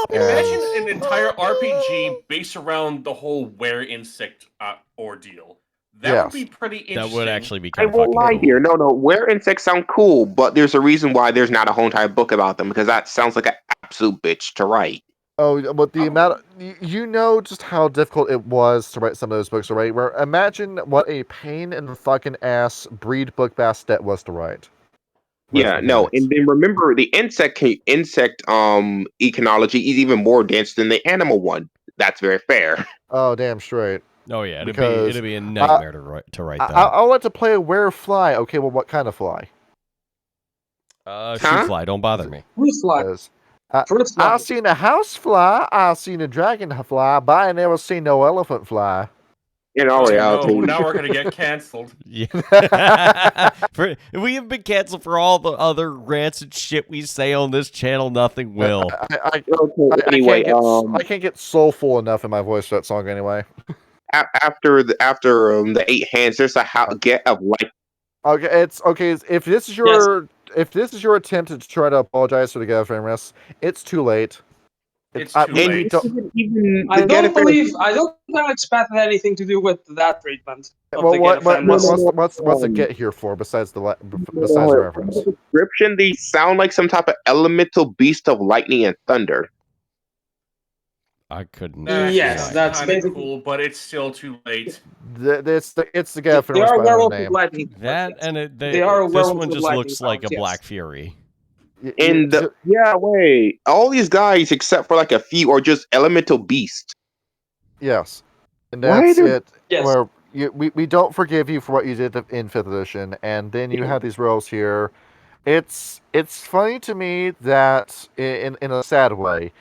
Imagine an entire RPG based around the whole were insect ordeal. That would be pretty interesting. That would actually be I kind of won't fucking lie cool. here. No, where insects sound cool, but there's a reason why there's not a whole entire book about them because that sounds like an absolute bitch to write. Oh, but the amount you know just how difficult it was to write some of those books, right? Where imagine what a pain in the fucking ass breed book bastet was to write. Yeah, no, and then remember the insect econology is even more dense than the animal one. That's very fair. Oh, damn straight. Oh yeah, Because, it'd be a nightmare to write that. I want to play a werefly. Okay, well, what kind of fly? Shoot fly, don't bother me. Fruit fly. Fruit fly. I've seen a house fly, I've seen a dragon fly, but I never seen no elephant fly. In all reality, no, now we're gonna get canceled. Yeah. We have been canceled for all the other rants and shit we say on this channel. Nothing will. anyway, I can't get soulful enough in my voice for that song anyway. After the 8 hands, there's a get of light. Okay, it's okay. If this is your attempt to try to apologize for the Gallifrey, it's too late. It's too late. I don't believe Onyx Path had anything to do with that treatment. Well, what's the get here for besides the reference? Description: they sound like some type of elemental beast of lightning and thunder. I couldn't. Yes, that's kind of cool, but it's still too late. It's the Gallifrey They are werewolf name. with lightning. That and They are this werewolf one with just lightning looks like a powers, yes. Black Fury. And wait, all these guys except for like a few are just elemental beasts. Yes, and that's it. Yes. Where we don't forgive you for what you did in 5th edition, and then you have these roles here. It's funny to me that in a sad way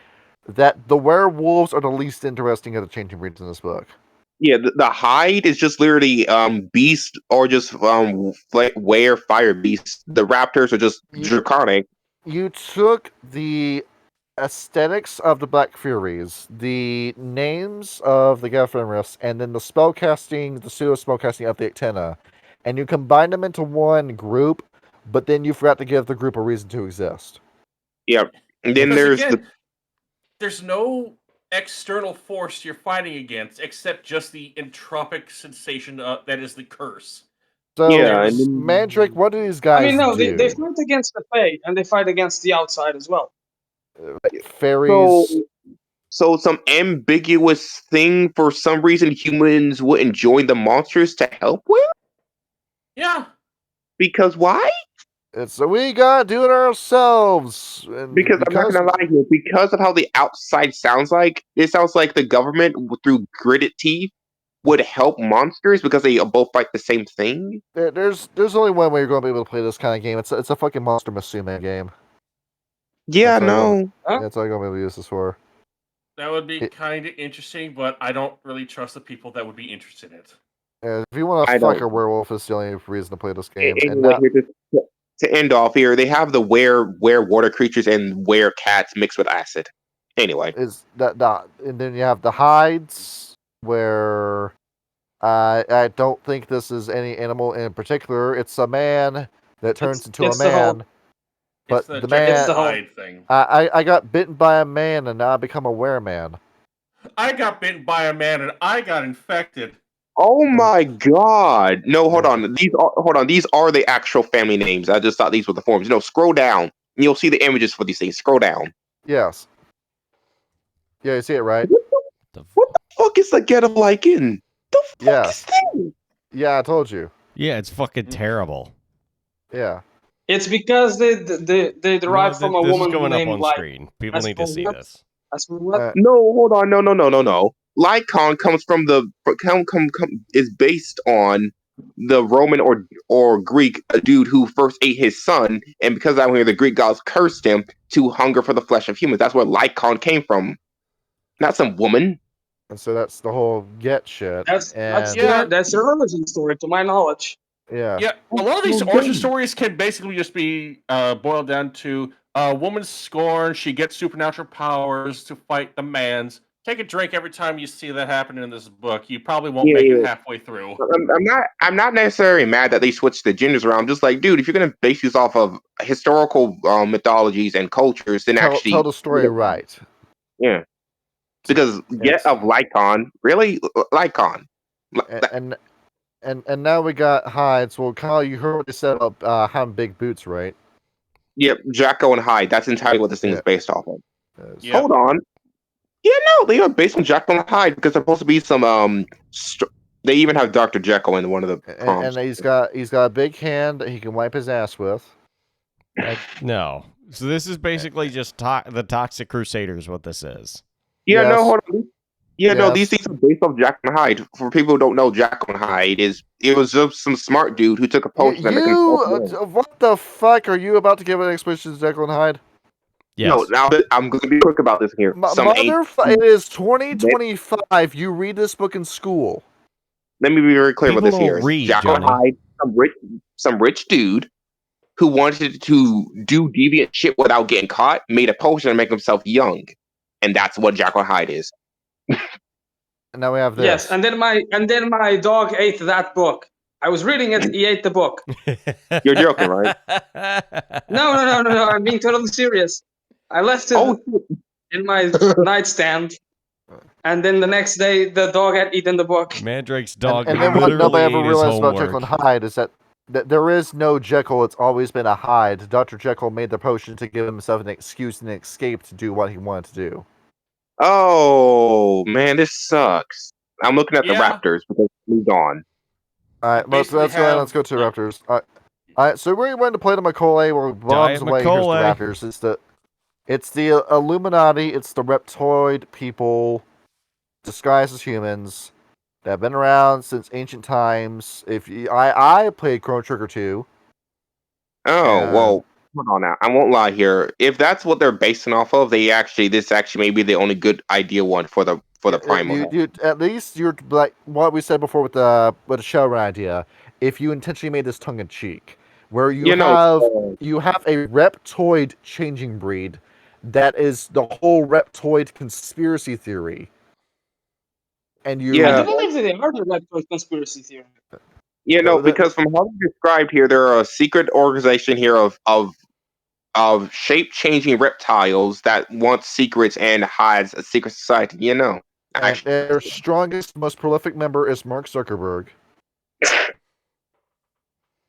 that the werewolves are the least interesting of the changing breeds in this book. Yeah, the hide is just literally beast or just were fire beasts. The raptors are just draconic. You took the aesthetics of the Black Furies, the names of the Gallifrey, and then the spellcasting, the pseudo spellcasting of the Ectena, and you combined them into one group, but then you forgot to give the group a reason to exist. Yep. And then there's no external force you're fighting against except just the entropic sensation that is the curse. So, Mandrake, what do these guys do? They fight against the Fae, and they fight against the outside as well. Fairies. So some ambiguous thing for some reason humans wouldn't join the monsters to help with? Yeah. Because why? So we gotta do it ourselves. Because I'm not gonna lie here, because of how the outside sounds like, it sounds like the government through gritted teeth would help monsters because they both fight the same thing. There's only one way you're going to be able to play this kind of game. It's a fucking Monster Musume game. Yeah, no. That's all you're going to be able to use this for. That would be kind of interesting, but I don't really trust the people that would be interested in it. If you want to fuck a werewolf, it's the only reason to play this game. Anyway, to end off here, they have the were water creatures and were cats mixed with acid. Anyway, and then you have the hides, where I don't think this is any animal in particular. It's a man that turns into a man. But the man, hide thing. I got bitten by a man and now I become a wereman. I got bitten by a man and I got infected. Oh my god! No, hold on. These are the actual family names. I just thought these were the forms. Scroll down and you'll see the images for these things. Scroll down. Yes. Yeah, you see it, right? What the fuck is the get of Lycan? The fuck is that? Yeah, I told you. Yeah, it's fucking terrible. Yeah. It's because they derive from a woman going named up on screen. People need to see this. No, hold on. No. Lycon comes from is based on the Roman or Greek dude who first ate his son, and because of that, when the Greek gods cursed him to hunger for the flesh of humans. That's where Lycon came from, not some woman. And so that's the whole get shit. That's their origin story, to my knowledge. Yeah. Yeah, a lot of these origin stories can basically just be boiled down to a woman's scorn. She gets supernatural powers to fight demands. Take a drink every time you see that happen in this book. You probably won't make it halfway through. I'm not necessarily mad that they switched the genders around. I'm just like, dude, if you're gonna base these off of historical mythologies and cultures, then actually tell the story right. Yeah, because get of Lycon, really Lycon, and now we got hides. Well, Kyle, you heard what they said about having big boots, right? Yep, Jacko and Hyde. That's entirely what this thing is based off of. Yep. Hold on. Yeah, no, they are based on Jekyll and Hyde because they're supposed to be some. They even have Dr. Jekyll in one of the prompts. And he's got a big hand that he can wipe his ass with. No. So this is basically just the Toxic Crusaders. What this is. Yeah, Yes. no, hold on. Yeah, no, Yes. these things are based off Jekyll and Hyde. For people who don't know, Jekyll and Hyde it was just some smart dude who took a potion and made himself young. What the fuck are you about to give an explanation to Jekyll and Hyde? Yes. No, now I'm going to be quick about this here. It is 2025. You read this book in school. Let me be very clear People about this don't here. read, Jekyll and Johnny. Hyde, some rich dude who wanted to do deviant shit without getting caught, made a potion to make himself young, and that's what Jekyll and Hyde is. And now we have this. Yes, and then my dog ate that book. I was reading it. He ate the book. You're joking, right? No. I'm being totally serious. I left it in my nightstand, and then the next day the dog had eaten the book. Mandrake's dog And then what literally nobody ever ate his realized about homework. Jekyll and Hyde is that there is no Jekyll. It's always been a Hyde. Dr. Jekyll made the potion to give himself an excuse and an escape to do what he wanted to do. Oh man, this sucks. I'm looking at the Yeah. Raptors because we moved on. All right, let's Basically go ahead. Let's go to the have- Raptors. All right, so we're going to play the Macaulay where bombs away. Here's the Macaulay. Raptors. It's the Illuminati. It's the reptoid people disguised as humans that have been around since ancient times. I played Chrono Trigger 2. Oh well, hold on now. I won't lie here. If that's what they're basing off of, this actually may be the only good idea one for the primal. You at least you're like what we said before with the Shadowrun idea. If you intentionally made this tongue in cheek, where you have a reptoid changing breed, that is the whole reptoid conspiracy theory, and you I don't believe they are the reptoid conspiracy theory. You know, because from how you described here, there are a secret organization here of shape changing reptiles that wants secrets and hides a secret society. You know. And their strongest, most prolific member is Mark Zuckerberg,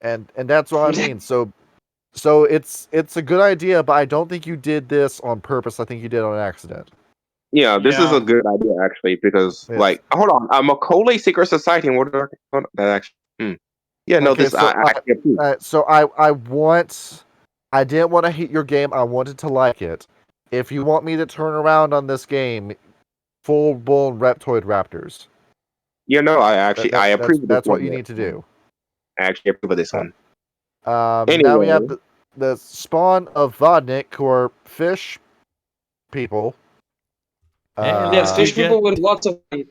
and that's what I mean. So it's a good idea, but I don't think you did this on purpose. I think you did it on accident. Yeah, this is a good idea actually because, like, hold on, a Macaulay secret society. And what are that actually? Yeah, no, Okay, this so I approve. So I didn't want to hate your game. I wanted to like it. If you want me to turn around on this game, full-blown reptoid raptors. You know, I approve. That's what you need to do. I actually approve of this one. Anyway. Now we have the spawn of Vodnik, who are fish people. Yes, fish people with lots of meat.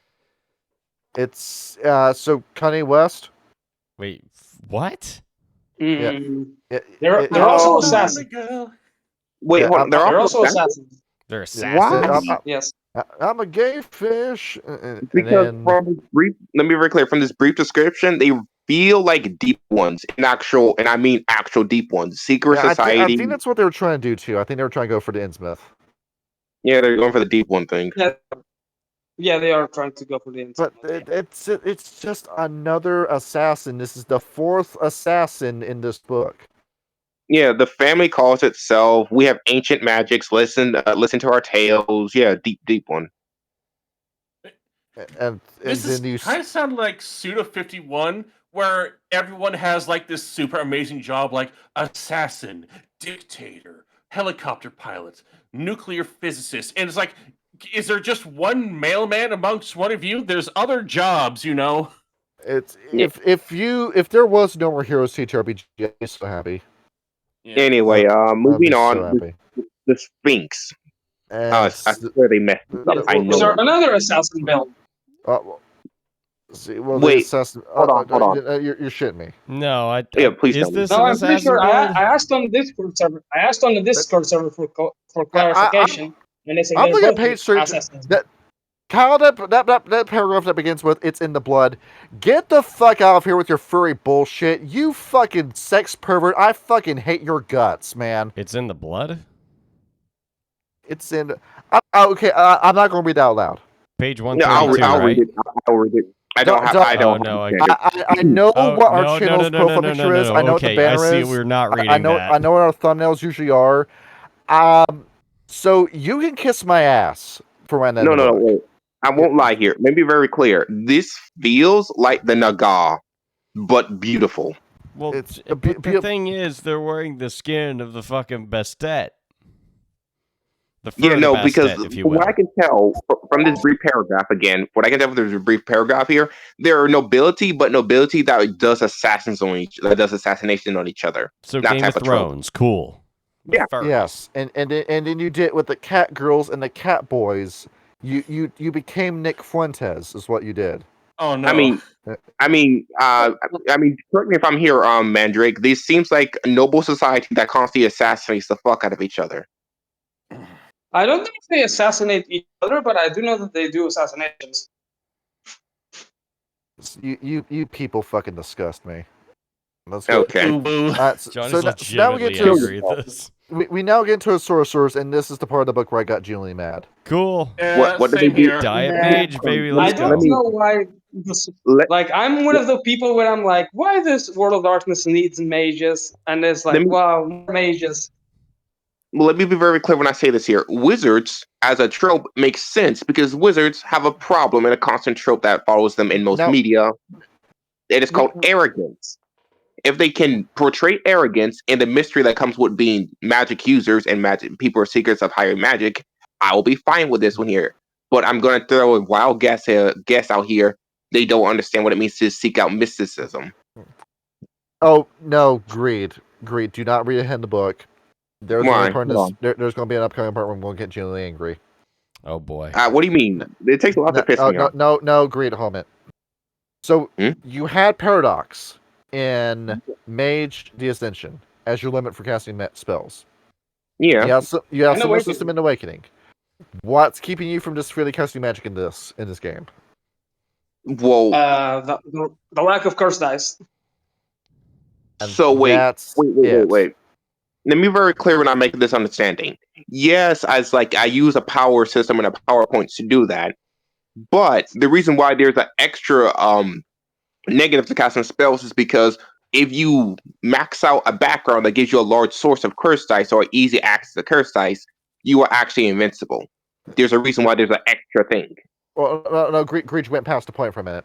It's so Kanye West. Wait, what? Mm. Yeah. They're also assassins. Wait, hold on. They're also assassins. They're assassins. Yes. I'm a gay fish. Because from this brief, let me be very clear. From this brief description, they feel like deep ones, and I mean actual deep ones. Secret society. I think that's what they were trying to do too. I think they were trying to go for the Innsmouth. Yeah, they're going for the deep one thing. Yeah, they are trying to go for the Innsmouth. But it's just another assassin. This is the fourth assassin in this book. Yeah, the family calls itself. We have ancient magics. Listen to our tales. Yeah, deep one. And this is kind of sound like Suda 51, where everyone has like this super amazing job, like assassin, dictator, helicopter pilot, nuclear physicist, and it's like, is there just one mailman amongst one of you? There's other jobs, you know. It's if there was no more Heroes TTRPG, I'd be so happy. Yeah. Anyway, moving on. So the Sphinx. I swear they messed this up. I know. Was there another assassin build? Wait, assassin. Hold on. You're shitting me. No, please. Is this no, I'm pretty sure. build? I asked on the Discord server. For clarification. And they said I'm looking at page 3. Kyle, that paragraph that begins with "It's in the blood." Get the fuck out of here with your furry bullshit. You fucking sex pervert. I fucking hate your guts, man. It's in the blood? It's in. Okay, I'm not going to read that out loud. Page 132, I'll read it. I'll read it. I don't. I know what our channel's profile picture is. I know what the banner is. I see we're not reading I know that. what our thumbnails usually are. So you can kiss my ass. for when No, wait. I won't lie here. Let me be very clear. This feels like the Naga, but beautiful. Well, It's but the thing is, they're wearing the skin of the fucking Bastet. The fur of the Bastet, because if you from will. what I can tell from this brief paragraph, again, what I can tell from this brief paragraph here, there are nobility, but nobility that does assassination on each other. So that Game type of trope. Thrones, cool. Yeah. Yes, and then you did with the cat girls and the cat boys. You became Nick Fuentes, is what you did. Oh no. I mean, correct me if I'm here, Mandrake. This seems like a noble society that constantly assassinates the fuck out of each other. I don't think they assassinate each other, but I do know that they do assassinations. You people fucking disgust me. Let's go. Okay. John so is now we get legitimately to angry at this. we now get into a sorcerers, and this is the part of the book where I got genuinely mad. Cool. Yeah, What did same they do? here. Diet Nah. Mage, baby, I let's don't go. know why. Like, I'm one of the people where I'm like, why this World of Darkness needs mages? And it's like, wow, more mages. Let me be very clear when I say this here. Wizards, as a trope, makes sense because wizards have a problem and a constant trope that follows them in most media. It is called arrogance. If they can portray arrogance and the mystery that comes with being magic users and magic people are seekers of higher magic, I will be fine with this one here. But I'm going to throw a wild guess out here. They don't understand what it means to seek out mysticism. Oh no, Greed. Do not read ahead in the book. There's Why? going to be an upcoming part where we'll get genuinely angry. Oh boy. What do you mean? It takes a lot to piss me off. No, Greed, hold it. So you had Paradox in Mage the Ascension as your limit for casting spells. Yeah. You have Similar System in Awakening. What's keeping you from just freely casting magic in this game? Whoa. The lack of curse dice. So wait. Let me be very clear when I'm making this understanding. Yes, I use a power system and a PowerPoint to do that. But the reason why there's an extra negative to casting spells is because if you max out a background that gives you a large source of curse dice or easy access to curse dice, you are actually invincible. There's a reason why there's an extra thing. Well, no, Greed went past the point for a minute.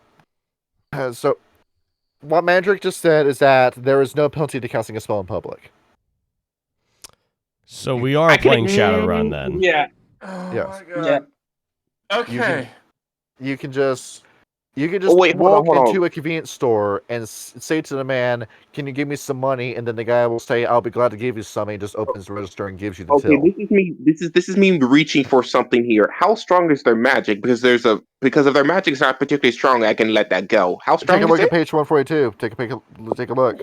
So, what Mandrake just said is that there is no penalty to casting a spell in public. So we are playing Shadowrun then. Yeah. Oh yes. my God. Yeah. Okay. You can just hold on. into a convenience store and say to the man, "Can you give me some money?" And then the guy will say, "I'll be glad to give you some." And he just opens the register and gives you the till. This is me reaching for something here. How strong is their magic? Because if their magic is not particularly strong, I can let that go. How strong Take a look is at page 142. Take a look.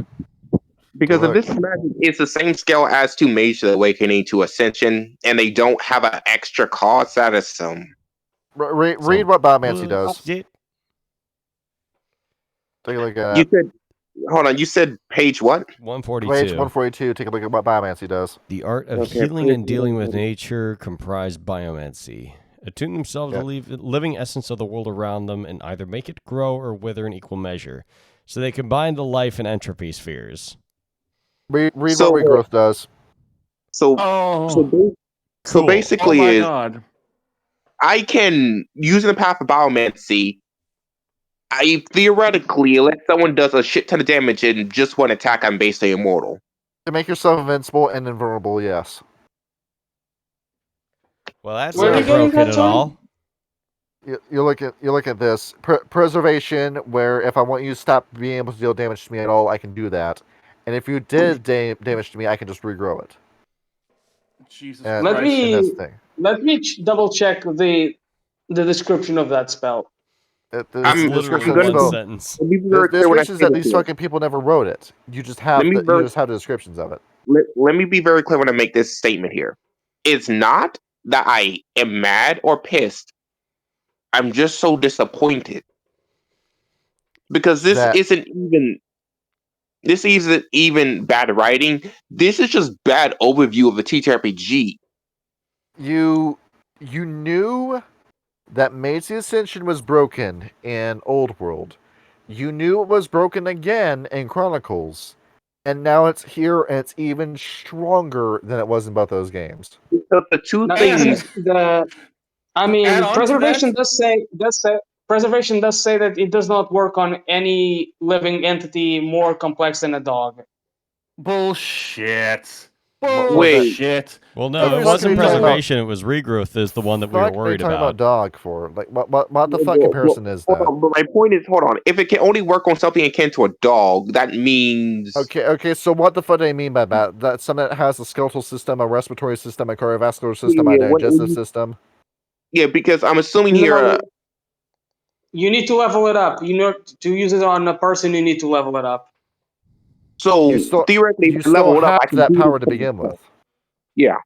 Because if this magic is the same scale as to Mage the Awakening to Ascension, and they don't have an extra cost, that is some. Read what Biomancy does. Take a look at You said page what? 142. Page 142. Take a look at what Biomancy does. The art of healing and dealing with nature comprise biomancy. Attune themselves to the living essence of the world around them and either make it grow or wither in equal measure. So they combine the life and entropy spheres. Read what regrowth does. So basically, God. I can, using the path of biomancy, I theoretically, let someone does a shit ton of damage in just one attack, I'm basically immortal. To make yourself invincible and invulnerable, yes. Well, that's not broken at all. You look at this preservation, where if I want you to stop being able to deal damage to me at all, I can do that. And if you did damage to me, I can just regrow it. Jesus Let me double check the description of that spell. I'm literally one sentence. The description is that these fucking people never wrote it. You just have the descriptions of it. Let me be very clear when I make this statement here. It's not that I am mad or pissed. I'm just so disappointed. Because this isn't even bad writing. This is just bad overview of the TTRPG. You knew that Mage the Ascension was broken in Old World. You knew it was broken again in Chronicles. And now it's here and it's even stronger than it was in both those games. The two things. I add mean, on to preservation that- preservation does say that it does not work on any living entity more complex than a dog. Bullshit. Wait. Bullshit. Well, no, There's it wasn't no- preservation. It was regrowth is the one that we were Fuck are you worried talking about dog for? Like, what the fuck Well, comparison is hold that? on, but my point is, hold on. If it can only work on something akin to a dog, that means Okay, so what the fuck do I mean by that? That something that has a skeletal system, a respiratory system, a cardiovascular system, a Yeah, what- digestive system? yeah, because I'm assuming No, here. you need to level it up. You know, to use it on a person, you need to level it up. So theoretically, you if I level still it up, have I can that do power this to begin with. Yeah.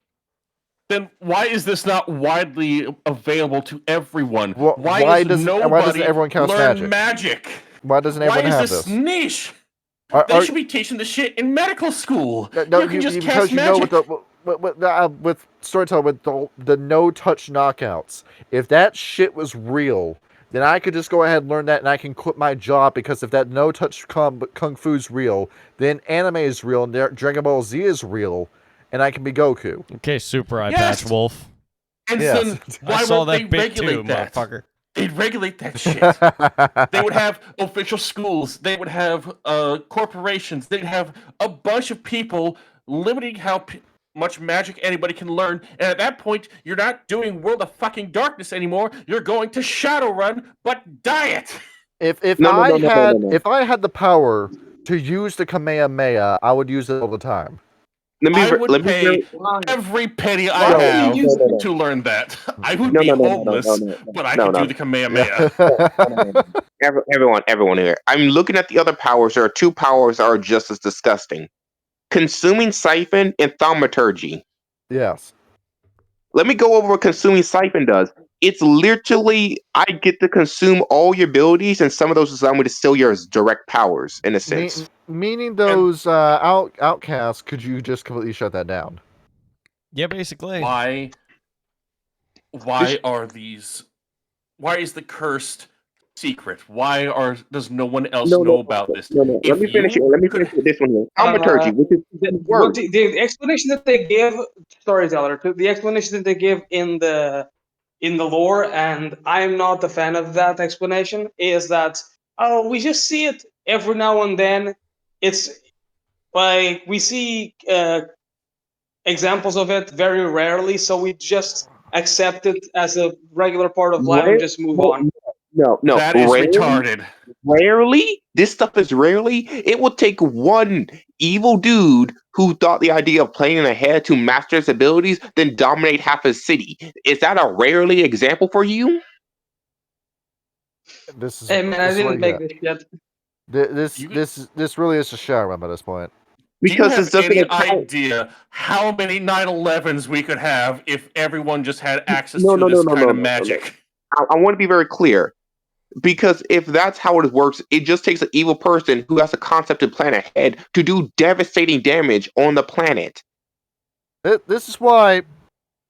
Then why is this not widely available to everyone? Why doesn't nobody everyone cast learn magic? magic? Why doesn't Why everyone is have this this? niche? Are- They are- should be teaching this shit in medical school. No, you can just because cast you know magic. with Storyteller with the no touch knockouts. If that shit was real, then I could just go ahead and learn that, and I can quit my job because if that no touch kung fu's real, then anime is real, and Dragon Ball Z is real, and I can be Goku. Okay, Super Eye Yes! Patch Wolf. And Yes. then why I saw won't they that bit regulate too, that? motherfucker. They'd regulate that shit. They would have official schools. They would have corporations. They'd have a bunch of people limiting how much magic anybody can learn. And at that point, you're not doing World of fucking Darkness anymore. You're going to Shadowrun, but diet. If No. I had the power to use the Kamehameha, I would use it all the time. I would pay Why? every penny I Why would have you use it? to learn that. I would No, be no, no, no, homeless, no. but I No, could no. do the Kamehameha. Everyone here. I'm looking at the other powers. There are two powers that are just as disgusting: consuming siphon and thaumaturgy. Yes. Let me go over what consuming siphon does. It's literally I get to consume all your abilities, and some of those allow me to steal your direct powers, in a sense. Meaning those outcasts, could you just completely shut that down? Yeah, basically. Why are these? Why is the cursed secret? Why does no one else know about this? No. Let me finish it. Let me finish with this one here. Thaumaturgy, which is the word. The explanation that they give, Storyteller, the explanation that they give in the lore, and I'm not a fan of that explanation, is that we just see it every now and then. It's like we see examples of it very rarely, so we just accept it as a regular part of life and just move on. No. That is retarded. Rarely, this stuff is rarely. It will take one evil dude who thought the idea of playing ahead to master his abilities, then dominate half a city. Is that a rarely example for you? This is. Hey man, I this is what didn't you make get. this yet. This really is a Shadowrun by this point. Because Do you it's have just any an idea how many 9/11s we could have if everyone just had access No, to no, this no, kind no, of no, magic? I want to be very clear. Because if that's how it works, it just takes an evil person who has a concept to plan ahead to do devastating damage on the planet. This is why,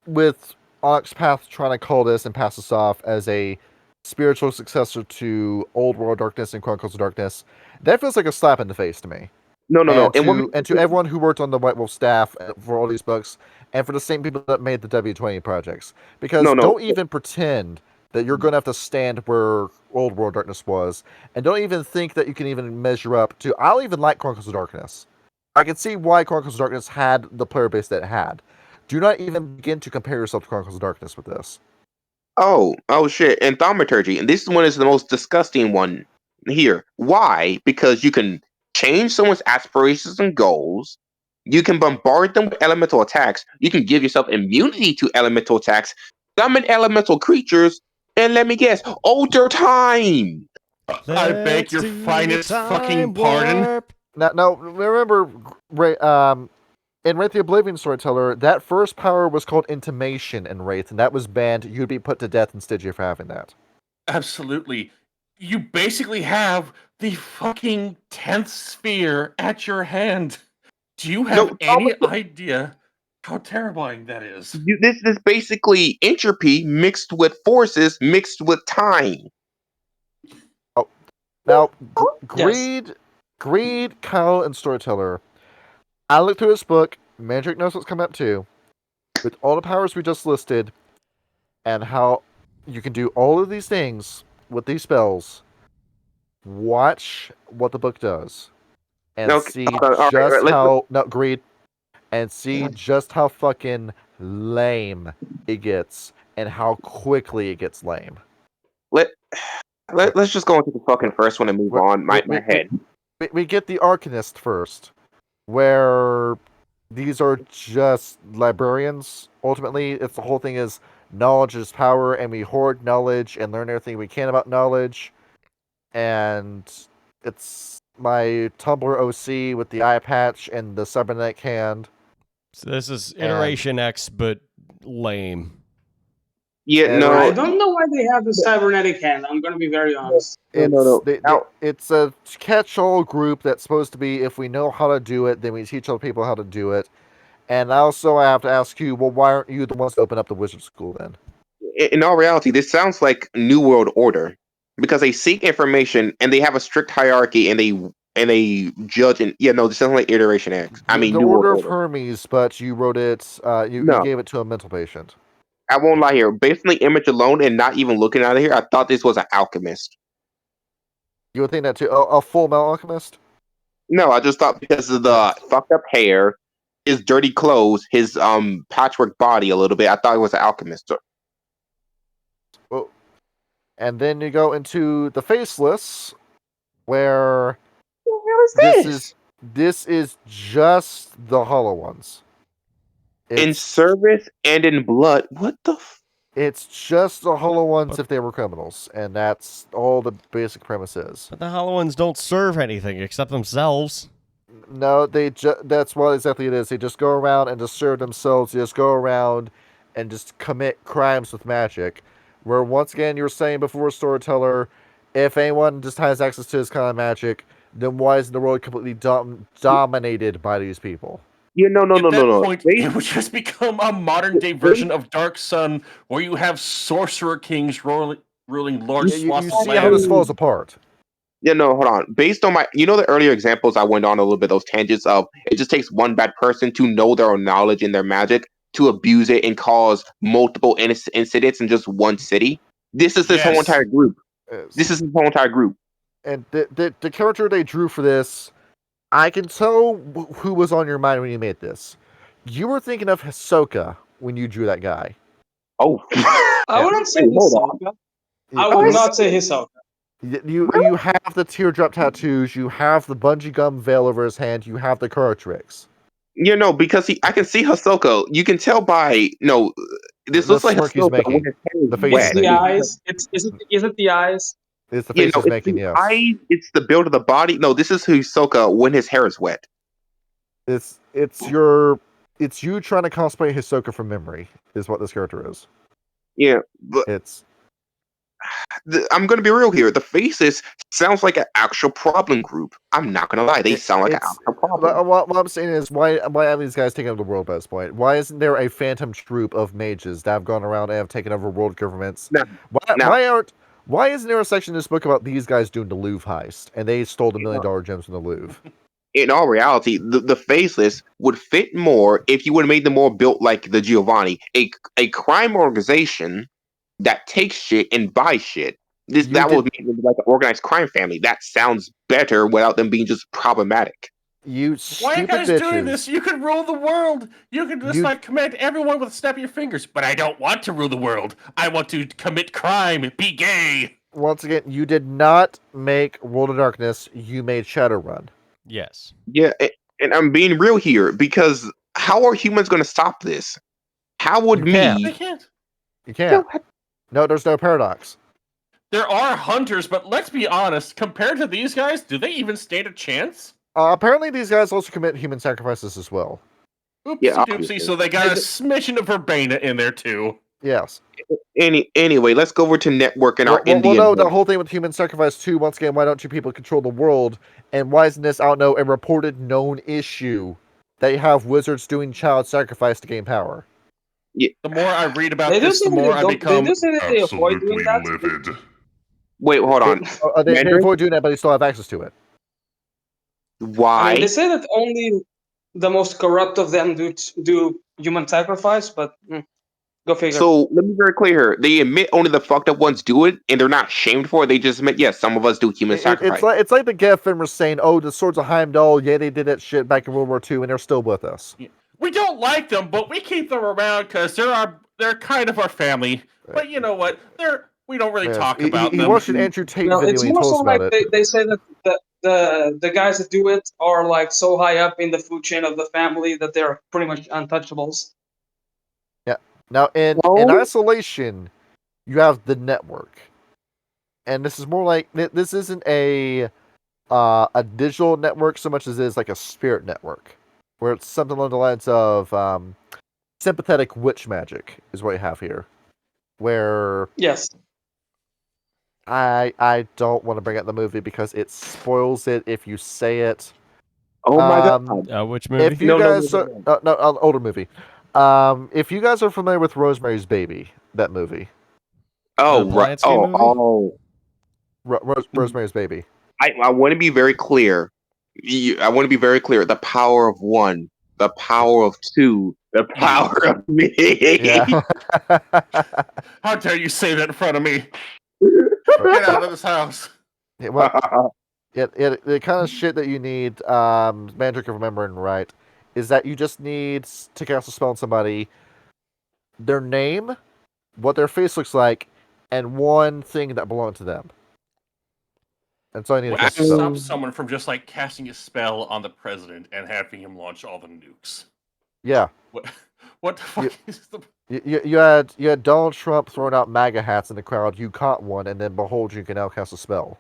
with Onyx Path trying to call this and pass this off as a spiritual successor to Old World Darkness and Chronicles of Darkness, that feels like a slap in the face to me. No. And to everyone who worked on the White Wolf staff for all these books, and for the same people that made the W20 projects. Because don't even pretend that you're going to have to stand where Old World Darkness was, and don't even think that you can even measure up to... I'll even like Chronicles of Darkness. I can see why Chronicles of Darkness had the player base that it had. Do not even begin to compare yourself to Chronicles of Darkness with this. Oh shit! And thaumaturgy, and this one is the most disgusting one here. Why? Because you can change someone's aspirations and goals. You can bombard them with elemental attacks. You can give yourself immunity to elemental attacks. Summon elemental creatures, and let me guess, alter time. I beg your finest fucking pardon. Now, remember, in Wraith the Oblivion Storyteller, that first power was called Intimation in Wraith, and that was banned. You'd be put to death instead of having that. Absolutely. You basically have the fucking 10th sphere at your hand. Do you have any idea how terrifying that is? This is basically entropy mixed with forces mixed with time. Oh, now, Greed, Kyle, and Storyteller. I looked through this book. Mandrake knows what's coming up too. With all the powers we just listed, and how You can do all of these things with these spells. Watch what the book does, and No, see all right, just let's how greed, and see just how fucking lame it gets, and how quickly it gets lame. let's just go into the fucking first one and move on. My head. We get the Arcanist first, where these are just librarians. Ultimately, it's the whole thing is knowledge is power, and we hoard knowledge and learn everything we can about knowledge. And it's my Tumblr OC with the eye patch and the cybernetic hand. So this is Iteration X, but lame. Yeah, And no. I don't know why they have the cybernetic hand. I'm gonna be very honest. No. It's a catch-all group that's supposed to be, if we know how to do it, then we teach other people how to do it. And also, I have to ask you, well, why aren't you the ones to open up the wizard school then? In all reality, this sounds like New World Order because they seek information and they have a strict hierarchy and they judge and this sounds like Iteration X. I mean, the New Order World of Order. Hermes, but you wrote it. You No. gave it to a mental patient. I won't lie here. Based on the image alone and not even looking at it here, I thought this was an alchemist. You would think that too. A full metal alchemist? No, I just thought because of the fucked up hair, his dirty clothes, his patchwork body a little bit, I thought it was an alchemist. Well, and then you go into the Faceless, where this is just the Hollow Ones. In service and in blood. What the It's just the Hollow Ones if they were criminals, and that's all the basic premise is. But the Hollow Ones don't serve anything except themselves. No, that's what exactly it is. They just go around and just serve themselves. They just go around and just commit crimes with magic. Where, once again, you were saying before, Storyteller, if anyone just has access to this kind of magic, then why isn't the world completely dominated by these people? At that point, it would just become a modern day version of Dark Sun, where you have sorcerer kings ruling large swaths You of see land. how this falls apart. Yeah, no, hold on. Based on the earlier examples I went on a little bit, those tangents of it just takes one bad person to know their own knowledge and their magic to abuse it and cause multiple incidents in just one city. This is this whole entire group. This is this whole entire group. And the character they drew for this, I can tell who was on your mind when you made this. You were thinking of Hisoka when you drew that guy. Oh. I wouldn't say Hisoka. I would not say Hisoka. You have the teardrop tattoos, you have the bungee gum veil over his hand, you have the Curatrix. Because I can see Hisoka. You can tell by this looks like Hisoka when his hair is the face wet. It's the eyes. Is it the eyes? It's the face he's making, yes. Eyes, it's the build of the body. No, this is Hisoka when his hair is wet. It's you trying to cosplay Hisoka from memory, is what this character is. Yeah, but I'm gonna be real here. The Faces sounds like an actual problem group. I'm not gonna lie, they sound like an actual problem. What I'm saying is, why have these guys taken over the world by this point? Why isn't there a phantom troop of mages that have gone around and have taken over world governments? Why isn't there a section in this book about these guys doing the Louvre heist and they stole the $1 million gems from the Louvre? In all reality, the Faceless would fit more if you would have made them more built like the Giovanni, a crime organization that takes shit and buys shit. That was made like an organized crime family. That sounds better without them being just problematic. You Why are you guys bitches. doing this? You could rule the world. You could just command everyone with a snap of your fingers. But I don't want to rule the world. I want to commit crime, be gay. Once again, you did not make World of Darkness. You made Shadowrun. Yes. Yeah, and I'm being real here because how are humans going to stop this? How would They can't. You can't. No, there's no paradox. There are hunters, but let's be honest. Compared to these guys, do they even stand a chance? Apparently, these guys also commit human sacrifices as well. Oopsie doopsie. So they got a smidgen of Verbena in there too. Yes. Anyway, let's go over to network and our Indian. Well, no, the whole thing with human sacrifice too. Once again, why don't you people control the world? And why isn't this out now a reported known issue that you have wizards doing child sacrifice to gain power? Yeah. The more I read about this, the more I become absolutely livid. Wait, hold on. They avoid doing that, but they still have access to it. Why? I mean, they say that only the most corrupt of them do human sacrifice, but Go figure. So let me be very clear here. They admit only the fucked up ones do it, and they're not shamed for it. They just admit, yes, some of us do human sacrifice. It's like the Geffen was saying, "Oh, the Swords of Heimdall, yeah, they did that shit back in World War II, and they're still with us." We don't like them, but we keep them around because they're kind of our family. But you know what? We don't really talk about them. He watched an Andrew Tate video It's and he more told so us about like it. they say that the guys that do it are like so high up in the food chain of the family that they're pretty much untouchables. Yeah. Now in isolation, you have the network, and this is more like this isn't a digital network so much as it is like a spirit network, where it's something along the lines of sympathetic witch magic is what you have here, where Yes. I don't want to bring up the movie because it spoils it if you say it. Oh my god! Which movie? If you guys are older movie, if you guys are familiar with Rosemary's Baby, that movie. Oh right! Rosemary's Baby. I want to be very clear. I want to be very clear. The power of one, the power of two, the power of me. Yeah. How dare you say that in front of me? Get out of this house. Yeah, well, the kind of shit that you need, Mandrake, if remembering right, is that you just need to cast a spell on somebody, their name, what their face looks like, and one thing that belonged to them. And so I need to cast a spell. Stop someone from just like casting a spell on the president and having him launch all the nukes. Yeah. What the fuck is the... You had Donald Trump throwing out MAGA hats in the crowd. You caught one, and then behold, you can now cast a spell.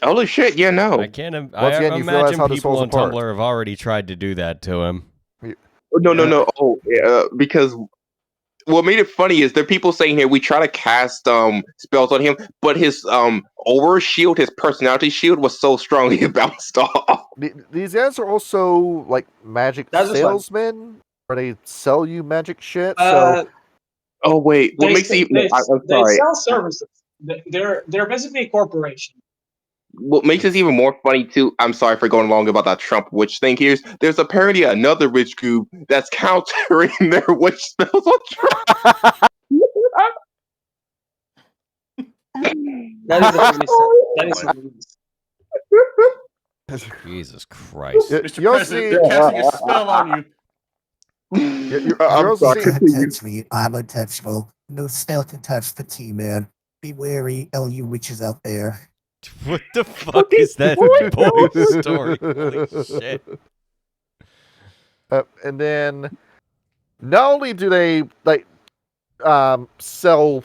Holy shit! Yeah, no. I can't. Once again, you realize imagine how this people falls on apart. Tumblr have already tried to do that to him. No. Oh, because what made it funny is there are people saying here we try to cast spells on him, but his aura shield, his personality shield, was so strong he bounced off. These guys are also like magic salesmen, where they sell you magic shit. So, oh wait, what makes it? I'm they sorry. sell services. They're basically a corporation. What makes this even more funny too, I'm sorry for going along about that Trump witch thing here, there's apparently another witch group that's countering their witch spells on Trump. That is Jesus Christ. Mr. President, they're casting a spell on you. I'm sorry. Touch me. I'm untouchable. No spell can touch the T-Man. Be wary, all you witches out there. What the fuck is that boy's story? Holy shit. And then, not only do they sell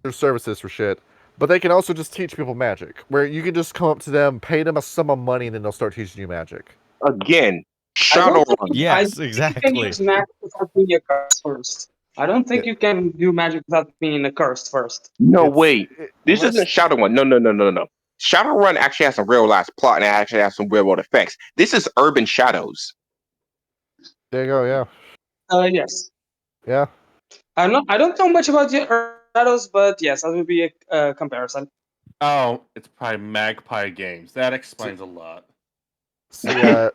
their services for shit, but they can also just teach people magic. Where you can just come up to them, pay them a sum of money, and then they'll start teaching you magic. Again, Shadowrun. Yes, exactly. You can use magic without being a curse first. I don't think you can do magic without being a cursed first. No, wait. This isn't Shadowrun. No. Shadowrun actually has some real life plot and it actually has some real world effects. This is Urban Shadows. There you go. Yeah. Yes. Yeah. I don't know much about the Shadows, but yes, that would be a comparison. Oh, it's probably Magpie Games. That explains a lot. So,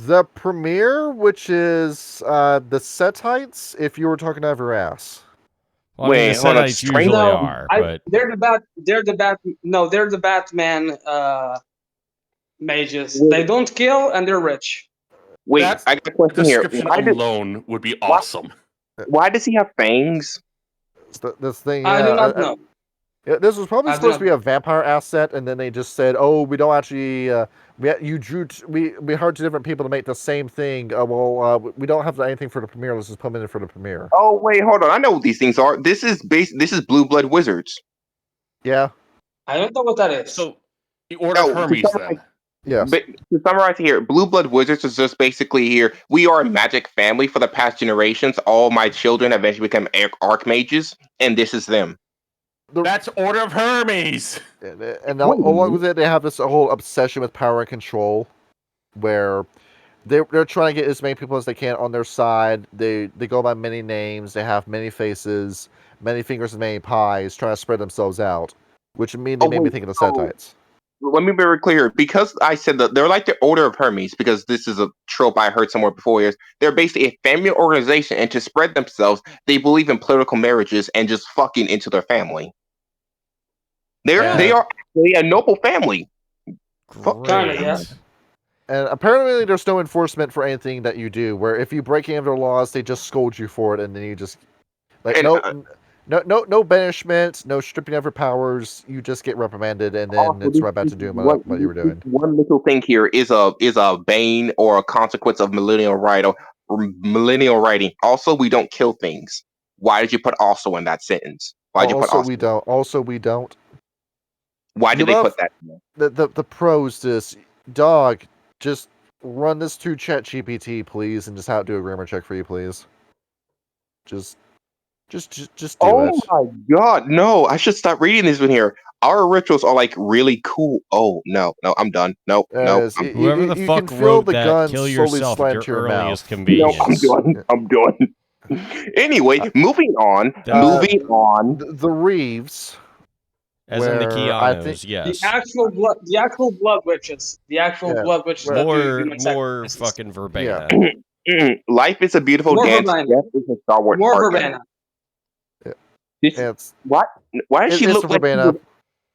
the premiere, which is the Setites, if you were talking out of your ass. Well, wait, hold on. Usually are, but they're the Batman mages. They don't kill and they're rich. Wait, I got a question here. Description alone would be awesome. Why does he have fangs? This thing. I do not know. This was probably supposed to be a vampire asset, and then they just said, "Oh, we don't actually. We hired two different people to make the same thing. We don't have anything for the premiere. Let's just put them in for the premiere." Oh wait, hold on. I know what these things are. This is Blue Blood Wizards. Yeah. I don't know what that is. So the Order of Hermes, then. Yeah. But to summarize here, Blue Blood Wizards is just basically here. We are a magic family for the past generations. All my children eventually become archmages, and this is them. That's Order of Hermes. And along with it, they have this whole obsession with power and control, where they're trying to get as many people as they can on their side. They go by many names. They have many faces, many fingers, and many pies, trying to spread themselves out. Which immediately made me think of the Setites. let me be very clear. Because I said that they're like the Order of Hermes, because this is a trope I heard somewhere before. Is they're basically a family organization, and to spread themselves, they believe in political marriages and just fucking into their family. They are actually a noble family. Kinda, yeah. And apparently, there's no enforcement for anything that you do. Where if you break any of their laws, they just scold you for it, and then you just no banishment, no stripping of your powers. You just get reprimanded, and then it's right back to doing what you were doing. One little thing here is a bane or a consequence of millennial writing. Also, we don't kill things. Why did you put "also" in that sentence? Why did you put "also"? We don't. Also, we don't. Why did they put that? The pros to this dog. Just run this through ChatGPT, please, and just have it do a grammar check for you, please. Just do it. Oh my god, no! I should stop reading this one here. Our rituals are like really cool. Oh no, I'm done. No. Whoever the fuck wrote that, kill yourself at your earliest convenience. No, I'm done. Anyway, moving on. The Reeves. As in the Keanos, yes. The actual blood witches. The actual blood witches. More fucking verbena. Yeah. Life is a beautiful dance. Death is a Star Wars more verbena. What? Why does she look like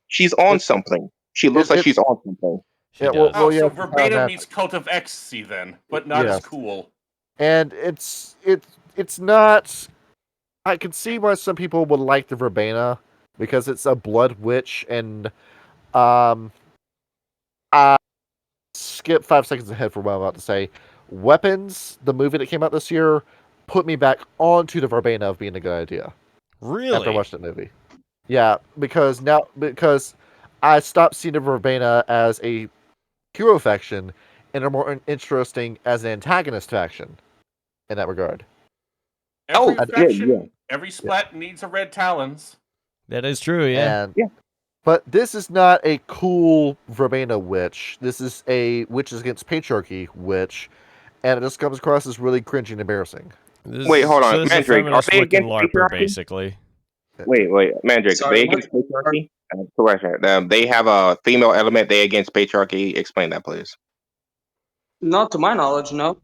she's on something? She looks like she's on something. So verbena means Cult of Ecstasy then, but not as cool. And it's not. I can see why some people would like the verbena. Because it's a blood witch, and I skip 5 seconds ahead for what I'm about to say. Weapons, the movie that came out this year, put me back onto the verbena of being a good idea. Really? After I watched that movie. Yeah, because I stopped seeing the verbena as a hero faction and are more interesting as an antagonist faction in that regard. Every splat needs a red talons. That is true, yeah. But this is not a cool verbena witch. This is a witches against patriarchy witch, and it just comes across as really cringy and embarrassing. Wait, hold on, Mandrake. Are they against LARPer, basically? Wait, Mandrake. Are they against patriarchy? They have a female element. They against patriarchy. Explain that, please. Not to my knowledge, no.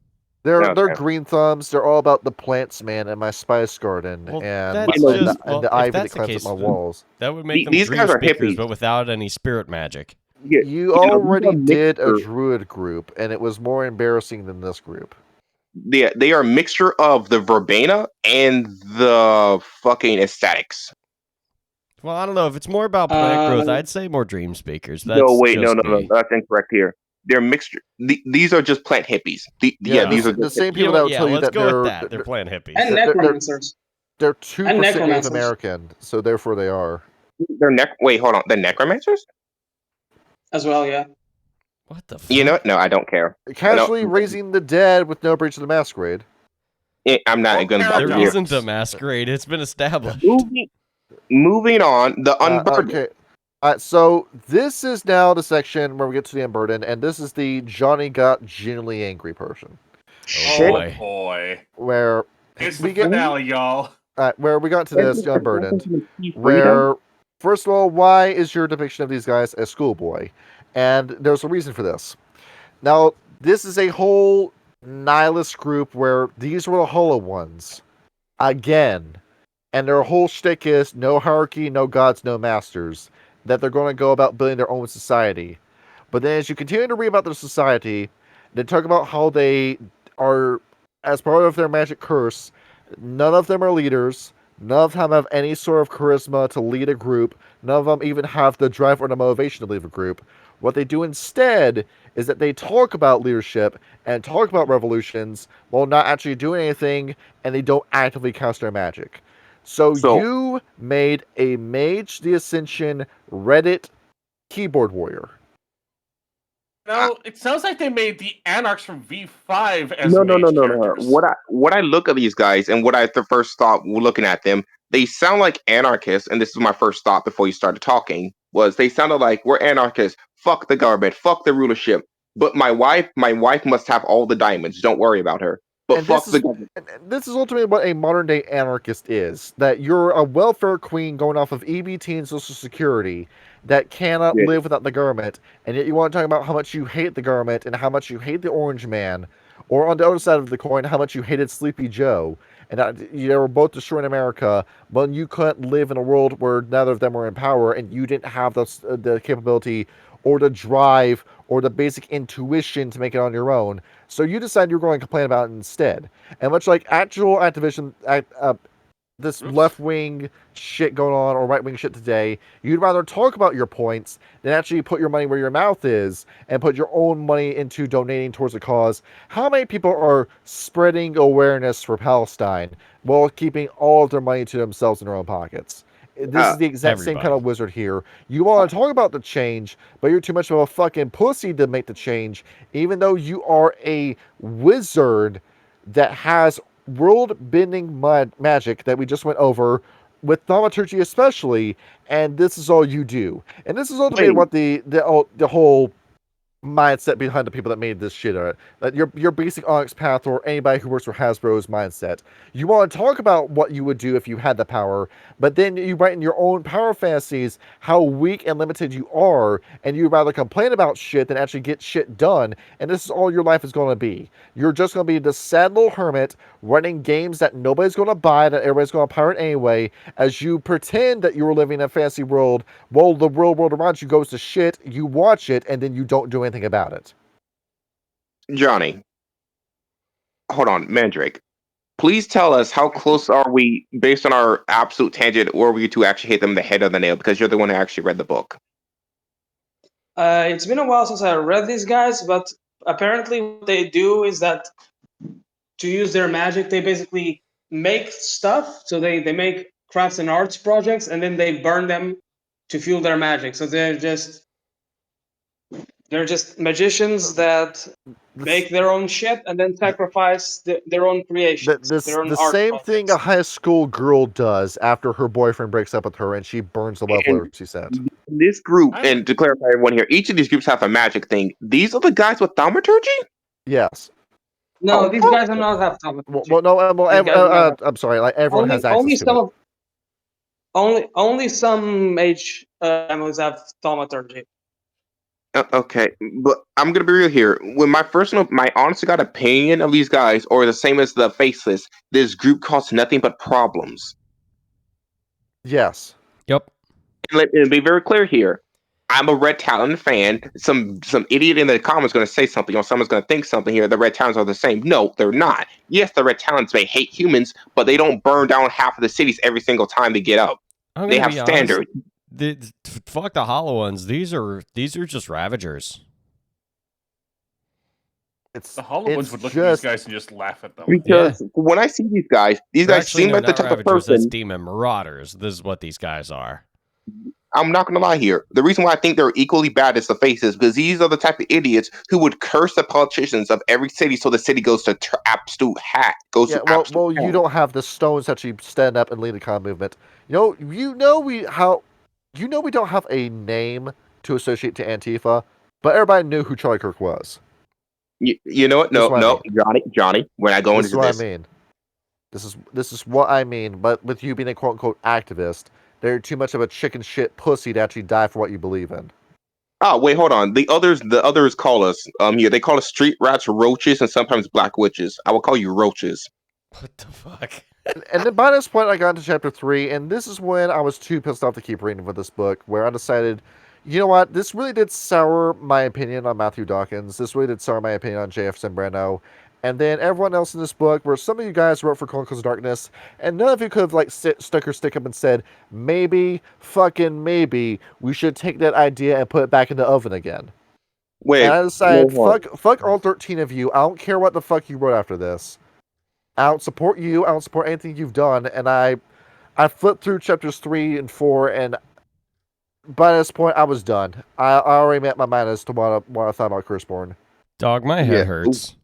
They're green thumbs. They're all about the plants, man, and my spice garden, and the ivy that climbs up my walls. That would make them dream speakers, but without any spirit magic. You already did a druid group, and it was more embarrassing than this group. They are a mixture of the verbena and the fucking aesthetics. Well, I don't know. If it's more about plant growth, I'd say more dream speakers. No, that's incorrect here. They're mixture. These are just plant hippies. These are the same people that will tell you that they're plant hippies. And necromancers. They're 2% Native American, so therefore they are. Wait, hold on. The necromancers? As well, yeah. What the fuck? You know what? No, I don't care. Casually raising the dead with no breach of the masquerade. I'm not going to. There isn't a masquerade. It's been established. Moving on. The unburdened. Okay. So this is now the section where we get to the unburdened, and this is the Johnny got genuinely angry portion. Oh boy! Where it's the finale, y'all. Where we got to this unburdened, where first of all, why is your depiction of these guys a schoolboy? And there's a reason for this. Now, this is a whole nihilist group where these were the hollow ones again, and their whole shtick is no hierarchy, no gods, no masters. That they're going to go about building their own society. But then as you continue to read about their society, they talk about how they are, as part of their magic curse, none of them are leaders, none of them have any sort of charisma to lead a group, none of them even have the drive or the motivation to lead a group. What they do instead is that they talk about leadership and talk about revolutions while not actually doing anything, and they don't actively cast their magic. So you made a Mage the Ascension Reddit keyboard warrior. No, it sounds like they made the Anarchs from V5 as No. characters. What I look at these guys and what I first thought looking at them, they sound like anarchists, and this is my first thought before you started talking, was they sounded like we're anarchists. Fuck the government, fuck the rulership. But my wife must have all the diamonds. Don't worry about her. But And fuck the government. this is ultimately what a modern day anarchist is. That you're a welfare queen going off of EBT and Social Security that cannot Yeah. live without the government, and yet you want to talk about how much you hate the government and how much you hate the Orange Man, or on the other side of the coin, how much you hated Sleepy Joe, and that they were both destroying America, but you couldn't live in a world where neither of them were in power, and you didn't have the capability or the drive or the basic intuition to make it on your own. So you decide you're going to complain about it instead. And much like actual Activision, this left-wing shit going on or right-wing shit today, you'd rather talk about your points than actually put your money where your mouth is and put your own money into donating towards a cause. How many people are spreading awareness for Palestine while keeping all of their money to themselves in their own pockets? This is the exact same kind of wizard here. You want to talk about the change, but you're too much of a fucking pussy to make the change, even though you are a wizard that has world-bending magic that we just went over, with thaumaturgy especially, and this is all you do. And this is ultimately what the whole mindset behind the people that made this shit are. That your basic Onyx Path or anybody who works for Hasbro's mindset. You want to talk about what you would do if you had the power, but then you write in your own power fantasies how weak and limited you are, and you'd rather complain about shit than actually get shit done, and this is all your life is going to be. You're just going to be the sad little hermit running games that nobody's going to buy, that everybody's going to pirate anyway, as you pretend that you're living in a fantasy world while the real world around you goes to shit, you watch it, and then you don't do anything about it. Johnny, hold on, Mandrake. Please tell us how close are we, based on our absolute tangent, or were you to actually hit them the head of the nail because you're the one who actually read the book? It's been a while since I read these guys, but apparently what they do is that to use their magic, they basically make stuff. So they make crafts and arts projects, and then they burn them to fuel their magic. So they're just magicians that make their own shit and then sacrifice their own creations. The same thing a high school girl does after her boyfriend breaks up with her and she burns the love letter she sent. This group, and to clarify everyone here, each of these groups have a magic thing. These are the guys with thaumaturgy? Yes. No, these guys do not have thaumaturgy. Well, no, I'm sorry. Like everyone has access only to some it. only some mage families have thaumaturgy. Okay, but I'm gonna be real here. When my honest to God opinion of these guys, or the same as the Faceless, this group caused nothing but problems. Yes. Yep. And let me be very clear here. I'm a Red Talon fan. Some idiot in the comments going to say something, or someone's going to think something here. The Red Talons are the same. No, they're not. Yes, the Red Talons may hate humans, but they don't burn down half of the cities every single time they get up. They have standards. Fuck the hollow ones. These are just Ravagers. The hollow ones would look at these guys and just laugh at them. Because when I see these guys seem like the type of person. That's Demon Marauders. This is what these guys are. I'm not gonna lie here. The reason why I think they're equally bad as the Faces, because these are the type of idiots who would curse the politicians of every city so the city goes to absolute hat. You don't have the stones that you stand up and lead the kind of movement. We don't have a name to associate to Antifa, but everybody knew who Charlie Kirk was. You know what? No, Johnny. When I go into this, I mean. This is what I mean. But with you being a quote unquote activist, they're too much of a chicken shit pussy to actually die for what you believe in. Oh wait, hold on. The others call us here. They call us street rats, roaches, and sometimes black witches. I will call you roaches. What the fuck? And then by this point, I got into chapter 3, and this is when I was too pissed off to keep reading for this book, where I decided, you know what, this really did sour my opinion on Matthew Dawkins. This really did sour my opinion on J.F. Sembrano. And then everyone else in this book, where some of you guys wrote for Chronicles of Darkness, and none of you could have stuck your stick up and said, maybe, fucking maybe, we should take that idea and put it back in the oven again. Wait. And I decided, fuck all 13 of you. I don't care what the fuck you wrote after this. I don't support you. I don't support anything you've done. And I flipped through chapters 3 and 4, and by this point, I was done. I already made my mind as to what I thought about Curseborn. Dog, my head hurts.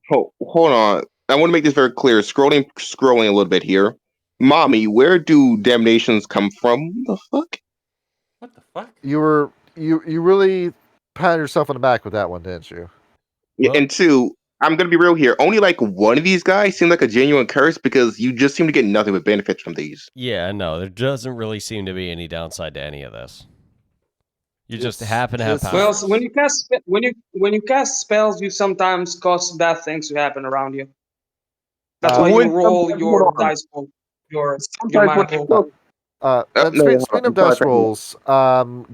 Hold on. I want to make this very clear. Scrolling a little bit here. Mommy, where do damnations come from? The fuck? What the fuck? You really patted yourself on the back with that one, didn't you? Yeah, and 2, I'm gonna be real here. Only like one of these guys seemed like a genuine curse because you just seem to get nothing but benefits from these. Yeah, no, there doesn't really seem to be any downside to any of this. You just It's happen to have just- powers. Well, so when you cast spells, you sometimes cause bad things to happen around you. That's why you When roll sometimes- your hold on. dice pool, your Sometimes mana when pool. spells- and no, hold speaking on, of dice sorry. rolls,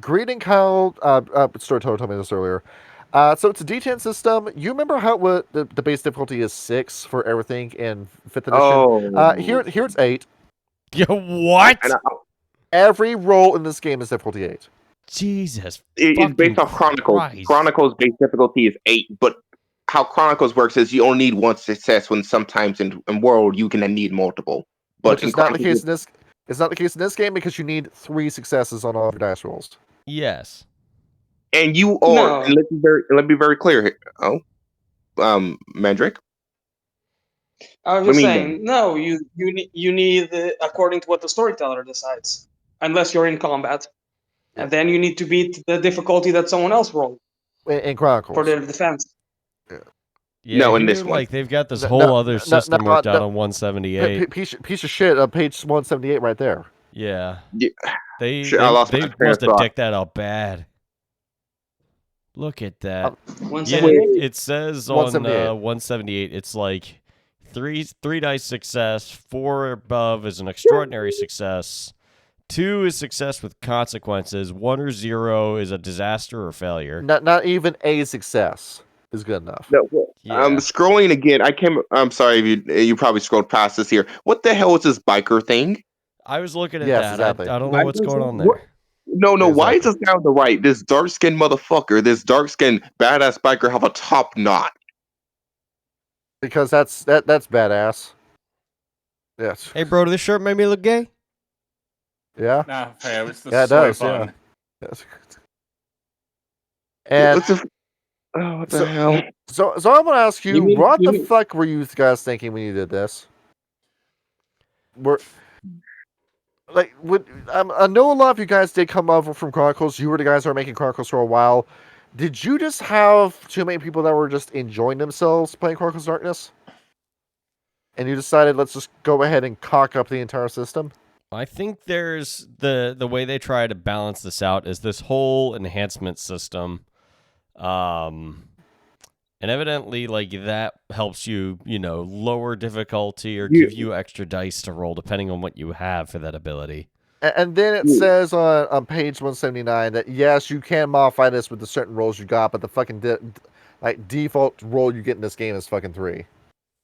Greed and Kyle, Storyteller told me this earlier. So it's a D10 system. You remember how the base difficulty is 6 for everything in 5th edition? Oh, Here it's 8. Yeah, what? And Every roll in this game is difficulty 8. Jesus. it's based off Chronicles. Christ. Chronicles base difficulty is 8, but how Chronicles works is you only need one success when sometimes in World you can then need multiple. But Which is not the case in this. It's not the case in this game because you need 3 successes on all of your dice rolls. Yes. And you are, No. and let me be very clear here. Oh, Mandrake. I was What just do you mean, saying, no, you need according to what the storyteller decides, unless you're in combat, and then you need to beat the difficulty that someone else rolled In Chronicles. for their defense. Yeah, No, in here, this one. like, they've got this No, whole no, other no, system no, worked out no. on 178. Piece of shit. Page 178 right there. Yeah. Yeah. They Shit, I lost my they train must of have thought. decked that out bad. Look at that. Yeah, 178. it says on 178. 178, it's like three dice success, 4 above is an extraordinary success, 2 is success with consequences, 1 or 0 is a disaster or failure. Not even a success is good enough. No, Yeah. I'm scrolling again. I'm sorry if you probably scrolled past this here. What the hell is this biker thing? I was looking at Yes, that. exactly. I don't know what's going on there. What? No, Yeah, why is exactly. this guy on the right? This dark skinned motherfucker, this dark skinned badass biker have a top knot. Because that's badass. Yes. Hey, bro, this shirt made me look gay? Yeah. Nah, fam, it's the Yeah, it soy does, yeah. fun. Yes. And What the hell? so I'm gonna ask you, You what the mean- fuck were you guys thinking when you did this? I know a lot of you guys did come over from Chronicles. You were the guys that were making Chronicles for a while. Did you just have too many people that were just enjoying themselves playing Chronicles Darkness? And you decided, let's just go ahead and cock up the entire system? I think there's the way they try to balance this out is this whole enhancement system. And evidently, like, that helps you, lower difficulty or give you extra dice to roll depending on what you have for that ability. And then it says on page 179 that, yes, you can modify this with the certain rolls you got, but the fucking default roll you get in this game is fucking 3.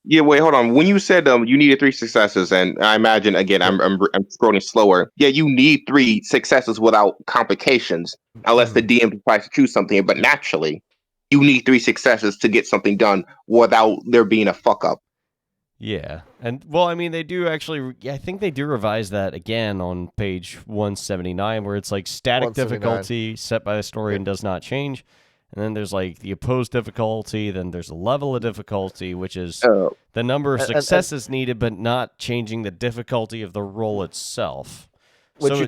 Yeah, wait, hold on. When you said you needed 3 successes, and I imagine again, I'm scrolling slower. Yeah, you need 3 successes without complications, unless the DM decides to choose something. But naturally, you need 3 successes to get something done without there being a fuck up. Yeah. And, well, I mean, they do actually, I think they do revise that again on page 179, where it's like static 179. difficulty set by the story and does not change. And then there's like the opposed difficulty, then there's a level of difficulty, which is the number of successes needed, but not changing the difficulty of the roll itself. Which So you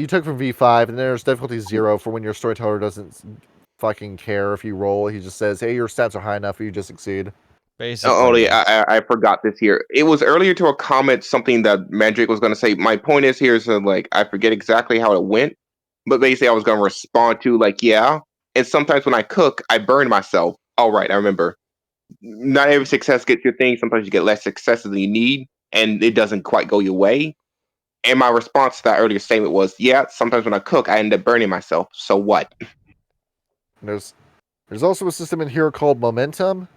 took from V5, and there's difficulty 0 for when your storyteller doesn't fucking care if you roll. He just says, hey, your stats are high enough, you just succeed. Basically. I forgot this here. It was earlier to a comment, something that Mandrake was going to say. My point is here, so like, I forget exactly how it went, but basically I was going to respond to, like, yeah. And sometimes when I cook, I burn myself. All right, I remember. Not every success gets your thing. Sometimes you get less successes than you need, and it doesn't quite go your way. And my response to that earlier statement was, yeah, sometimes when I cook, I end up burning myself. So what? There's also a system in here called Momentum,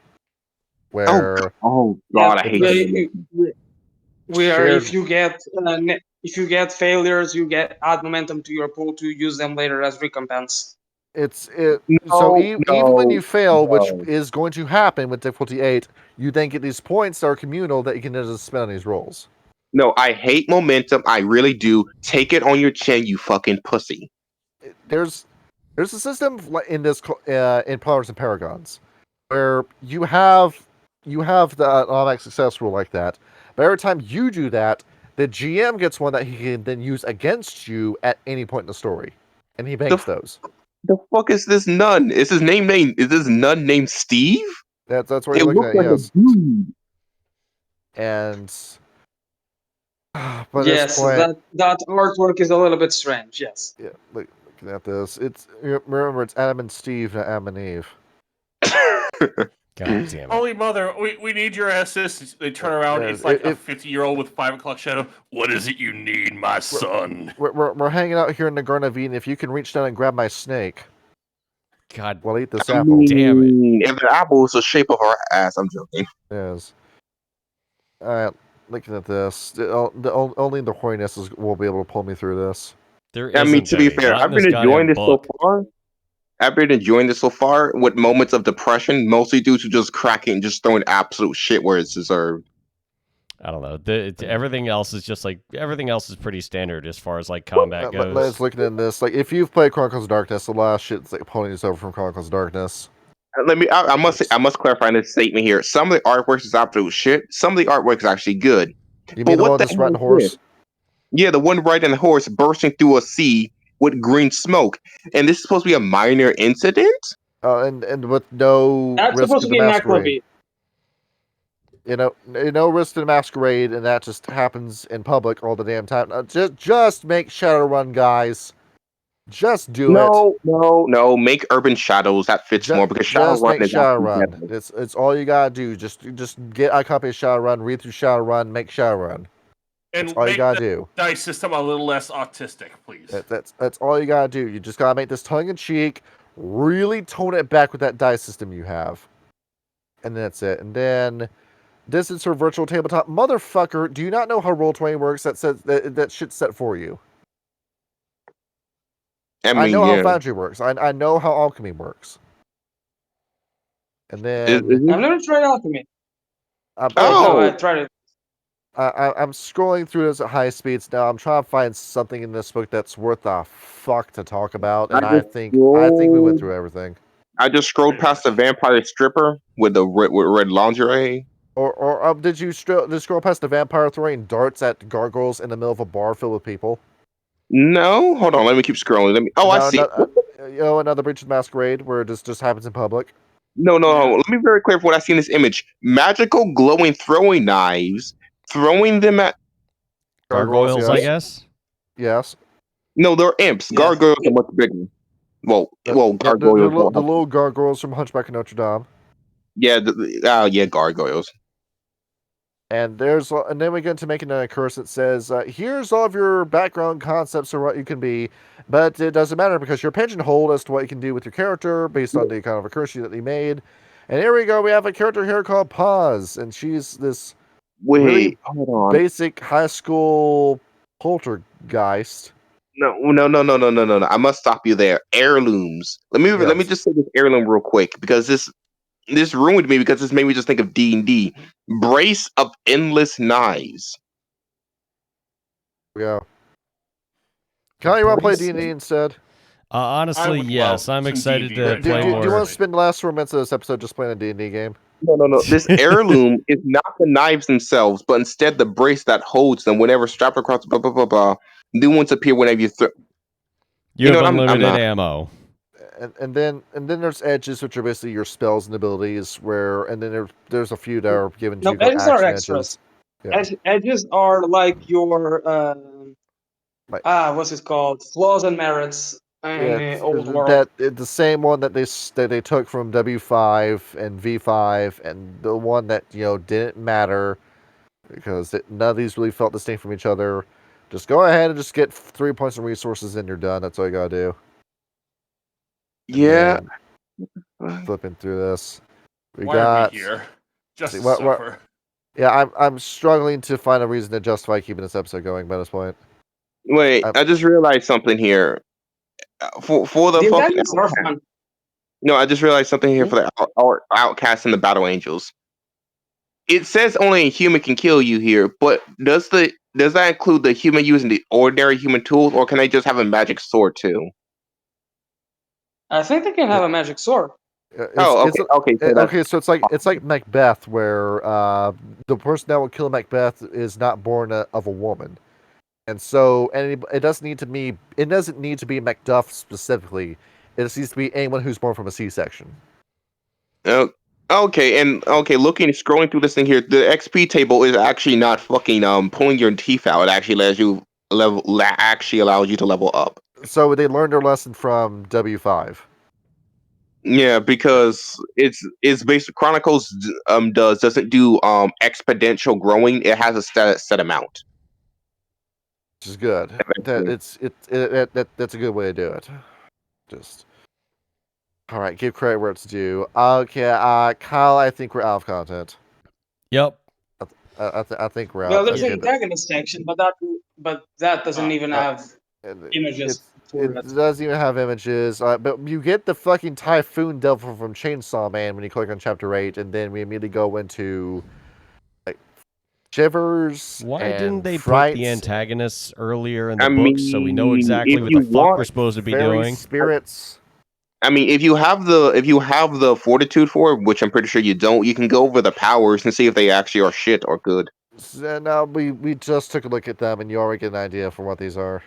where Oh God, I hate that. Where Shared- if you get failures, you add momentum to your pool to use them later as recompense. Even when you fail, which no. is going to happen with difficulty 8, you then get these points that are communal that you can just spend on these rolls. No, I hate momentum. I really do. Take it on your chin, you fucking pussy. There's a system in this in Pillars and Paragons where you have the automatic success rule like that. But every time you do that, the GM gets one that he can then use against you at any point in the story, and he banks those. The fuck is this nun? Is this nun named Steve? That's what It you're looking looks at. like Yes. a dude. And by yes, this point, that artwork is a little bit strange. Yes. yeah, looking at this, it's remember it's Adam and Steve, not Adam and Eve. God damn it. Holy mother, we need your assist. They turn around. It's like a 50-year-old with 5 o'clock shadow. What is it you need, my son? We're hanging out here in the Garden of Eden. If you can reach down and grab my snake, God, we'll eat this I apple. damn it. mean, if the apple is the shape of her ass, I'm joking. Yes. All right, looking at this, only the horniness will be able to pull me through this. There I mean, isn't to be any. fair, Not in I've been this enjoying goddamn this book. so far. I've been enjoying this so far with moments of depression, mostly due to just cracking, just throwing absolute shit where it's deserved. I don't know. Everything else is just like everything else is pretty standard as far as like combat goes. Let's look at this. Like, if you've played Chronicles of Darkness, the last shit's like pulling us over from Chronicles of Darkness. I must clarify this statement here. Some of the artwork is absolute shit. Some of the artwork is actually good. You mean the one that's riding horse? Yeah, the one riding the horse bursting through a sea with green smoke, and this is supposed to be a minor incident. And with no That's risk supposed of to the be masquerade. No risk to the masquerade, and that just happens in public all the damn time. Just make Shadowrun, guys. Just do it. No. Make Urban Shadows. That fits more because just make Shadowrun is Shadowrun. It's all you gotta do. Just get a copy of Shadowrun, read through Shadowrun, make Shadowrun. And that's all you gotta do. Dice system a little less autistic, please. That's all you gotta do. You just gotta make this tongue in cheek, really tone it back with that dice system you have, and that's it. And then distance for virtual tabletop, motherfucker. Do you not know how Roll20 works? That says that shit's set for you. I know how Foundry works. I know how Alchemy works. And then I've never tried Alchemy. I tried it. I'm scrolling through this at high speeds now. I'm trying to find something in this book that's worth the fuck to talk about, and I think we went through everything. I just scrolled past the vampire stripper with the red lingerie. Or did you scroll past the vampire throwing darts at gargoyles in the middle of a bar filled with people? No, hold on. Let me keep scrolling. I see. Another Breach of the Masquerade where this just happens in public. No. Let me be very clear for what I see in this image. Magical glowing throwing knives, throwing them at gargoyles, yes. I guess. Yes. No, they're imps. Yes. Gargoyles are much bigger. Well, gargoyles. The little gargoyles from Hunchback of Notre Dame. Yeah, gargoyles. And then we get into making a curse that says, here's all of your background concepts for what you can be, but it doesn't matter because you're pigeonholed as to what you can do with your character based on the kind of a curse that you made. And here we go, we have a character here called Paz, and she's this really basic high school poltergeist. No. I must stop you there. Heirlooms. Let me just say this heirloom real quick because this ruined me because this made me just think of D&D. Brace of endless knives. Yeah. Kyle, you want to play D&D instead? Honestly, yes. I'm excited to play more. Do you want to spend the last 4 minutes of this episode just playing a D&D game? No. This heirloom is not the knives themselves, but instead the brace that holds them whenever strapped across blah, blah, blah, blah. New ones appear whenever you throw. You have unlimited ammo. And then there's edges, which are basically your spells and abilities. And then there's a few that are given to you. No, edges are extras. Yeah. Edges are like your what's it called? Flaws and merits in the old world. The same one that they took from W5 and V5, and the one that didn't matter because none of these really felt distinct from each other. Just go ahead and just get 3 points of resources, and you're done. That's all you gotta do. Yeah. Flipping through this, Why are we here? Just suffer. Yeah, I'm struggling to find a reason to justify keeping this episode going by this point. Wait, I just realized something here. For the fucking No, I just realized something here for the outcasts and the battle angels. It says only a human can kill you here, but does that include the human using the ordinary human tools, or can they just have a magic sword too? I think they can have a magic sword. Okay. So it's like Macbeth, where the person that will kill Macbeth is not born of a woman, and so it doesn't need to be Macduff specifically. It just needs to be anyone who's born from a C-section. Okay, Okay, and scrolling through this thing here, the XP table is actually not fucking pulling your teeth out. It actually allows you to level up. So they learned their lesson from W5. Yeah, because it's based Chronicles doesn't do exponential growing. It has a set amount. Which is good. That's a good way to do it. Just all right. Give credit where it's due. Okay, Kyle. I think we're out of content. Yep. I think we're out. Well, there's Okay, an antagonist section, but that doesn't even have images. It doesn't even have images, but you get the fucking Typhoon Devil from Chainsaw Man when you click on Chapter 8, and then we immediately go into like Shivers. Why and didn't they Frights. put the antagonists earlier in the book so we know exactly what the fuck we're supposed to be doing? Spirits. I mean, if you have the fortitude for it, which I'm pretty sure you don't, you can go over the powers and see if they actually are shit or good. No, we just took a look at them, and you already get an idea for what these are.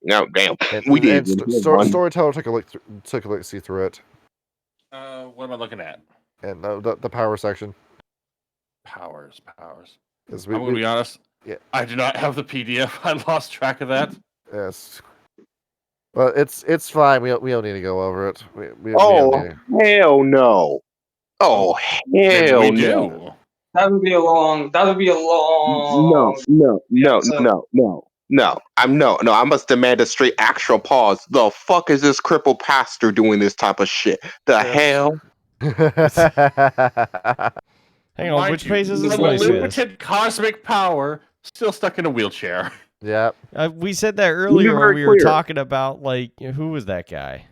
No, damn, we did. Storyteller took a look, see through it. What am I looking at? And the power section. Powers. I'm We, going to be honest. Yeah. I do not have the PDF. I lost track of that. Yes. Well, it's fine. We don't need to go over it. Hell no! Oh hell we no! Do. That would be a long. No. I must demand a straight actual pause. The fuck is this crippled pastor doing this type of shit? The hell? Hang on, which page is this? Limited cosmic power, still stuck in a wheelchair. Yeah. We said that earlier when we were talking about, like, who was that guy?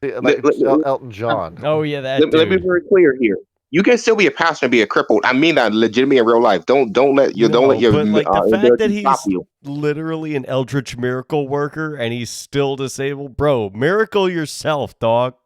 Elton John. Oh, yeah, that dude. Let me be very clear here. You can still be a pastor and be a crippled. I mean that legitimately in real life. Don't let your But like the fact that he's you. literally an eldritch miracle worker and he's still disabled, bro. Miracle yourself, dog.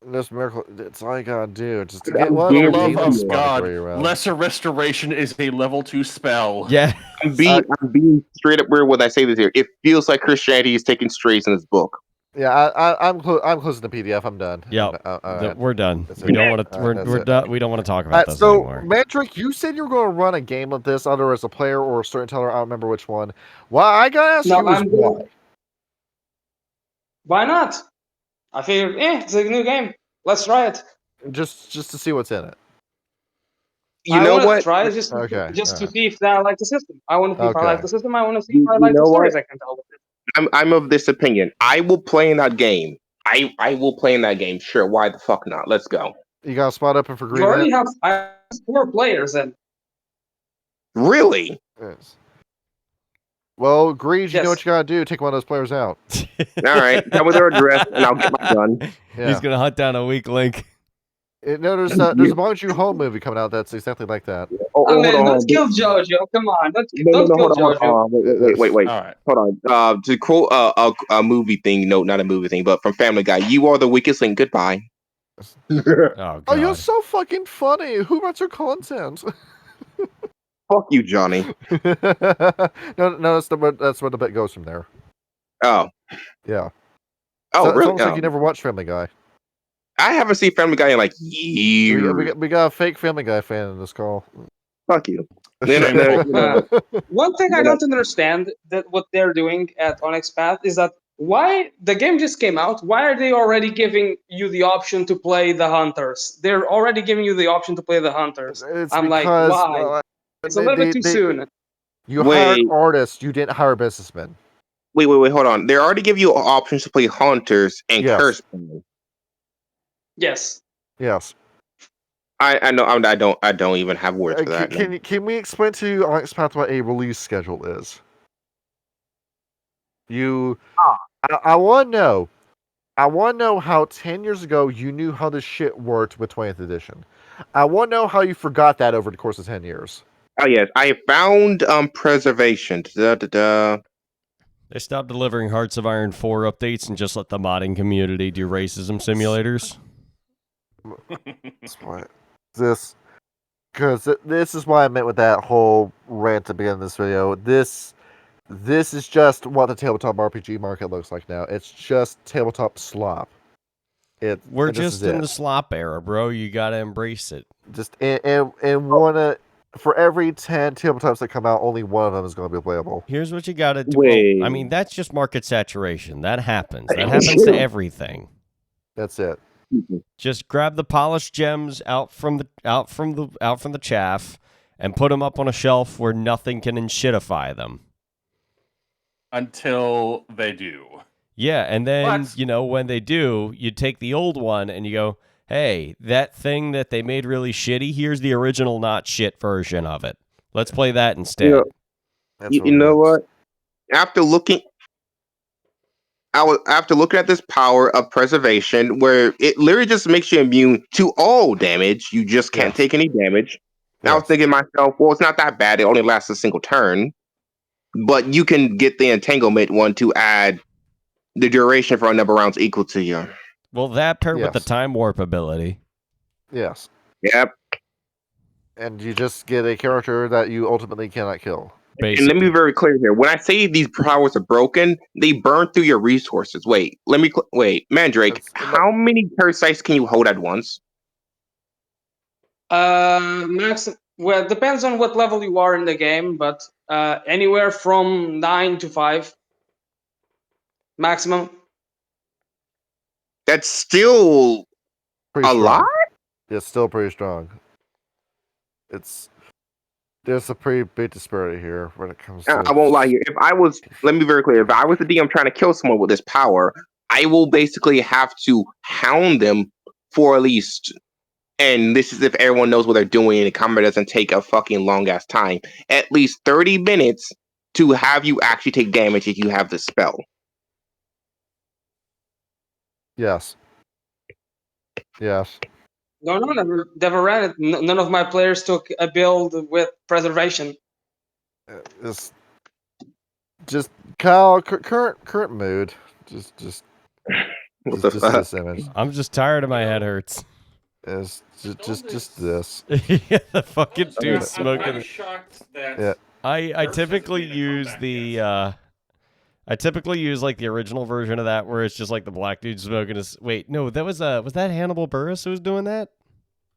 This miracle, it's all you gotta do. Just to For get the one love of God, lesser restoration is a level 2 spell. Yeah. I'm being straight up weird when I say this here. It feels like Christianity is taking strays in this book. Yeah, I'm closing the PDF. I'm done. Yep. We're done. We don't want to. We're done. We don't want to talk about this so, anymore. Mandrake, you said you were going to run a game of this, either as a player or a storyteller. I don't remember which one. Well, I gotta ask you is why. Why not? I figured, it's a new game. Let's try it. Just to see what's in it. I want to try it just to see if I like the system. I want to see if I like the system. I want to see if I like the stories I can tell with it. I'm of this opinion. I will play in that game. I will play in that game. Sure, why the fuck not? Let's go. You got a spot open for Greed? You already have 4 players then. Really? Yes. Well, Greed, you know what you gotta do. Take one of those players out. All right. Tell me their address and I'll get my gun. Yeah. He's going to hunt down a weak link. No, there's a Bonju Home movie coming out that's exactly like that. Let's kill Jojo. Come on. Don't kill Jojo. Wait. All right. Hold on. To quote a movie thing, no, not a movie thing, but from Family Guy, you are the weakest link. Goodbye. Oh, you're so fucking funny. Who writes your content? Fuck you, Johnny. no, that's where the bit goes from there. Oh. Yeah. Oh, so, really? It's almost like you never watched Family Guy. I haven't seen Family Guy in like years. We got a fake Family Guy fan in this call. Fuck you. One thing I don't understand that what they're doing at Onyx Path is that why the game just came out. Why are they already giving you the option to play the hunters? They're already giving you the option to play the hunters. I'm like, why? It's a little bit too soon. You hired artists. You didn't hire businessmen. Wait. Hold on. They already give you options to play hunters and Curseborn. Yes. I know. I don't even have words for that. Can we explain to you Onyx Path what a release schedule is? I want to know. I want to know how 10 years ago you knew how this shit worked with 20th edition. I want to know how you forgot that over the course of 10 years. Oh yes, I found preservation. They stopped delivering Hearts of Iron 4 updates and just let the modding community do racism simulators. This is why I meant with that whole rant at the beginning of this video. This is just what the tabletop RPG market looks like now. It's just tabletop slop. We're just in the slop era, bro. You gotta embrace it. Just and one for every 10 tabletops that come out, only one of them is going to be playable. Here's what you gotta do. Wait. Well, I mean, that's just market saturation. That happens. That happens to everything. That's it. Just grab the polished gems out from the chaff and put them up on a shelf where nothing can shitify them. Until they do. Yeah, and then, when they do, you take the old one and you go, hey, that thing that they made really shitty, here's the original not shit version of it. Let's play that instead. You know what? After looking at this power of preservation, where it literally just makes you immune to all damage, you just can't take any damage. I was thinking to myself, well, it's not that bad. It only lasts a single turn. But you can get the entanglement one to add the duration for a number of rounds equal to you. Well, that paired with the time warp ability. Yes. Yep. And you just get a character that you ultimately cannot kill. Basically. And let me be very clear here. When I say these powers are broken, they burn through your resources. Wait, Mandrake, how many parasites can you hold at once? Max. Well, it depends on what level you are in the game, but anywhere from 9 to 5 maximum. That's still a lot? It's still pretty strong. There's a pretty big disparity here when it comes to... I won't lie here. Let me be very clear. If I was the DM trying to kill someone with this power, I will basically have to hound them for at least... And this is if everyone knows what they're doing and the combat doesn't take a fucking long ass time. At least 30 minutes to have you actually take damage if you have the spell. Yes. No, never ran it. None of my players took a build with preservation. It's just Kyle, current mood. Just this image. I'm just tired of my head hurts. It's just this. Yeah, the fucking dude smoking. I'm shocked that I typically use the like the original version of that where it's just like the black dude smoking his... Wait, no, that was that Hannibal Buress who was doing that?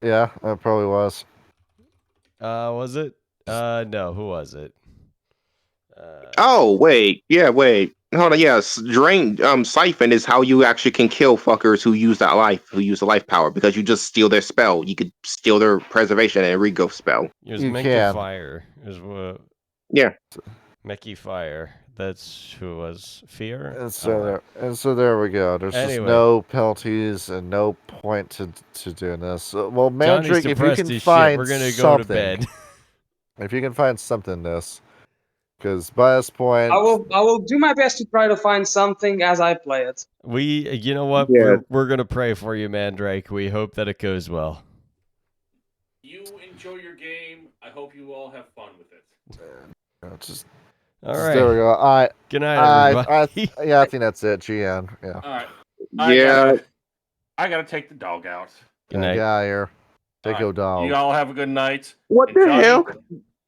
Yeah, that probably was. Was it? No, who was it? Hold on, yes. Drain Siphon is how you actually can kill fuckers who use the life power, because you just steal their spell. You could steal their preservation and re-go spell. It was Mecky Fire. It was what? Yeah. Mecky Fire. That's who it was. Fear? And so there we go. There's just no penalties and no point to doing this. Well, Mandrake, if you can find we're gonna go to bed. If you can find something in this. Because by this point, I will do my best to try to find something as I play it. You know what? Yeah. We're gonna pray for you, Mandrake. We hope that it goes well. You enjoy your game. I hope you all have fun with it. All right. There we go. All right. Good night, everybody. I think that's it. GN. Yeah. All right. I gotta take the dog out. Good night. Get out of here. Take your dog. You all have a good night. What the hell?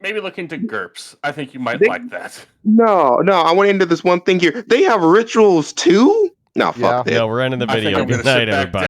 Maybe look into GURPS. I think you might like that. No, I went into this one thing here. They have rituals too? No, fuck that. No, we're ending the video. Good night, everybody.